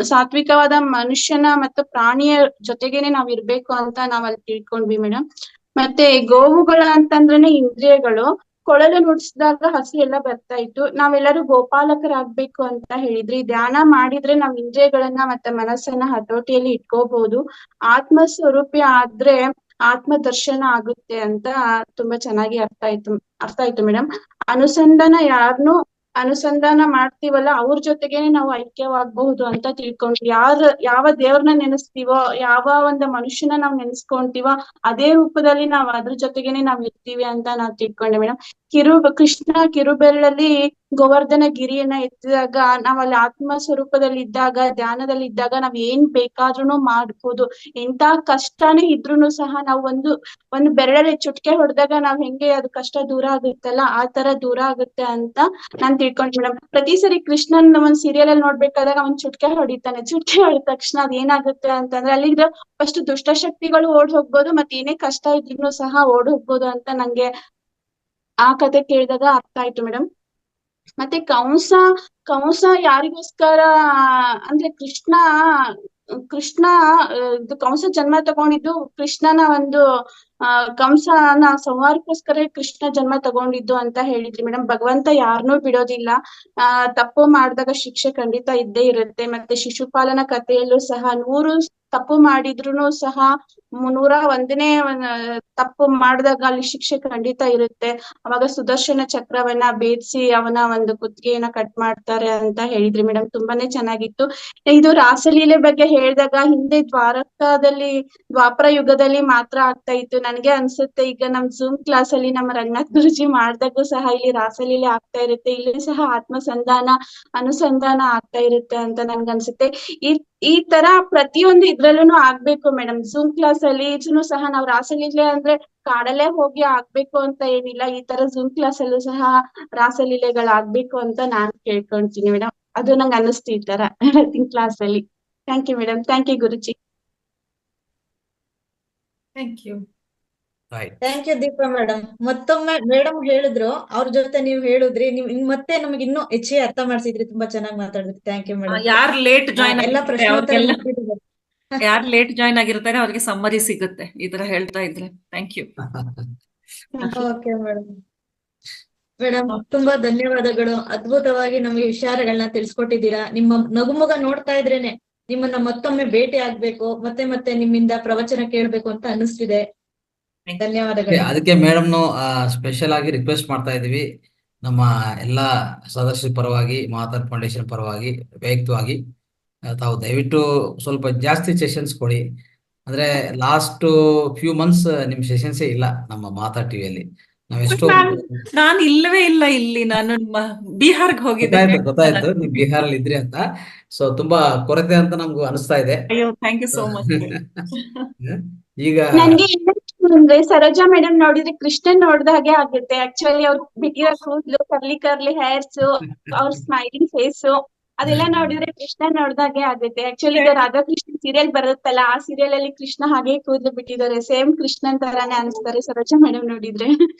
ಸಾತ್ವಿಕವಾದ ಮನುಷ್ಯನ ಮತ್ತು ಪ್ರಾಣಿಯ ಜೊತೆಗೇನೆ ನಾವ್ ಇರ್ಬೇಕು ಅಂತ ನಾವ್ ಅಲ್ಲಿ ತಿಳ್ಕೊಂಡ್ವಿ ಮೇಡಮ್. ಮತ್ತೆ ಗೋವುಗಳ ಅಂತಂದ್ರೇನೆ ಇಂದ್ರಿಯಗಳು. ಕೊಳಲು ನುಡಿಸಿದಾಗ ಹಸಿ ಎಲ್ಲ ಬರ್ತಾ ಇತ್ತು. ನಾವೆಲ್ಲರೂ ಗೋಪಾಲಕರಾಗ್ಬೇಕು ಅಂತ ಹೇಳಿದ್ರಿ. ಧ್ಯಾನ ಮಾಡಿದ್ರೆ ನಾವ್ ಇಂದ್ರಿಯಗಳನ್ನ ಮತ್ತೆ ಮನಸ್ಸನ್ನ ಹತೋಟಿಯಲ್ಲಿ ಇಟ್ಕೋಬಹುದು. ಆತ್ಮ ಸ್ವರೂಪಿ ಆದ್ರೆ ಆತ್ಮ ದರ್ಶನ ಆಗುತ್ತೆ ಅಂತ ತುಂಬಾ ಚೆನ್ನಾಗಿ ಅರ್ಥ ಆಯ್ತು ಮೇಡಮ್. ಅನುಸಂಧಾನ ಯಾರನ್ನು ಅನುಸಂಧಾನ ಮಾಡ್ತೀವಲ್ಲ ಅವ್ರ ಜೊತೆಗೇನೆ ನಾವು ಐಕ್ಯವಾಗಬಹುದು ಅಂತ ತಿಳ್ಕೊಂಡ್ವಿ. ಯಾವ ದೇವ್ರನ್ನ ನೆನೆಸ್ತೀವೋ, ಯಾವ ಒಂದು ಮನುಷ್ಯನ ನಾವ್ ನೆನೆಸ್ಕೊಂತೀವೋ ಅದೇ ರೂಪದಲ್ಲಿ ನಾವ್ ಅದ್ರ ಜೊತೆಗೇನೆ ನಾವ್ ಇರ್ತೀವಿ ಅಂತ ನಾವ್ ತಿಳ್ಕೊಂಡೆ ಮೇಡಮ್. ಕೃಷ್ಣ ಕಿರುಬೆರಳಲ್ಲಿ ಗೋವರ್ಧನ ಗಿರಿಯನ್ನ ಎತ್ತಿದಾಗ ನಾವ್ ಅಲ್ಲಿ ಆತ್ಮ ಸ್ವರೂಪದಲ್ಲಿ ಇದ್ದಾಗ, ಧ್ಯಾನದಲ್ಲಿ ಇದ್ದಾಗ ನಾವ್ ಏನ್ ಬೇಕಾದ್ರೂ ಮಾಡ್ಬೋದು. ಎಂತ ಕಷ್ಟನೇ ಇದ್ರೂನು ಸಹ ನಾವು ಒಂದು ಬೆರಳಲ್ಲಿ ಚುಟ್ಕೆ ಹೊಡೆದಾಗ ನಾವ್ ಹೆಂಗೆ ಅದು ಕಷ್ಟ ದೂರ ಆಗುತ್ತಲ್ಲ ಆ ತರ ದೂರ ಆಗುತ್ತೆ ಅಂತ ನಾನ್ ತಿಳ್ಕೊಂಡೆ ಮೇಡಮ್. ಪ್ರತಿ ಸರಿ ಕೃಷ್ಣನ್ ಒಂದ್ ಸೀರಿಯಲ್ ಅಲ್ಲಿ ನೋಡ್ಬೇಕಾದಾಗ ಅವನ್ ಚುಟ್ಕೆ ಹೊಡಿತಾನೆ. ಚುಟ್ಕೆ ಹೊಡಿದ ತಕ್ಷಣ ಅದ್ ಏನಾಗುತ್ತೆ ಅಂತಂದ್ರೆ ಅಲ್ಲಿಂದ ಫಸ್ಟ್ ದುಷ್ಟಶಕ್ತಿಗಳು ಓಡ್ ಹೋಗ್ಬೋದು, ಮತ್ತೆ ಏನೇ ಕಷ್ಟ ಇದ್ರೂ ಸಹ ಓಡ್ ಹೋಗ್ಬೋದು ಅಂತ ನಂಗೆ ಆ ಕತೆ ಕೇಳಿದಾಗ ಅರ್ಥ ಆಯ್ತು ಮೇಡಮ್. ಮತ್ತೆ ಕಂಸ ಯಾರಿಗೋಸ್ಕರ ಅಂದ್ರೆ ಕೃಷ್ಣ ಇದು ಕಂಸ ಜನ್ಮ ತಗೊಂಡಿದ್ದು ಕೃಷ್ಣನ ಒಂದು ಕಂಸನ ಸಂಹಾರಕ್ಕೋಸ್ಕರ ಕೃಷ್ಣ ಜನ್ಮ ತಗೊಂಡಿದ್ದು ಅಂತ ಹೇಳಿದ್ರಿ ಮೇಡಮ್. ಭಗವಂತ ಯಾರನ್ನೂ ಬಿಡೋದಿಲ್ಲ. ತಪ್ಪು ಮಾಡಿದಾಗ ಶಿಕ್ಷೆ ಖಂಡಿತ ಇದ್ದೇ ಇರುತ್ತೆ. ಮತ್ತೆ ಶಿಶುಪಾಲನ ಕಥೆಯಲ್ಲೂ ಸಹ 100 ತಪ್ಪು ಮಾಡಿದ್ರು ಸಹ 101ನೇ ತಪ್ಪು ಮಾಡಿದಾಗ ಅಲ್ಲಿ ಶಿಕ್ಷೆ ಖಂಡಿತ ಇರುತ್ತೆ. ಅವಾಗ ಸುದರ್ಶನ ಚಕ್ರವನ್ನ ಭೇದಿಸಿ ಅವನ ಒಂದು ಕುತ್ತಿಗೆಯನ್ನ ಕಟ್ ಮಾಡ್ತಾರೆ ಅಂತ ಹೇಳಿದ್ರಿ ಮೇಡಮ್. ತುಂಬಾನೇ ಚೆನ್ನಾಗಿತ್ತು. ಇದು ರಾಸಲೀಲೆ ಬಗ್ಗೆ ಹೇಳಿದಾಗ ಹಿಂದೆ ದ್ವಾಪರ ಯುಗದಲ್ಲಿ ಮಾತ್ರ ಆಗ್ತಾ ಇತ್ತು. ನನ್ಗೆ ಅನ್ಸುತ್ತೆ ಈಗ ನಮ್ ಝೂಮ್ ಕ್ಲಾಸ್ ಅಲ್ಲಿ ನಮ್ಮ ರಂಗನಾಥ್ ಗುರುಜಿ ಮಾಡ್ದಾಗೂ ಸಹ ಇಲ್ಲಿ ರಾಸಲೀಲೆ ಆಗ್ತಾ ಇರುತ್ತೆ. ಇಲ್ಲಿ ಸಹ ಅನುಸಂಧಾನ ಆಗ್ತಾ ಇರುತ್ತೆ ಅಂತ ನನ್ಗನ್ಸುತ್ತೆ. ಈ ತರ ಪ್ರತಿಯೊಂದು ಇದ್ರಲ್ಲೂ ಆಗ್ಬೇಕು ಮೇಡಮ್. ಝೂಮ್ ಕ್ಲಾಸ್ ಅಲ್ಲಿ ಸಹ ನಾವ್ ರಾಸಲೀಲೆ ಅಂದ್ರೆ ಕಾಡಲ್ಲೇ ಹೋಗಿ ಆಗ್ಬೇಕು ಅಂತ ಏನಿಲ್ಲ. ಈ ತರ ಝೂಮ್ ಕ್ಲಾಸ್ ಅಲ್ಲೂ ಸಹ ರಾಸಲೀಲೆಗಳಾಗ್ಬೇಕು ಅಂತ ನಾನ್ ಕೇಳ್ಕೊಂತೀನಿ ಮೇಡಮ್. ಅದು ನಂಗೆ ಅನ್ನಿಸ್ತು ಈ ತರ ಕ್ಲಾಸ್ ಅಲ್ಲಿ. Thank you madam. Thank you Guruji. Thank you. Right. Thank you Deepa madam. ಮತ್ತೊಮ್ಮೆ ಮೇಡಮ್ ಹೇಳಿದ್ರು, ಅವ್ರ ಜೊತೆ ನೀವು ಹೇಳಿದ್ರಿ, ನೀವು ಮತ್ತೆ ನಮ್ಗೆ ಇನ್ನೂ ಹೆಚ್ಚಿಗೆ ಅರ್ಥ ಮಾಡಿಸಿದ್ರಿ. ತುಂಬಾ ಚೆನ್ನಾಗಿ ಮಾತಾಡಿದ್ರಿ. Thank you madam. ಯಾರು ಲೇಟ್ ಜಾಯ್ನ್ ಎಲ್ಲಾ ಪ್ರಶ್ನೋತ್ತರ ಮುಗಿದಿದೆ. ಯಾರು ಲೇಟ್ ಜಾಯ್ನ್ ಆಗಿರ್ತಾರೆ ಅವ್ರಿಗೆ ಸಮ್ಮರಿ ಸಿಗುತ್ತೆ ಈ ತರ ಹೇಳ್ತಾ ಇದ್ರೆ. Thank you. Okay madam. Madam ತುಂಬಾ ಧನ್ಯವಾದಗಳು. ಅದ್ಭುತವಾಗಿ ನಮಗೆ ವಿಚಾರಗಳನ್ನ ತಿಳಿಸ್ಕೊಟ್ಟಿದ್ದೀರಾ. ನಿಮ್ಮ ನಗುಮುಗ ನೋಡ್ತಾ ಇದ್ರೇನೆ ನಿಮ್ಮನ್ನ ಮತ್ತೊಮ್ಮೆ ಭೇಟಿ ಆಗ್ಬೇಕು, ಮತ್ತೆ ಮತ್ತೆ ನಿಮ್ಮಿಂದ ಪ್ರವಚನ ಕೇಳ್ಬೇಕು ಅಂತ ಅನ್ನಿಸ್ತಿದೆ. ಧನ್ಯವಾದಗಳು. ಅದಕ್ಕೆ ಮೇಡಮ್ನು ಸ್ಪೆಷಲ್ ಆಗಿ ರಿಕ್ವೆಸ್ಟ್ ಮಾಡ್ತಾ ಇದೀವಿ. ನಮ್ಮ ಎಲ್ಲಾ ಸದಸ್ಯರ ಪರವಾಗಿ, ಮಹಾತಾರ್ ಫೌಂಡೇಶನ್ ಪರವಾಗಿ ವೈಯಕ್ತಿಕವಾಗಿ ತಾವು ದಯವಿಟ್ಟು ಸ್ವಲ್ಪ ಜಾಸ್ತಿ ಸೆಷನ್ಸ್ ಕೊಡಿ. ಅಂದ್ರೆ ಲಾಸ್ಟ್ ಫ್ಯೂ ಮಂತ್ಸ್ ನಿಮ್ ಸೆಷನ್ಸೇ ಇಲ್ಲ ನಮ್ಮ ಮಾತಾ ಟಿವಿಯಲ್ಲಿ. ನಾವೆಷ್ಟೋ ನಾನು ಇಲ್ಲವೇ ಇಲ್ಲ ಇಲ್ಲಿ. ನಾನು ಬಿಹಾರ್ಗೆ ಹೋಗಿದ್ದೆ. ಗೊತ್ತಾಯ್ತು ನೀವು ಬಿಹಾರಲ್ಲಿ ಇದ್ರಿ ಅಂತ. ಸೊ ತುಂಬಾ ಕೊರತೆ ಅಂತ ನಮ್ಗೂ ಅನಿಸ್ತಾ ಇದೆ. ಅಯ್ಯೋ, ಥ್ಯಾಂಕ್ ಯು ಸೋ ಮಚ್. ಈಗ ನನ್ಗೆ ಅಂದ್ರೆ ಸರೋಜಾ ಮೇಡಮ್ ನೋಡಿದ್ರೆ ಕೃಷ್ಣನ್ ನೋಡ್ದ ಹಾಗೆ ಆಗುತ್ತೆ. ಆಕ್ಚುಲಿ ಅವ್ರು ಬಿಟ್ಟಿರೋ ಕೂದ್ಲು, ಕರ್ಲಿ ಹೇರ್ಸ್, ಅವ್ರ ಸ್ಮೈಲಿಂಗ್ ಫೇಸ್ ಅದೆಲ್ಲ ನೋಡಿದ್ರೆ ಕೃಷ್ಣ ನೋಡ್ದಾಗೆ ಆಗುತ್ತೆ. ಆಕ್ಚುಲಿ ಈಗ ರಾಧಾಕೃಷ್ಣ ಸೀರಿಯಲ್ ಬರುತ್ತಲ್ಲ, ಆ ಸೀರಿಯಲ್ ಅಲ್ಲಿ ಕೃಷ್ಣ ಹಾಗೆ ಕೂದ್ಲು ಬಿಟ್ಟಿದ್ದಾರೆ. ಸೇಮ್ ಕೃಷ್ಣನ್ ತರಾನೇ ಅನಿಸ್ತಾರೆ ಸರೋಜಾ ಮೇಡಮ್ ನೋಡಿದ್ರೆ.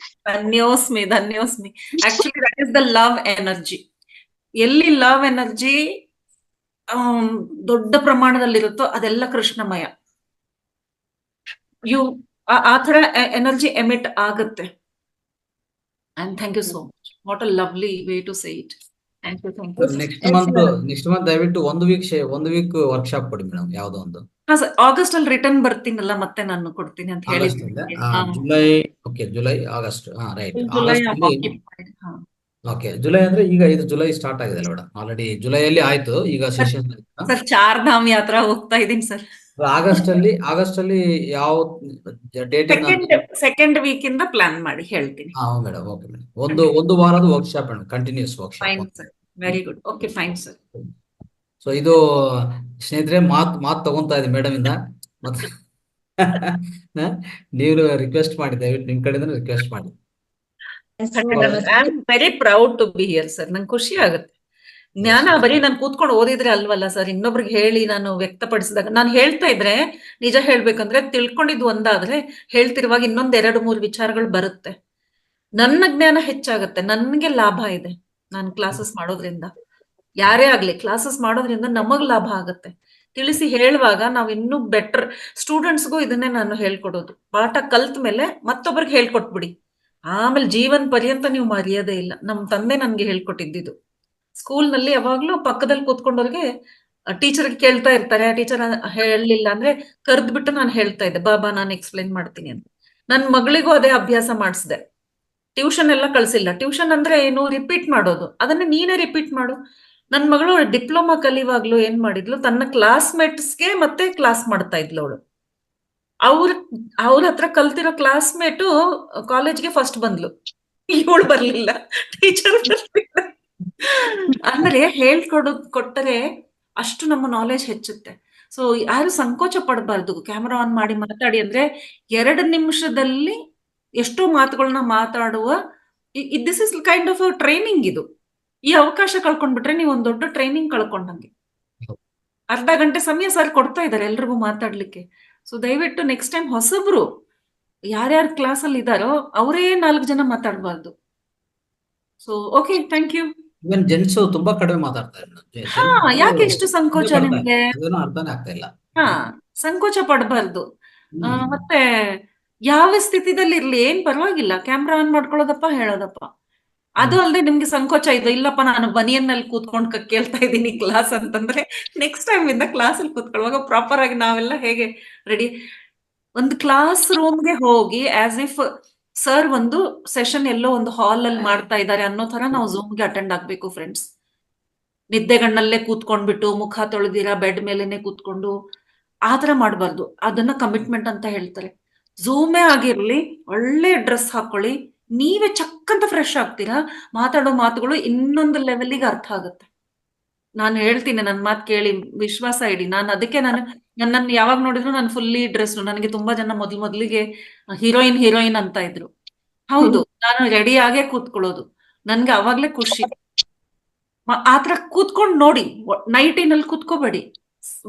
ಧನ್ಯೋಸ್ಮಿ. Actually that is the love energy. ಎಲ್ಲಿ ಲವ್ ಎನರ್ಜಿ ದೊಡ್ಡ ಪ್ರಮಾಣದಲ್ಲಿರುತ್ತೋ ಅದೆಲ್ಲ ಕೃಷ್ಣಮಯ. ಆ ತರ ಎನರ್ಜಿ ಎಮಿಟ್ ಆಗುತ್ತೆ. And thank you so much. What a lovely way to say it. Thank you. Next month ದಯವಿಟ್ಟು ಒಂದು ವೀಕ್ ವರ್ಕ್ಶಾಪ್ ಕೊಡಿ ಮೇಡಮ್, ಯಾವ್ದೋ ಒಂದು. ಹಾ ಸರ್, ಆಗಸ್ಟ್ ಅಲ್ಲಿ ರಿಟರ್ನ್ ಬರ್ತೀನಲ್ಲ, ಮತ್ತೆ ನಾನು ಕೊಡ್ತೀನಿ ಅಂತ ಹೇಳಿ. July August. Right. July okay, July ಅಂದ್ರೆ ಈಗ ಇದು ಜುಲೈ ಸ್ಟಾರ್ಟ್ ಆಗಿದೆ ಅಲ್ಲ ಮೇಡಮ್. ಆಲ್ರೆಡಿ ಜುಲೈಯಲ್ಲಿ ಆಯ್ತು ಈಗ ಸೆಷನ್. ಸರ್, ಚಾರ್ಧಾಮ್ ಯಾತ್ರಾ ಹೋಗ್ತಾ ಇದೀನಿ ಸರ್. ಆಗಸ್ಟ್ ಅಲ್ಲಿ ಯಾವ ಡೇಟ್? ಸೆಕೆಂಡ್ ವೀಕ್ ಇಂದ ಪ್ಲಾನ್ ಮಾಡಿ ಹೇಳ್ತೀನಿ. ಮೇಡಮ್. Okay madam. ಒಂದು ವಾರದ workshop madam, continuous workshop. Fine sir, very good. Okay, fine sir. So ಇದು ಸ್ನೇಹಿತರೆ ಮಾತು ತಗೊಂತಾ ಇದೆ ಮೇಡಮ್ ಇಂದ. ಮತ್ತೆ ನೀವು ರಿಕ್ವೆಸ್ಟ್ ಮಾಡಿ, ದಯವಿಟ್ಟು ನಿಮ್ ಕಡೆಯಿಂದ ರಿಕ್ವೆಸ್ಟ್ ಮಾಡಿ. I am very proud to be here sir. ನಂಗೆ ಖುಷಿ ಆಗುತ್ತೆ. ಜ್ಞಾನ ಬರೀ ನಾನು ಕೂತ್ಕೊಂಡು ಓದಿದ್ರೆ ಅಲ್ವಲ್ಲ ಸರ್, ಇನ್ನೊಬ್ರಿಗೆ ಹೇಳಿ ನಾನು ವ್ಯಕ್ತಪಡಿಸಿದಾಗ, ನಾನು ಹೇಳ್ತಾ ಇದ್ರೆ ನಿಜ ಹೇಳ್ಬೇಕಂದ್ರೆ ತಿಳ್ಕೊಂಡಿದ್ದು ಒಂದಾದ್ರೆ ಹೇಳ್ತಿರುವಾಗ ಇನ್ನೊಂದ್ 2-3 ವಿಚಾರಗಳು ಬರುತ್ತೆ. ನನ್ನ ಜ್ಞಾನ ಹೆಚ್ಚಾಗತ್ತೆ, ನನ್ಗೆ ಲಾಭ ಇದೆ. ನಾನು ಕ್ಲಾಸಸ್ ಮಾಡೋದ್ರಿಂದ, ಯಾರೇ ಆಗ್ಲಿ ಕ್ಲಾಸಸ್ ಮಾಡೋದ್ರಿಂದ ನಮಗ್ ಲಾಭ ಆಗತ್ತೆ. ತಿಳಿಸಿ ಹೇಳುವಾಗ ನಾವು ಇನ್ನೂ ಬೆಟರ್. ಸ್ಟೂಡೆಂಟ್ಸ್ಗೂ ಇದನ್ನೇ ನಾನು ಹೇಳ್ಕೊಡೋದು. ಪಾಠ ಕಲ್ತ ಮೇಲೆ ಮತ್ತೊಬ್ಬರಿಗೆ ಹೇಳ್ಕೊಟ್ಬಿಡಿ. ಆಮೇಲೆ ಜೀವನ ಪರ್ಯಂತ ನೀವು ಮರೆಯೋದೇ ಇಲ್ಲ. ನಮ್ ತಂದೆ ನನ್ಗೆ ಹೇಳ್ಕೊಟ್ಟಿದ್ದು. ಸ್ಕೂಲ್ನಲ್ಲಿ ಯಾವಾಗ್ಲೂ ಪಕ್ಕದಲ್ಲಿ ಕೂತ್ಕೊಂಡವ್ರಿಗೆ ಟೀಚರ್ಗೆ ಕೇಳ್ತಾ ಇರ್ತಾರೆ, ಆ ಟೀಚರ್ ಹೇಳಲಿಲ್ಲ ಅಂದ್ರೆ ಕರೆದ್ಬಿಟ್ಟು ನಾನು ಹೇಳ್ತಾ ಇದ್ದೆ, ಬಾಬಾ ನಾನು ಎಕ್ಸ್ಪ್ಲೈನ್ ಮಾಡ್ತೀನಿ ಅಂತ. ನನ್ ಮಗಳಿಗೂ ಅದೇ ಅಭ್ಯಾಸ ಮಾಡಿಸಿದೆ. ಟ್ಯೂಷನ್ ಎಲ್ಲ ಕಳ್ಸಿಲ್ಲ. ಟ್ಯೂಷನ್ ಅಂದ್ರೆ ಏನು, ರಿಪೀಟ್ ಮಾಡೋದು. ಅದನ್ನ ನೀನೇ ರಿಪೀಟ್ ಮಾಡು. ನನ್ ಮಗಳು ಡಿಪ್ಲೊಮಾ ಕಲಿವಾಗ್ಲು ಏನ್ ಮಾಡಿದ್ಲು, ತನ್ನ ಕ್ಲಾಸ್ಮೇಟ್ಸ್ಗೆ ಮತ್ತೆ ಕ್ಲಾಸ್ ಮಾಡ್ತಾ ಇದ್ಲು ಅವಳು. ಅವ್ರ ಹತ್ರ ಕಲ್ತಿರೋ ಕ್ಲಾಸ್ಮೇಟು ಕಾಲೇಜ್ಗೆ ಫಸ್ಟ್ ಬಂದ್ಲು, ಇವಳು ಬರ್ಲಿಲ್ಲ, ಟೀಚರ್ ಬರ್ಲಿಲ್ಲ. ಅಂದ್ರೆ ಕೊಟ್ಟರೆ ಅಷ್ಟು ನಮ್ಮ ನಾಲೆಜ್ ಹೆಚ್ಚುತ್ತೆ. ಸೊ ಯಾರು ಸಂಕೋಚ ಪಡಬಾರ್ದು. ಕ್ಯಾಮರಾ ಆನ್ ಮಾಡಿ ಮಾತಾಡಿ ಅಂದ್ರೆ 2 ನಿಮಿಷದಲ್ಲಿ ಎಷ್ಟೋ ಮಾತುಗಳನ್ನ ಮಾತಾಡುವ, this is kind of training. ಇದು ಈ ಅವಕಾಶ ಕಳ್ಕೊಂಡ್ಬಿಟ್ರೆ ನೀವು ಒಂದ್ ದೊಡ್ಡ ಟ್ರೈನಿಂಗ್ ಕಳ್ಕೊಂಡಂಗೆ. ಅರ್ಧ ಗಂಟೆ ಸಮಯ ಸರ್ ಕೊಡ್ತಾ ಇದ್ದಾರೆ ಎಲ್ರಿಗೂ ಮಾತಾಡ್ಲಿಕ್ಕೆ. ಸೊ ದಯವಿಟ್ಟು ನೆಕ್ಸ್ಟ್ ಟೈಮ್ ಹೊಸಬ್ರು ಯಾರ್ಯಾರು ಕ್ಲಾಸ್ ಅಲ್ಲಿ ಇದ್ದಾರೋ ಅವರೇ 4 ಜನ ಮಾತಾಡಬಾರ್ದು. So okay, thank you. Even gents ತುಂಬಾ ಕಡಿಮೆ ಮಾತಾಡ್ತಾರೆ. ಹಾ, ಯಾಕೆ ಇಷ್ಟು ಸಂಕೋಚ ನಿಮ್ಗೆ? ಅದೇನೋ ಅರ್ಥನೇ ಆಗ್ತಾ ಇಲ್ಲ. ಹಾ, ಸಂಕೋಚ ಪಡಬಾರ್ದು. ಹ್ಮ್. ಮತ್ತೆ ಯಾವ ಸ್ಥಿತಿದಲ್ಲಿ ಇರ್ಲಿ ಏನ್ ಪರವಾಗಿಲ್ಲ, ಕ್ಯಾಮ್ರಾ ಆನ್ ಮಾಡ್ಕೊಳ್ಳೋದಪ್ಪ, ಹೇಳೋದಪ್ಪ. ಅದು ಅಲ್ಲದೆ ನಿಮ್ಗೆ ಸಂಕೋಚ ಇದು, ಇಲ್ಲಪ್ಪ ನಾನು ಬನಿಯನ್ನಲ್ಲಿ ಕೂತ್ಕೊಂಡು ಕೇಳ್ತಾ ಇದ್ದೀನಿ ಕ್ಲಾಸ್ ಅಂತಂದ್ರೆ, ನೆಕ್ಸ್ಟ್ ಟೈಮ್ ಇಂದ ಕ್ಲಾಸ್ ಅಲ್ಲಿ ಕೂತ್ಕೊಳ್ಳುವಾಗ ಪ್ರಾಪರ್ ಆಗಿ ನಾವೆಲ್ಲ ಹೇಗೆ ರೆಡಿ, ಒಂದು ಕ್ಲಾಸ್ ರೂಮ್ಗೆ ಹೋಗಿ ಆಸ್ ಇಫ್ ಸರ್ ಒಂದು ಸೆಷನ್ ಎಲ್ಲೋ ಒಂದು ಹಾಲ್ ಅಲ್ಲಿ ಮಾಡ್ತಾ ಇದ್ದಾರೆ ಅನ್ನೋ ತರ ನಾವು ಝೂಮ್ಗೆ ಅಟೆಂಡ್ ಆಗ್ಬೇಕು ಫ್ರೆಂಡ್ಸ್. ನಿದ್ದೆಗಣ್ಣಲ್ಲೇ ಕೂತ್ಕೊಂಡ್ಬಿಟ್ಟು ಮುಖ ತೊಳೆದಿರ ಬೆಡ್ ಮೇಲೆನೆ ಕೂತ್ಕೊಂಡು ಆತರ ಮಾಡಬಾರ್ದು. ಅದನ್ನ ಕಮಿಟ್ಮೆಂಟ್ ಅಂತ ಹೇಳ್ತಾರೆ. ಝೂಮೇ ಆಗಿರ್ಲಿ, ಒಳ್ಳೆ ಡ್ರೆಸ್ ಹಾಕೊಳ್ಳಿ, ನೀವೇ ಚಕ್ಕಂತ ಫ್ರೆಶ್ ಆಗ್ತೀರಾ, ಮಾತಾಡೋ ಮಾತುಗಳು ಇನ್ನೊಂದು ಲೆವೆಲ್ಗೆ ಅರ್ಥ ಆಗುತ್ತೆ. ನಾನು ಹೇಳ್ತೀನಿ, ನನ್ನ ಮಾತು ಕೇಳಿ ವಿಶ್ವಾಸ ಇಡಿ. ಅದಕ್ಕೆ ನನ್ನನ್ನು ಯಾವಾಗ ನೋಡಿದ್ರು ನಾನು ಫುಲ್ಲಿ ಡ್ರೆಸ್. ನನಗೆ ತುಂಬಾ ಜನ ಮೊದಲಿಗೆ ಹೀರೋಯಿನ್ ಅಂತ ಇದ್ರು. ಹೌದು, ನಾನು ರೆಡಿ ಆಗೇ ಕೂತ್ಕೊಳ್ಳೋದು. ನನ್ಗೆ ಅವಾಗ್ಲೇ ಖುಷಿ. ಆತರ ಕೂತ್ಕೊಂಡ್ ನೋಡಿ, ನೈಟಿನಲ್ಲಿ ಕೂತ್ಕೋಬೇಡಿ.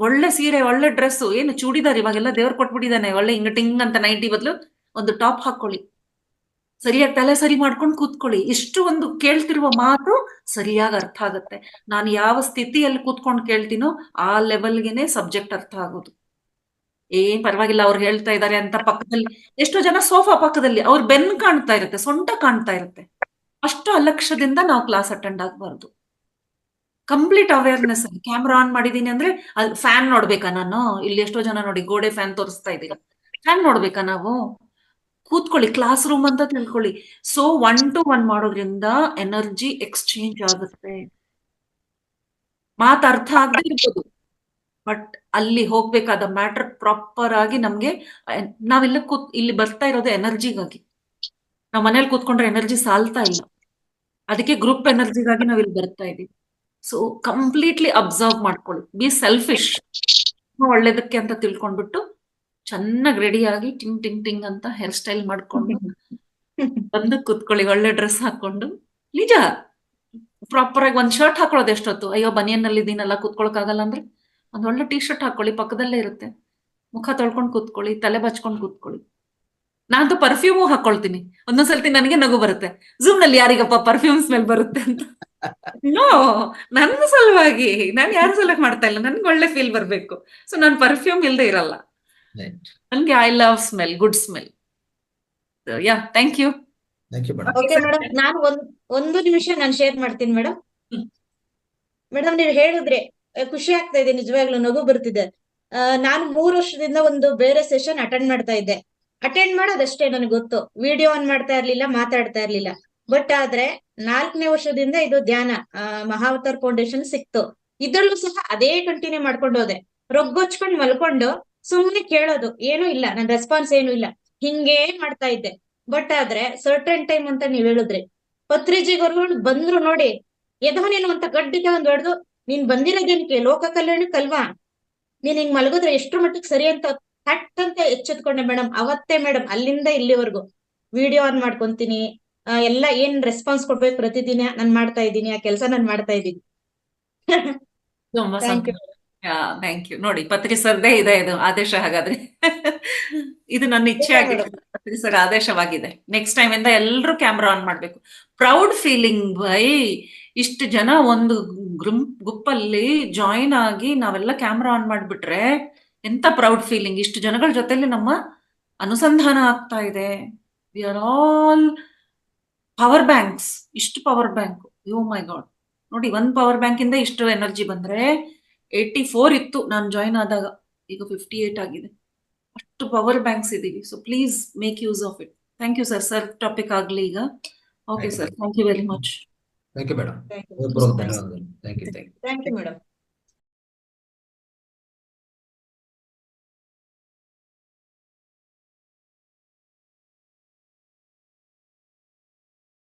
ಒಳ್ಳೆ ಸೀರೆ, ಒಳ್ಳೆ ಡ್ರೆಸ್, ಏನು ಚೂಡಿದಾರ್ ಇವಾಗೆಲ್ಲ ದೇವ್ರು ಕೊಟ್ಬಿಟ್ಟಿದ್ದಾನೆ, ಒಳ್ಳೆ ಹಿಂಗ್ ಅಂತ ನೈಟಿ ಬದಲು ಒಂದು ಟಾಪ್ ಹಾಕೊಳ್ಳಿ, ಸರಿಯಾಗಿ ತಲೆ ಸರಿ ಮಾಡ್ಕೊಂಡು ಕೂತ್ಕೊಳ್ಳಿ. ಇಷ್ಟು ಒಂದು ಕೇಳ್ತಿರುವ ಮಾತು ಸರಿಯಾಗಿ ಅರ್ಥ ಆಗುತ್ತೆ. ನಾನು ಯಾವ ಸ್ಥಿತಿಯಲ್ಲಿ ಕೂತ್ಕೊಂಡು ಕೇಳ್ತೀನೋ ಆ ಲೆವೆಲ್ಗೆನೆ ಸಬ್ಜೆಕ್ಟ್ ಅರ್ಥ ಆಗೋದು. ಏನ್ ಪರವಾಗಿಲ್ಲ, ಅವ್ರು ಹೇಳ್ತಾ ಇದ್ದಾರೆ ಅಂತ ಪಕ್ಕದಲ್ಲಿ ಎಷ್ಟೋ ಜನ ಸೋಫಾ ಪಕ್ಕದಲ್ಲಿ ಅವ್ರ ಬೆನ್ನು ಕಾಣ್ತಾ ಇರುತ್ತೆ, ಸೊಂಟ ಕಾಣ್ತಾ ಇರುತ್ತೆ. ಅಷ್ಟು ಅಲಕ್ಷ್ಯದಿಂದ ನಾವು ಕ್ಲಾಸ್ ಅಟೆಂಡ್ ಆಗ್ಬಾರ್ದು. Complete awareness. ಕ್ಯಾಮ್ರಾ ಆನ್ ಮಾಡಿದೀನಿ ಅಂದ್ರೆ ಅಲ್ಲಿ ಫ್ಯಾನ್ ನೋಡ್ಬೇಕಾ ನಾನು? ಇಲ್ಲಿ ಎಷ್ಟೋ ಜನ ನೋಡಿ ಗೋಡೆ ಫ್ಯಾನ್ ತೋರಿಸ್ತಾ ಇದ್ದೀರಾ, ಫ್ಯಾನ್ ನೋಡ್ಬೇಕಾ ನಾವು? ಕೂತ್ಕೊಳ್ಳಿ, ಕ್ಲಾಸ್ ರೂಮ್ ಅಂತ ತಿಳ್ಕೊಳ್ಳಿ. ಸೊ 1 to 1 ಮಾಡೋದ್ರಿಂದ ಎನರ್ಜಿ ಎಕ್ಸ್ಚೇಂಜ್ ಆಗುತ್ತೆ. ಮಾತು ಅರ್ಥ ಆಗದೆ ಇರ್ಬೋದು, ಬಟ್ ಅಲ್ಲಿ ಹೋಗ್ಬೇಕಾದ ಮ್ಯಾಟರ್ ಪ್ರಾಪರ್ ಆಗಿ ನಮ್ಗೆ ನಾವೆಲ್ಲ ಇಲ್ಲಿ ಬರ್ತಾ ಇರೋದು ಎನರ್ಜಿಗಾಗಿ. ನಾವ್ ಮನೇಲಿ ಕೂತ್ಕೊಂಡ್ರೆ ಎನರ್ಜಿ ಸಾಲ್ತಾ ಇಲ್ಲ, ಅದಕ್ಕೆ ಗ್ರೂಪ್ ಎನರ್ಜಿಗಾಗಿ ನಾವ್ ಇಲ್ಲಿ ಬರ್ತಾ ಇದೀವಿ. ಸೊ ಕಂಪ್ಲೀಟ್ಲಿ ಅಬ್ಸರ್ವ್ ಮಾಡ್ಕೊಳ್ಳಿ, ಬಿ ಸೆಲ್ಫಿಶ್. ಒಳ್ಳೇದಕ್ಕೆ ಅಂತ ತಿಳ್ಕೊಂಡ್ಬಿಟ್ಟು ಚೆನ್ನಾಗಿ ರೆಡಿಯಾಗಿ ಟಿಂಗ್ ಟಿಂಗ್ ಟಿಂಗ್ ಅಂತ ಹೇರ್ ಸ್ಟೈಲ್ ಮಾಡ್ಕೊಂಡು ಬಂದು ಕೂತ್ಕೊಳ್ಳಿ, ಒಳ್ಳೆ ಡ್ರೆಸ್ ಹಾಕೊಂಡು. ನಿಜ, ಪ್ರಾಪರ್ ಆಗಿ ಒಂದ್ ಶರ್ಟ್ ಹಾಕೊಳ್ಳೋದು ಎಷ್ಟೊತ್ತು, ಅಯ್ಯೋ ಬನಿಯನ್ನಲ್ಲಿ ಇದೀನಲ್ಲ ಕೂತ್ಕೊಳಕ್ ಆಗಲ್ಲ ಅಂದ್ರೆ ಒಂದ್ ಒಳ್ಳೆ ಟೀ ಶರ್ಟ್ ಹಾಕೊಳ್ಳಿ, ಪಕ್ಕದಲ್ಲೇ ಇರುತ್ತೆ, ಮುಖ ತೊಳ್ಕೊಂಡು ಕೂತ್ಕೊಳ್ಳಿ, ತಲೆ ಬಚ್ಕೊಂಡು ಕೂತ್ಕೊಳ್ಳಿ. ನಾನಂತೂ ಪರ್ಫ್ಯೂಮು ಹಾಕೊಳ್ತೀನಿ. ಒಂದೊಂದ್ಸಲ್ತಿ ನನಗೆ ನಗು ಬರುತ್ತೆ, ಝೂಮ್ ನಲ್ಲಿ ಯಾರಿಗಪ್ಪ ಪರ್ಫ್ಯೂಮ್ ಸ್ಮೆಲ್ ಬರುತ್ತೆ ಅಂತ. ನೋ, ನನ್ನ ಸಲುವಾಗಿ ನಾನು ಯಾರು ಸೆಲೆಕ್ಟ್ ಮಾಡ್ತಾ ಇಲ್ಲ, ನನ್ಗೆ ಒಳ್ಳೆ ಫೀಲ್ ಬರ್ಬೇಕು. ಸೊ ನಾನು ಪರ್ಫ್ಯೂಮ್ ಇಲ್ದೆ ಇರಲ್ಲ. ನನ್ಗೆ I love smell, good smell. Yeah, thank you. Okay madam, ನಾನು ಒಂದು ನಿಮಿಷ ನಾನು ಶೇರ್ ಮಾಡ್ತೀನಿ ಮೇಡಮ್. ಮೇಡಮ್ ನೀವು ಹೇಳಿದ್ರೆ ಖುಷಿ ಆಗ್ತಾ ಇದೆ, ನಿಜವಾಗ್ಲೂ ನಗು ಬರ್ತಿದೆ. ನಾನು 3 ವರ್ಷದಿಂದ ಒಂದು ಬೇರೆ ಸೆಷನ್ ಅಟೆಂಡ್ ಮಾಡ್ತಾ ಇದ್ದೆ. ಅಟೆಂಡ್ ಮಾಡೋದಷ್ಟೇ ನನಗೆ ಗೊತ್ತು, ವಿಡಿಯೋ ಆನ್ ಮಾಡ್ತಾ ಇರ್ಲಿಲ್ಲ, ಮಾತಾಡ್ತಾ ಇರ್ಲಿಲ್ಲ. ಬಟ್ ಆದ್ರೆ 4ನೇ ವರ್ಷದಿಂದ ಇದು ಧ್ಯಾನ ಮಹಾವತಾರ್ ಫೌಂಡೇಶನ್ ಸಿಕ್ತು. ಇದ್ರಲ್ಲೂ ಸಹ ಅದೇ ಕಂಟಿನ್ಯೂ ಮಾಡ್ಕೊಂಡು ಹೋದೆ. ರೊಗ್ಗೊಚ್ಕೊಂಡ್ ಮಲ್ಕೊಂಡು ಸುಮ್ನೆ ಕೇಳೋದು, ಏನೂ ಇಲ್ಲ, ನನ್ ರೆಸ್ಪಾನ್ಸ್ ಏನೂ ಇಲ್ಲ, ಹಿಂಗೇ ಮಾಡ್ತಾ ಇದ್ದೆ. ಬಟ್ ಆದ್ರೆ ಸರ್ಟನ್ ಟೈಮ್ ಅಂತ ನೀವ್ ಹೇಳಿದ್ರಿ, ಪತ್ರಿಜಿಗರು ಬಂದ್ರು ನೋಡಿ, ಎದವನೇನು ಅಂತ ಗಡ್ಡಿಗೆ ಒಂದ್ ಹೊಡೆದು, ನೀನ್ ಬಂದಿರೋದೇನಕ್ಕೆ, ಲೋಕ ಕಲ್ಯಾಣಕ್ಕಲ್ವಾ, ನೀನ್ ಹಿಂಗ್ ಮಲಗಿದ್ರೆ ಎಷ್ಟ್ರ ಮಟ್ಟಿಗೆ ಸರಿ ಅಂತ ಥಟ್ ಅಂತ ಎಚ್ಚೆತ್ಕೊಂಡೆ ಮೇಡಮ್. ಅವತ್ತೇ ಮೇಡಮ್ ಅಲ್ಲಿಂದ ಇಲ್ಲಿವರೆಗೂ ವಿಡಿಯೋ ಆನ್ ಮಾಡ್ಕೊಂತೀನಿ, ಎಲ್ಲ ಏನ್ ರೆಸ್ಪಾನ್ಸ್ ಕೊಡ್ಬೇಕು ಪ್ರತಿದಿನ ನಾನ್ ಮಾಡ್ತಾ ಇದ್ದೀನಿ, ಆ ಕೆಲಸ ನಾನ್ ಮಾಡ್ತಾ ಇದ್ದೀನಿ. ತುಂಬಾ ಥ್ಯಾಂಕ್ ಯು. Thank you. ನೋಡಿ, ಪತ್ರಿ ಸರ್ದೇ ಇದೆ ಇದು ಆದೇಶ. ಹಾಗಾದ್ರೆ ಇದು ನನ್ನ ಇಚ್ಛೆ ಆಗಿದೆ, ಪತ್ರಿ ಸರ್ ಆದೇಶವಾಗಿದೆ. ನೆಕ್ಸ್ಟ್ ಟೈಮ್ ಇಂದ ಎಲ್ರು ಕ್ಯಾಮ್ರಾ ಆನ್ ಮಾಡ್ಬೇಕು. ಪ್ರೌಡ್ ಫೀಲಿಂಗ್ ಬೈ ಇಷ್ಟು ಜನ ಒಂದು ಗುಂಪಲ್ಲಿ ಜಾಯಿನ್ ಆಗಿ ನಾವೆಲ್ಲ ಕ್ಯಾಮ್ರಾ ಆನ್ ಮಾಡ್ಬಿಟ್ರೆ ಎಂತ ಪ್ರೌಡ್ ಫೀಲಿಂಗ್. ಇಷ್ಟು ಜನಗಳ ಜೊತೆಲಿ ನಮ್ಮ ಅನುಸಂಧಾನ ಆಗ್ತಾ ಇದೆ. We are all power banks, ಇಷ್ಟು ಪವರ್ ಬ್ಯಾಂಕ್, ಯೋ ಮೈ ಗಾಡ್. ನೋಡಿ, ಒಂದ್ ಪವರ್ ಬ್ಯಾಂಕ್ ಇಂದ ಇಷ್ಟು ಎನರ್ಜಿ ಬಂದ್ರೆ 84 ಇತ್ತು ನಾನು ಜಾಯಿನ್ ಆದಾಗ, ಈಗ 58 ಆಗಿದೆ. ಅಷ್ಟು ಪವರ್ ಬ್ಯಾಂಕ್ಸ್ ಇದೀವಿ. So please make use of it. Thank you sir. Sir topic ಆಗ್ಲಿ ಈಗ. ಓಕೆ ಆಯ್ತು sir, madam. Thank you very much. Thank you madam. Thank you ಹೃತ್ಪೂರ್ವಕ ಧನ್ಯವಾದಗಳು. Thank you. Thank you madam.